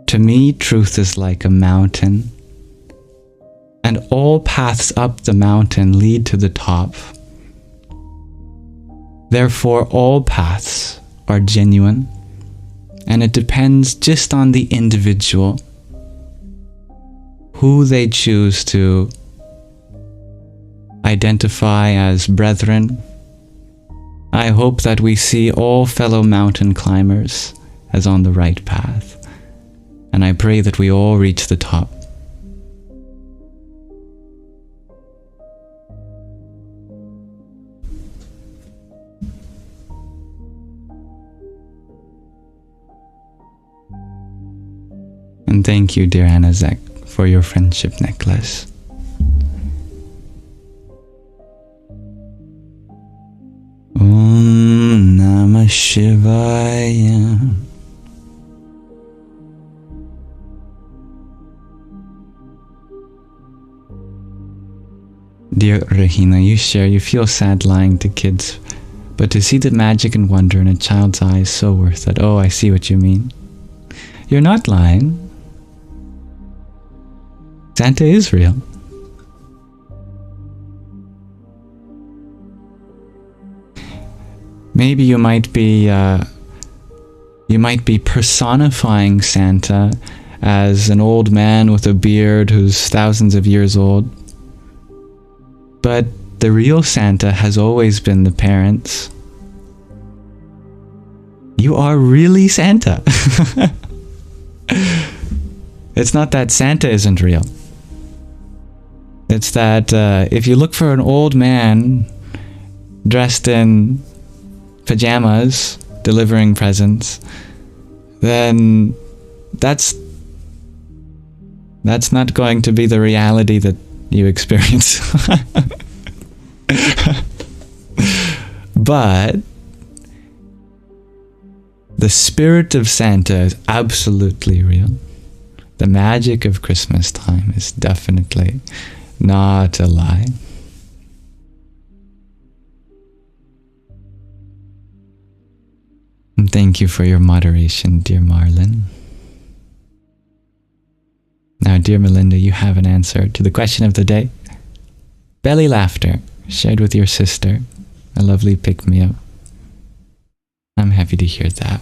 To me, truth is like a mountain, and all paths up the mountain lead to the top. Therefore, all paths are genuine, and it depends just on the individual, who they choose to identify as brethren. I hope that we see all fellow mountain climbers as on the right path, and I pray that we all reach the top. And thank you, dear Anazek, for your friendship necklace. Om Namah Shivaya. Dear Rahina, you share you feel sad lying to kids, but to see the magic and wonder in a child's eyes is so worth it. Oh, I see what you mean. You're not lying. Santa is real. Maybe you might be personifying Santa as an old man with a beard who's thousands of years old. But the real Santa has always been the parents. You are really Santa. It's not that Santa isn't real. It's that if you look for an old man dressed in pajamas delivering presents, then that's not going to be the reality that you experience. But the spirit of Santa is absolutely real. The magic of Christmas time is definitely not a lie. And thank you for your moderation, dear Marlin. Now, dear Melinda, you have an answer to the question of the day. Belly laughter, shared with your sister. A lovely pick-me-up. I'm happy to hear that.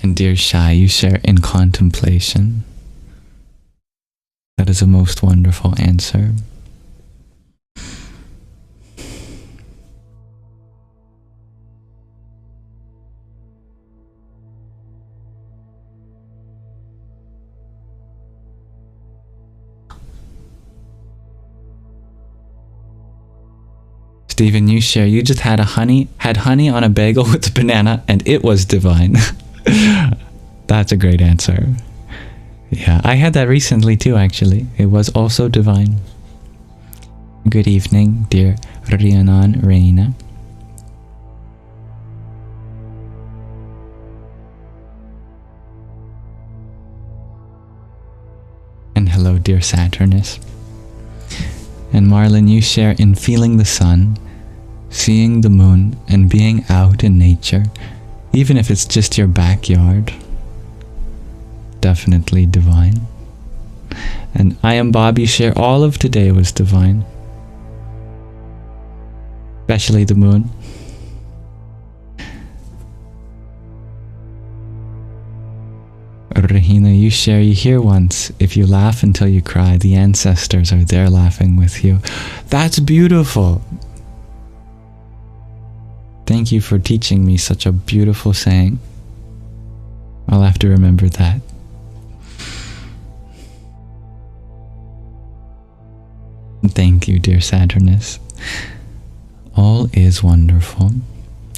And dear Shai, you share in contemplation. That is a most wonderful answer. Stephen, you share, you just had honey on a bagel with a banana and it was divine. That's a great answer. Yeah, I had that recently too, actually. It was also divine. Good evening, dear Rhiannon Reina. And hello, dear Saturnus. And Marlon, you share in feeling the sun, seeing the moon, and being out in nature, even if it's just your backyard. Definitely divine. And I am Bob, you share all of today was divine. Especially the moon. Rahina, you share, you hear once, if you laugh until you cry, the ancestors are there laughing with you. That's beautiful. Thank you for teaching me such a beautiful saying. I'll have to remember that. Thank you, dear Saturnus. All is wonderful.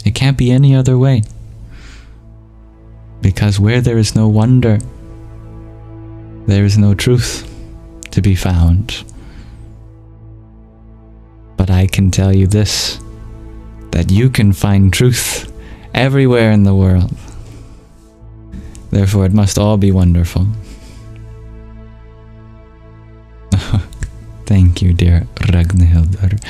It can't be any other way. Because where there is no wonder, there is no truth to be found. But I can tell you this, that you can find truth everywhere in the world. Therefore, it must all be wonderful. Thank you, dear Ragnhildur.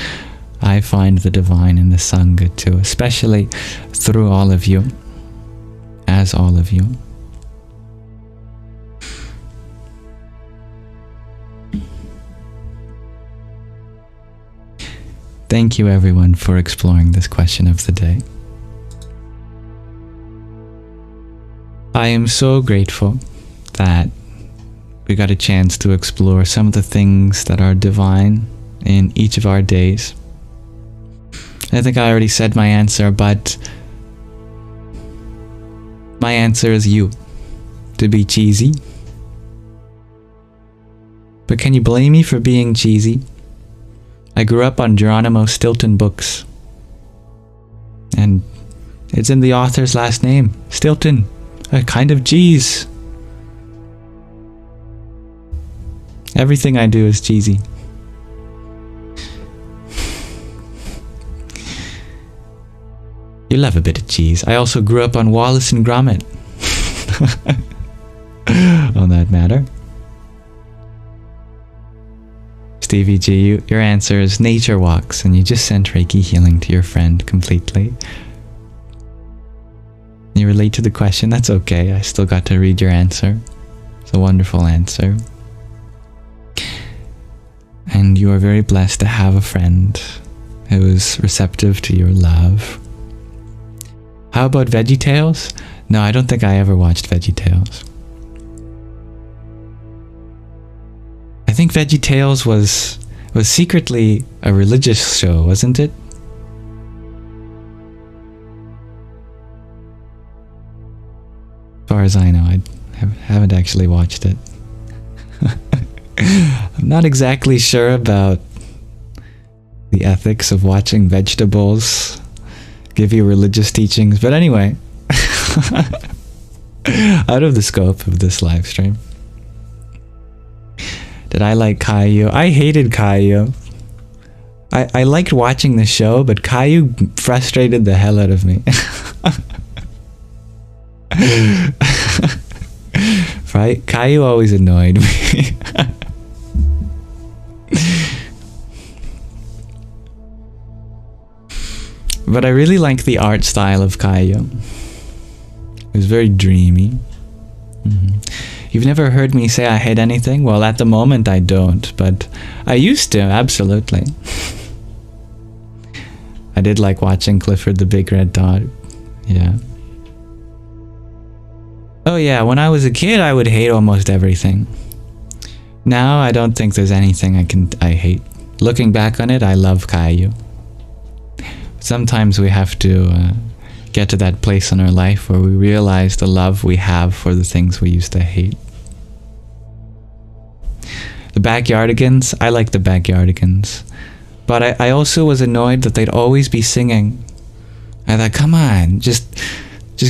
I find the divine in the Saṅgha too, especially through all of you, as all of you. Thank you, everyone, for exploring this question of the day. I am so grateful that we got a chance to explore some of the things that are divine in each of our days. I think I already said my answer, but my answer is you. To be cheesy. But can you blame me for being cheesy? I grew up on Geronimo Stilton books. And it's in the author's last name, Stilton. A kind of cheese. Everything I do is cheesy. You love a bit of cheese. I also grew up on Wallace and Gromit. On that matter. Stevie G, your answer is nature walks, and you just sent Reiki healing to your friend completely. You relate to the question, that's okay. I still got to read your answer. It's a wonderful answer. And you are very blessed to have a friend who is receptive to your love. How about VeggieTales? No, I don't think I ever watched VeggieTales. I think VeggieTales was secretly a religious show, wasn't it? As far as I know, I haven't actually watched it. I'm not exactly sure about the ethics of watching vegetables give you religious teachings, but anyway, out of the scope of this live stream. Did I like Caillou? I hated Caillou. I liked watching the show, but Caillou frustrated the hell out of me. Right? Caillou always annoyed me. But I really liked the art style of Caillou. It was very dreamy. You've never heard me say I hate anything? Well, at the moment I don't, but I used to, absolutely. I did like watching Clifford the Big Red Dog. Yeah. Oh yeah, when I was a kid, I would hate almost everything. Now, I don't think there's anything I hate. Looking back on it, I love Caillou. Sometimes we have to get to that place in our life where we realize the love we have for the things we used to hate. The Backyardigans, I like the Backyardigans. But I also was annoyed that they'd always be singing. I thought, come on, just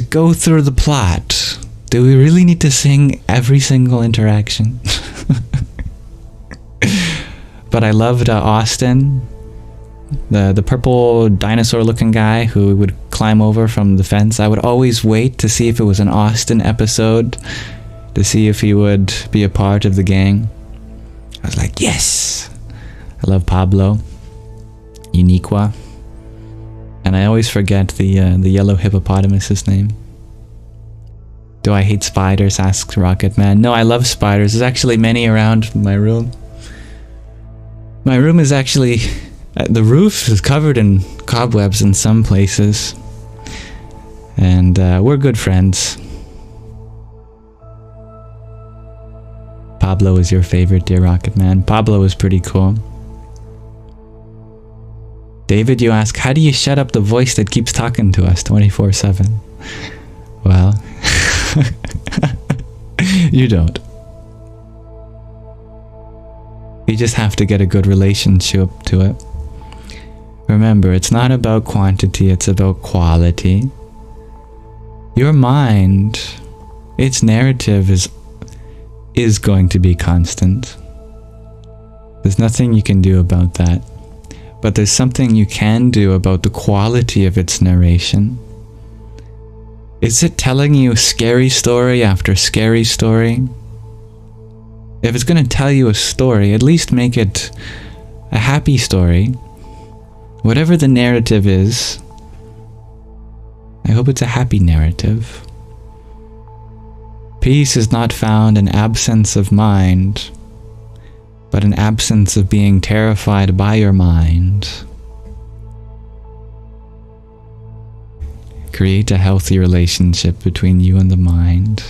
go through the plot. Do we really need to sing every single interaction? But I loved Austin, the purple dinosaur-looking guy who would climb over from the fence. I would always wait to see if it was an Austin episode, to see if he would be a part of the gang. I was like, yes! I love Pablo, Uniqua, and I always forget the yellow hippopotamus's name. Do I hate spiders? Asks Rocketman. No, I love spiders. There's actually many around my room. My room is actually... the roof is covered in cobwebs in some places. And we're good friends. Pablo is your favorite, dear Rocketman. Pablo is pretty cool. David, you ask, how do you shut up the voice that keeps talking to us 24/7? Well... you don't. You just have to get a good relationship to it. Remember, it's not about quantity, it's about quality. Your mind, its narrative is going to be constant. There's nothing you can do about that. But there's something you can do about the quality of its narration. Is it telling you scary story after scary story? If it's going to tell you a story, at least make it a happy story. Whatever the narrative is, I hope it's a happy narrative. Peace is not found in absence of mind, but in absence of being terrified by your mind. Create a healthy relationship between you and the mind.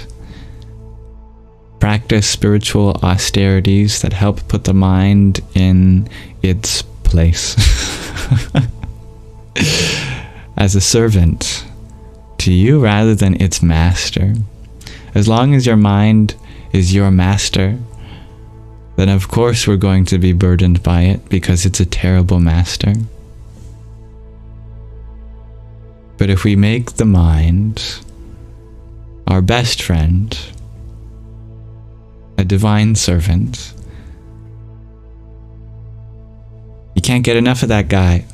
Practice spiritual austerities that help put the mind in its place. As a servant to you rather than its master. As long as your mind is your master, then of course we're going to be burdened by it because it's a terrible master. But if we make the mind our best friend, a divine servant, you can't get enough of that guy.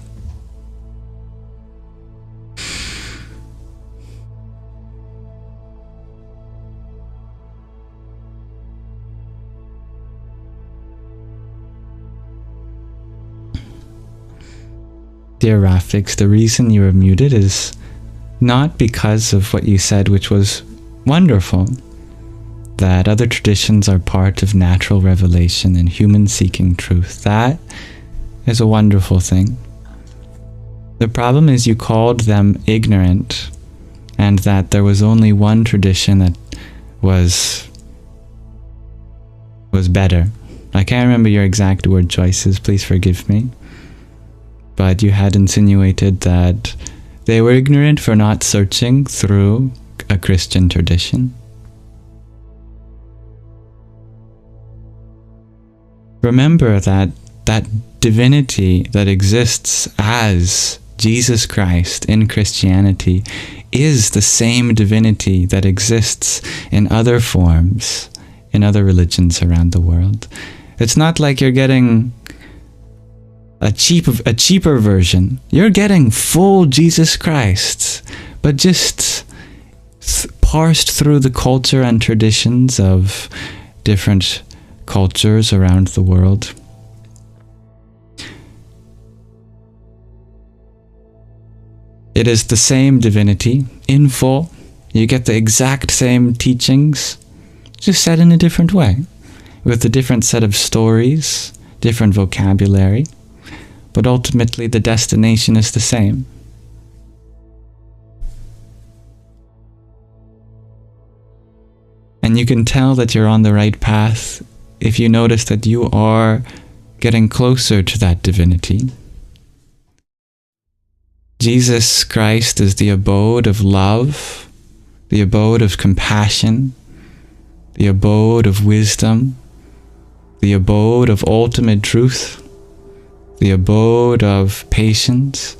Dear Rafix, the reason you were muted is not because of what you said, which was wonderful, that other traditions are part of natural revelation and human seeking truth. That is a wonderful thing. The problem is you called them ignorant, and that there was only one tradition that was better. I can't remember your exact word choices, please forgive me. But you had insinuated that they were ignorant for not searching through a Christian tradition. Remember that divinity that exists as Jesus Christ in Christianity is the same divinity that exists in other forms, in other religions around the world. It's not like you're getting a cheaper version. You're getting full Jesus Christ, but just parsed through the culture and traditions of different cultures around the world. It is the same divinity in full. You get the exact same teachings, just said in a different way, with a different set of stories, different vocabulary. but ultimately the destination is the same. And you can tell that you're on the right path if you notice that you are getting closer to that divinity. Jesus Christ is the abode of love, the abode of compassion, the abode of wisdom, the abode of ultimate truth, the abode of patience,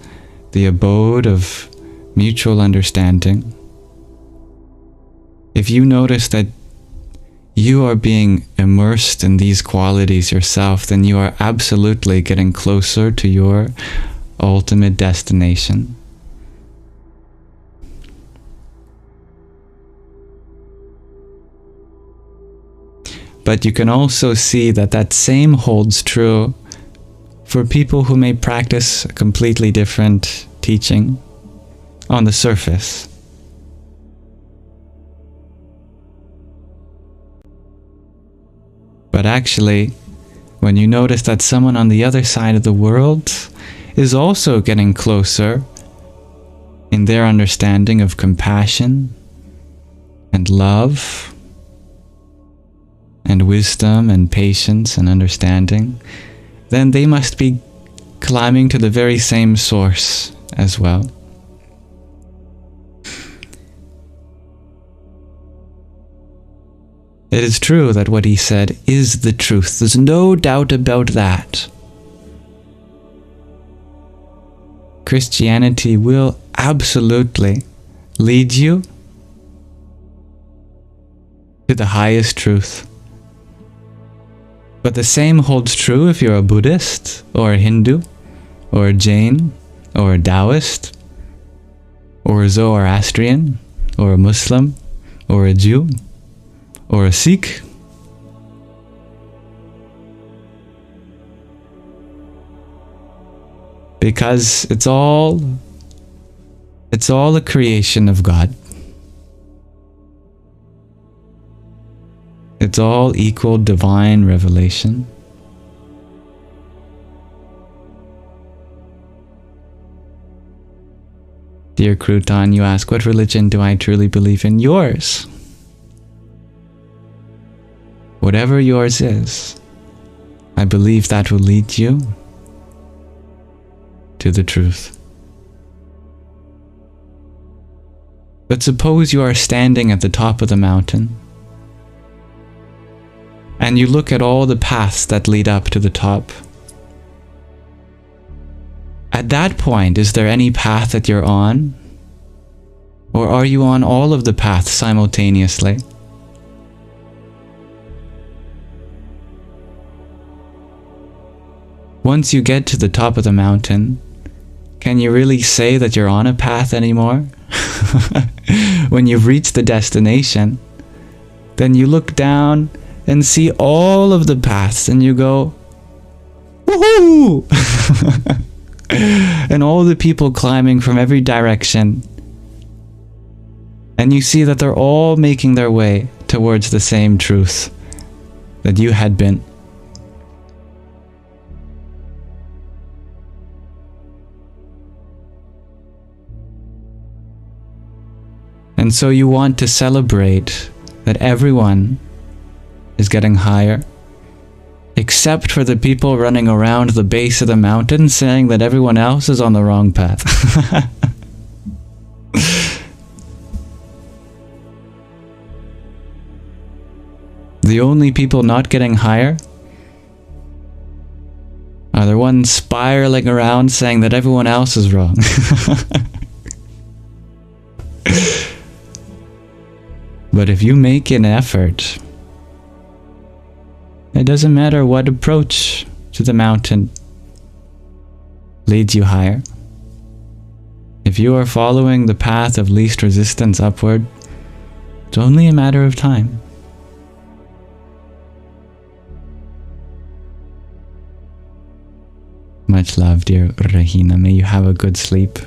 the abode of mutual understanding. If you notice that you are being immersed in these qualities yourself, then you are absolutely getting closer to your ultimate destination. But you can also see that that same holds true for people who may practice a completely different teaching on the surface. But actually, when you notice that someone on the other side of the world is also getting closer in their understanding of compassion and love and wisdom and patience and understanding, then they must be climbing to the very same source as well. It is true that what he said is the truth. There's no doubt about that. Christianity will absolutely lead you to the highest truth. But the same holds true if you're a Buddhist, or a Hindu, or a Jain, or a Taoist, or a Zoroastrian, or a Muslim, or a Jew, or a Sikh. Because it's all a creation of God. It's all equal divine revelation. Dear Crouton, you ask, what religion do I truly believe in? Yours. Whatever yours is, I believe that will lead you to the truth. But suppose you are standing at the top of the mountain, and you look at all the paths that lead up to the top. At that point, is there any path that you're on? Or are you on all of the paths simultaneously? Once you get to the top of the mountain, can you really say that you're on a path anymore? When you've reached the destination, then you look down and see all of the paths and you go, woohoo! And all the people climbing from every direction. And you see that they're all making their way towards the same truth that you had been. And so you want to celebrate that everyone is getting higher, except for the people running around the base of the mountain saying that everyone else is on the wrong path. The only people not getting higher are the ones spiraling around saying that everyone else is wrong. But if you make an effort, it doesn't matter what approach to the mountain leads you higher. If you are following the path of least resistance upward, it's only a matter of time. Much love, dear Rahina. May you have a good sleep.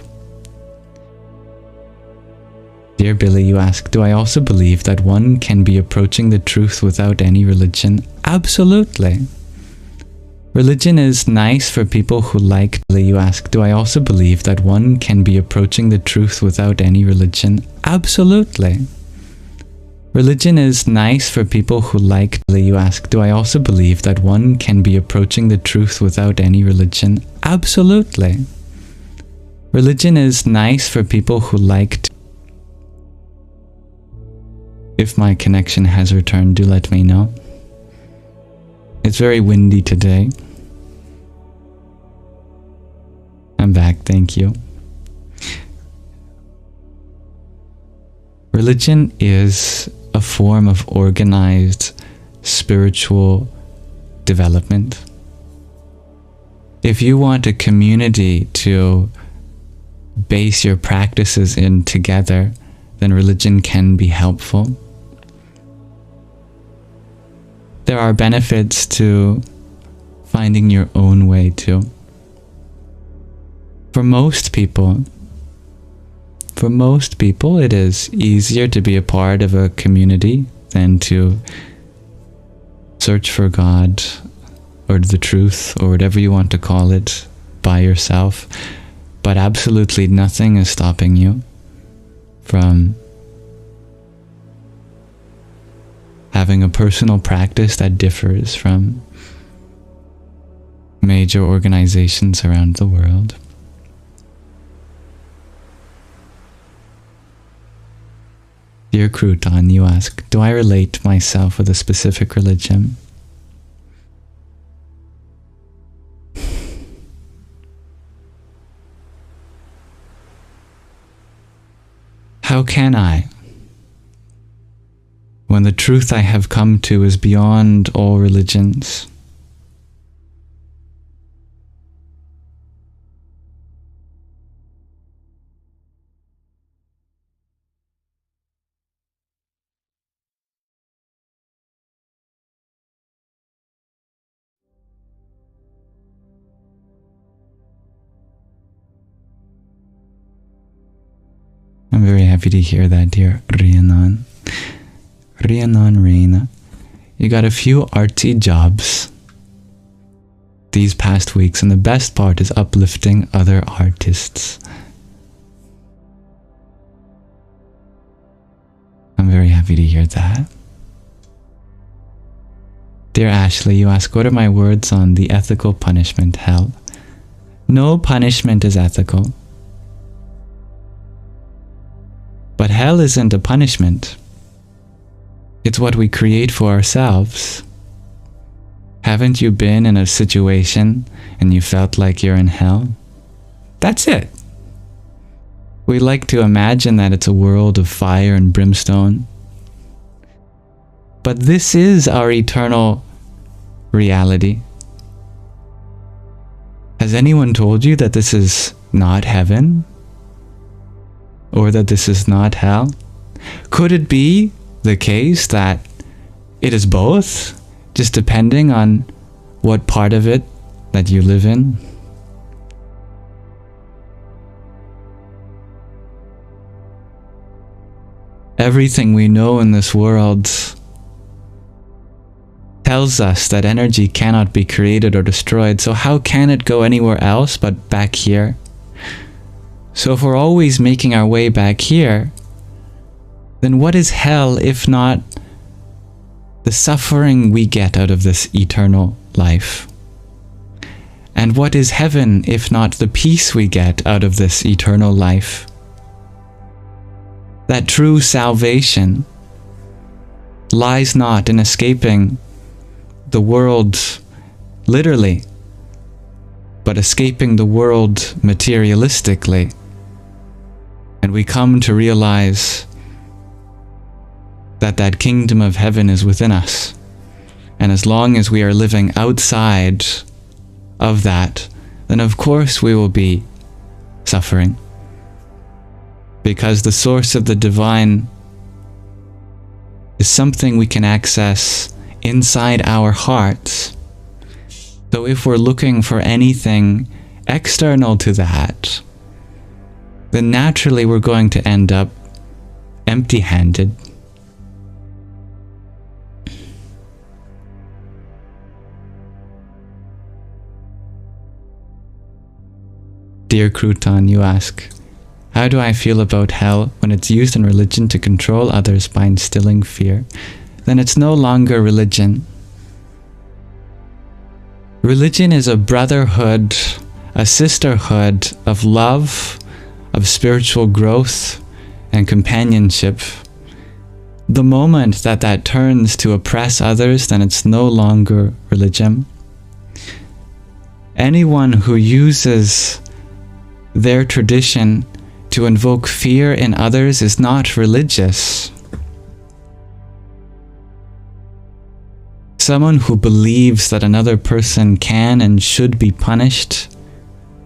Dear Billy, you ask, do I also believe that one can be approaching the truth without any religion? Absolutely. Religion is nice for people who like. You ask, do I also believe that one can be approaching the truth without any religion? Absolutely. Religion is nice for people who like. You ask, do I also believe that one can be approaching the truth without any religion? Absolutely. Religion is nice for people who like. If my connection has returned, do let me know. It's very windy today. I'm back, thank you. Religion is a form of organized spiritual development. If you want a community to base your practices in together, then religion can be helpful. There are benefits to finding your own way too. For most people, it is easier to be a part of a community than to search for God or the truth or whatever you want to call it by yourself. But absolutely nothing is stopping you from having a personal practice that differs from major organizations around the world. Dear Crouton, you ask, do I relate myself with a specific religion? How can I? When the truth I have come to is beyond all religions. I'm very happy to hear that, dear Rhiannon. Rhiannon Reina, you got a few artsy jobs these past weeks, and the best part is uplifting other artists. I'm very happy to hear that. Dear Ashley, you ask, what are my words on the ethical punishment, hell? No punishment is ethical. But hell isn't a punishment. It's what we create for ourselves. Haven't you been in a situation and you felt like you're in hell? That's it. We like to imagine that it's a world of fire and brimstone. But this is our eternal reality. Has anyone told you that this is not heaven? Or that this is not hell? Could it be the case that it is both, just depending on what part of it that you live in? Everything we know in this world tells us that energy cannot be created or destroyed, so how can it go anywhere else but back here? So if we're always making our way back here, then what is hell if not the suffering we get out of this eternal life? And what is heaven if not the peace we get out of this eternal life? That true salvation lies not in escaping the world literally, but escaping the world materialistically. And we come to realize that that kingdom of heaven is within us. And as long as we are living outside of that, then of course we will be suffering. Because the source of the divine is something we can access inside our hearts. So if we're looking for anything external to that, then naturally we're going to end up empty-handed. Dear Crouton, you ask, how do I feel about hell when it's used in religion to control others by instilling fear? Then it's no longer religion. Religion is a brotherhood, a sisterhood of love, of spiritual growth and companionship. The moment that turns to oppress others, then it's no longer religion. Anyone who uses their tradition to invoke fear in others is not religious. Someone who believes that another person can and should be punished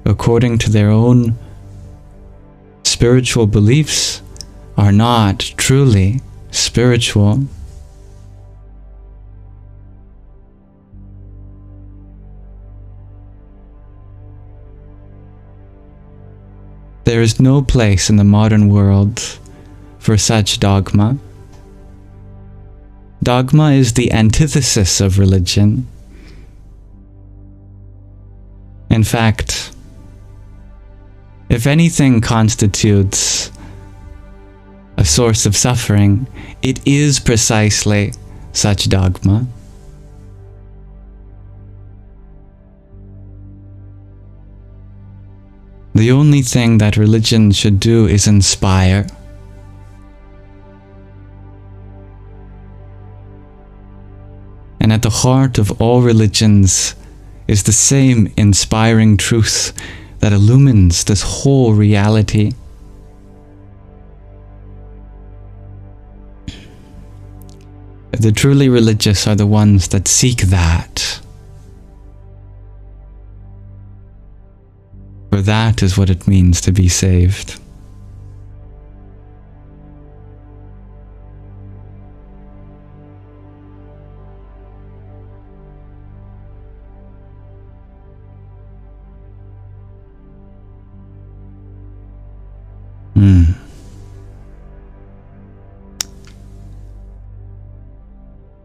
according to their own spiritual beliefs are not truly spiritual. There is no place in the modern world for such dogma. Dogma is the antithesis of religion. In fact, if anything constitutes a source of suffering, it is precisely such dogma. The only thing that religion should do is inspire. And at the heart of all religions is the same inspiring truth that illumines this whole reality. The truly religious are the ones that seek that. For that is what it means to be saved.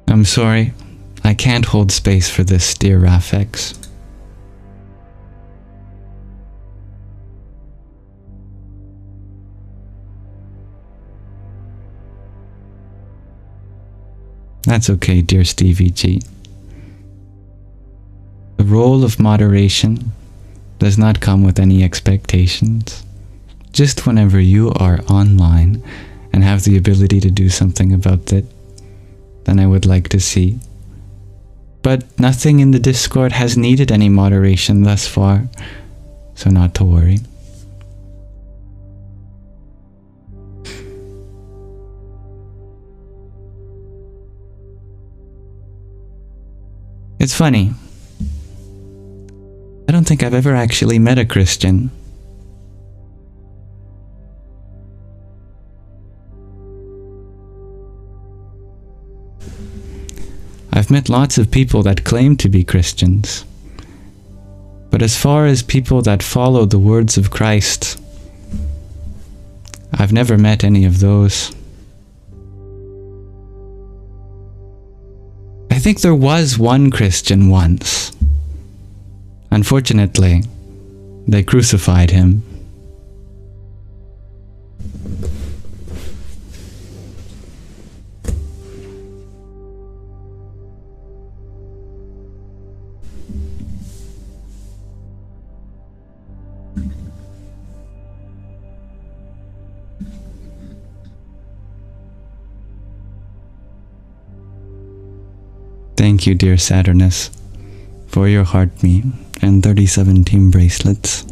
I'm sorry, I can't hold space for this, dear Rafex. That's okay, dear Stevie G. The role of moderation does not come with any expectations. Just whenever you are online and have the ability to do something about it, then I would like to see. But nothing in the Discord has needed any moderation thus far, so not to worry. It's funny. I don't think I've ever actually met a Christian. I've met lots of people that claim to be Christians. But as far as people that follow the words of Christ, I've never met any of those. I think there was one Christian once. Unfortunately, they crucified him. Thank you, dear Saturnus, for your heart me and 37 team bracelets.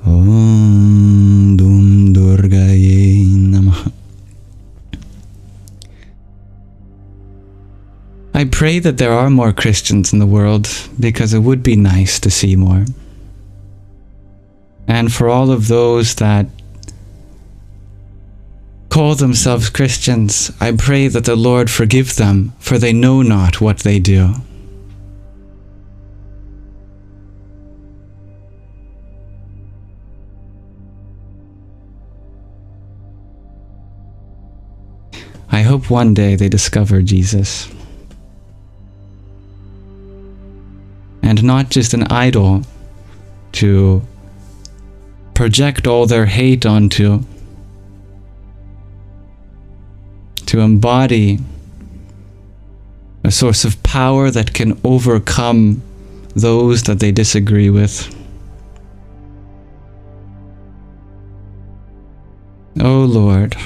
Om Dum Durgaye Namaha. I pray that there are more Christians in the world, because it would be nice to see more. And for all of those that call themselves Christians, I pray that the Lord forgive them, for they know not what they do. I hope one day they discover Jesus. And not just an idol, to project all their hate onto, to embody a source of power that can overcome those that they disagree with. Oh Lord,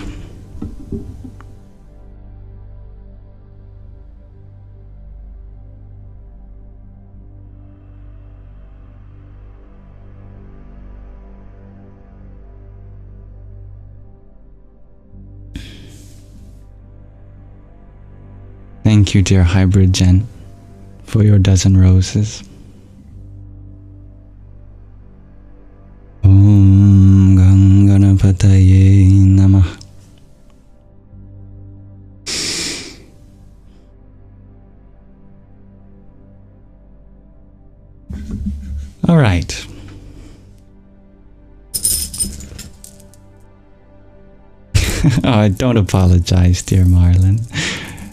thank you, dear Hybrid Jen, for your dozen roses. Om Ganganapataye Namah. All right. Oh, don't apologize, dear Marlon.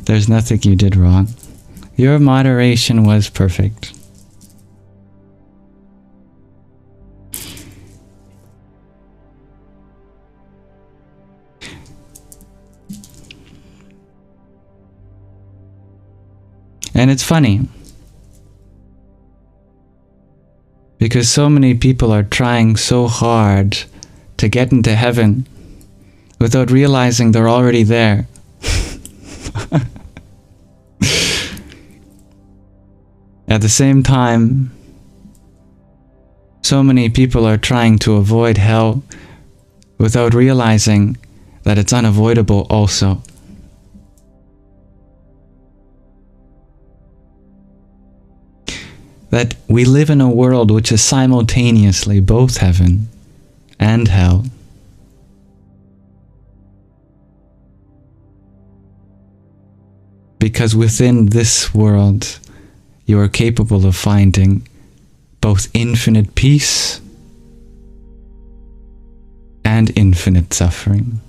There's nothing you did wrong. Your moderation was perfect. And it's funny, because so many people are trying so hard to get into heaven without realizing they're already there. At the same time, so many people are trying to avoid hell without realizing that it's unavoidable also. That we live in a world which is simultaneously both heaven and hell. Because within this world, you are capable of finding both infinite peace and infinite suffering.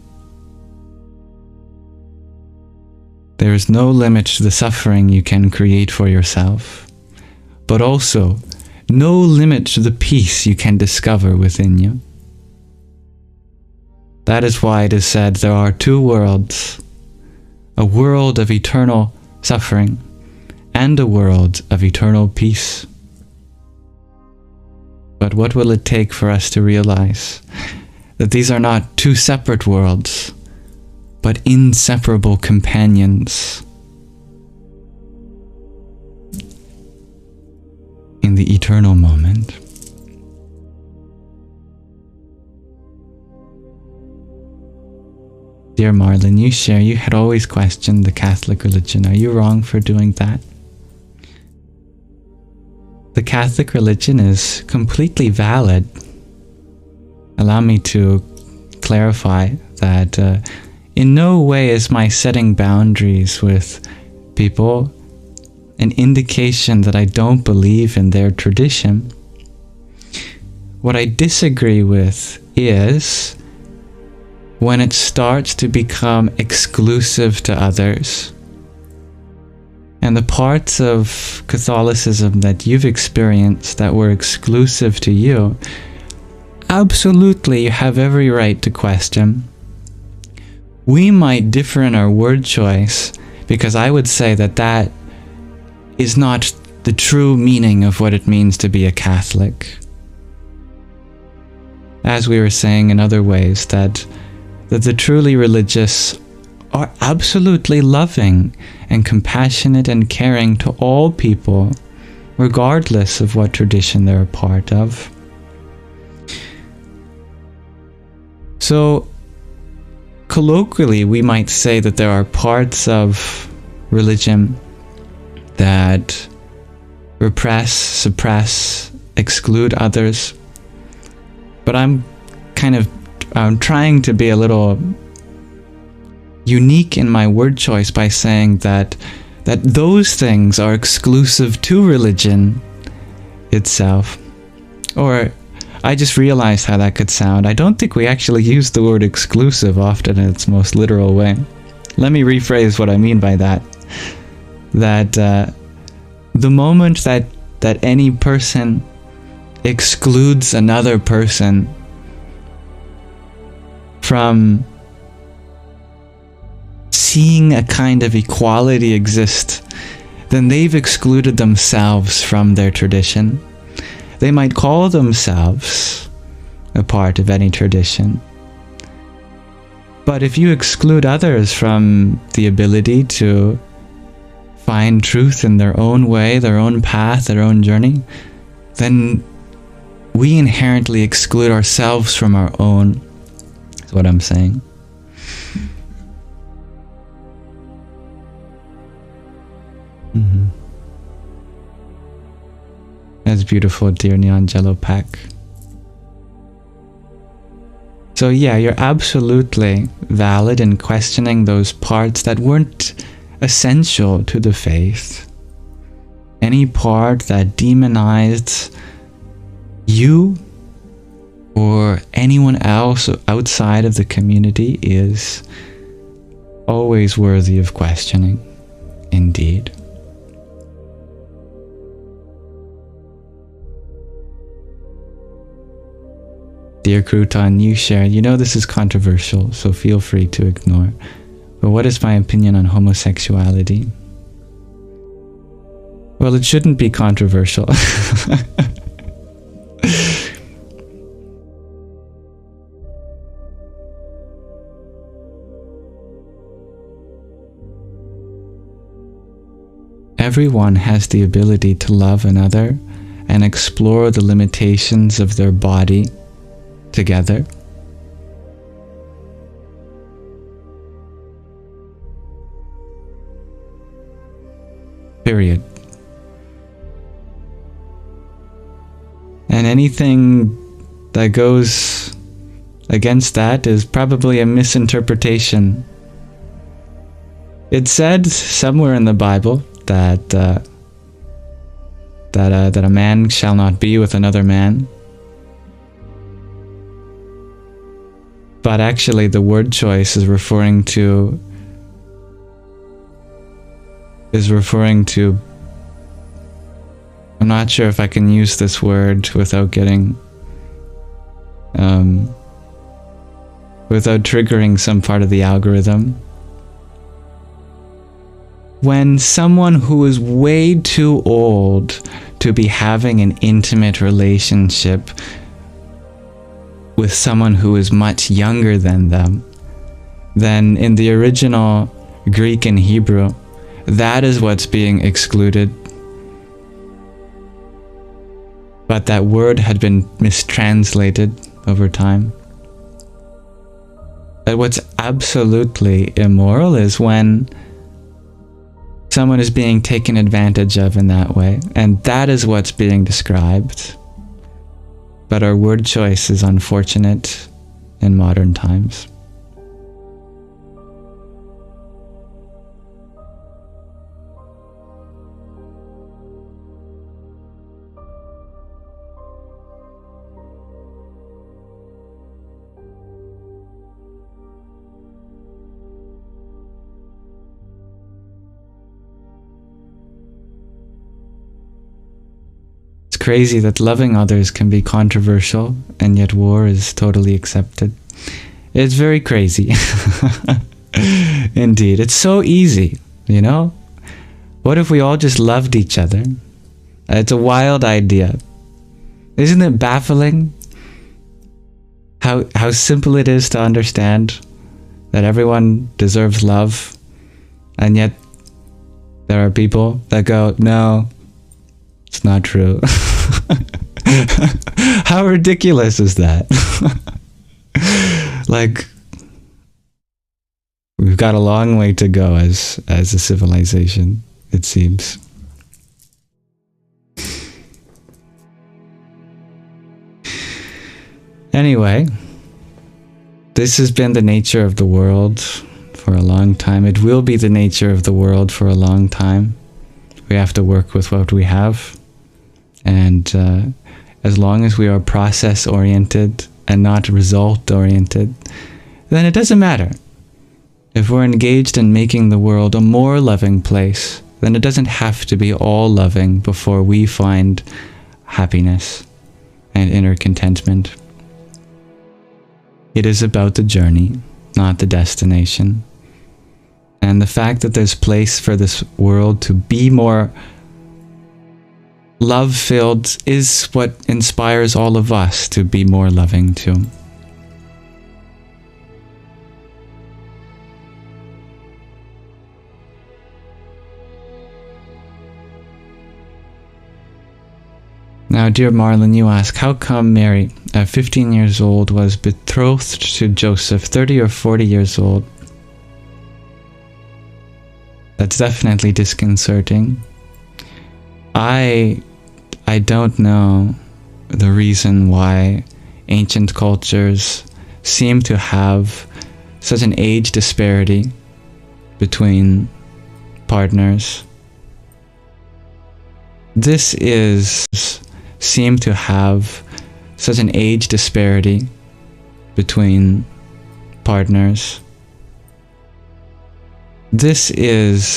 There is no limit to the suffering you can create for yourself, but also no limit to the peace you can discover within you. That is why it is said there are two worlds, a world of eternal suffering and a world of eternal peace. But what will it take for us to realize that these are not two separate worlds, but inseparable companions in the eternal moment? Dear Marlon, you had always questioned the Catholic religion. Are you wrong for doing that? The Catholic religion is completely valid. Allow me to clarify that in no way is my setting boundaries with people an indication that I don't believe in their tradition. What I disagree with is when it starts to become exclusive to others. And the parts of Catholicism that you've experienced that were exclusive to you, absolutely you have every right to question. We might differ in our word choice, because I would say that that is not the true meaning of what it means to be a Catholic. As we were saying in other ways, that the truly religious are absolutely loving and compassionate and caring to all people, regardless of what tradition they're a part of. So, colloquially, we might say that there are parts of religion that repress, suppress, exclude others. But I'm trying to be a little unique in my word choice by saying that those things are exclusive to religion itself. Or I just realized how that could sound. I don't think we actually use the word exclusive often in its most literal way. Let me rephrase what I mean by that. That the moment that any person excludes another person from seeing a kind of equality exist, then they've excluded themselves from their tradition. They might call themselves a part of any tradition, but if you exclude others from the ability to find truth in their own way, their own path, their own journey, then we inherently exclude ourselves from our own. That's what I'm saying. That's beautiful, dear Neon Jello Pack. So yeah, you're absolutely valid in questioning those parts that weren't essential to the faith. Any part that demonized you or anyone else outside of the community is always worthy of questioning, indeed. Dear Crouton, you shared, you know this is controversial, so feel free to ignore. But what is my opinion on homosexuality? Well, it shouldn't be controversial. Everyone has the ability to love another and explore the limitations of their body together. Period. And anything that goes against that is probably a misinterpretation. It said somewhere in the Bible that a man shall not be with another man. But actually the word choice is referring to I'm not sure if I can use this word without getting without triggering some part of the algorithm. When someone who is way too old to be having an intimate relationship with someone who is much younger than them, then in the original Greek and Hebrew, that is what's being excluded. But that word had been mistranslated over time. But what's absolutely immoral is when someone is being taken advantage of in that way, and that is what's being described. But our word choice is unfortunate in modern times. Crazy that loving others can be controversial and yet war is totally accepted. It's very crazy. Indeed. It's so easy, you know? What if we all just loved each other? It's a wild idea. Isn't it baffling how simple it is to understand that everyone deserves love, and yet there are people that go, no, it's not true. How ridiculous is that? Like, we've got a long way to go as a civilization, it seems. Anyway, this has been the nature of the world for a long time. It will be the nature of the world for a long time. We have to work with what we have. And as long as we are process-oriented and not result-oriented, then it doesn't matter. If we're engaged in making the world a more loving place, then it doesn't have to be all loving before we find happiness. and inner contentment. It is about the journey, not the destination. And the fact that there's place for this world to be more love-filled is what inspires all of us to be more loving too. Now, dear Marlon, you ask, how come Mary, at 15 years old, was betrothed to Joseph, 30 or 40 years old? That's definitely disconcerting. I don't know the reason why ancient cultures seem to have such an age disparity between partners. Seem to have such an age disparity between partners. This is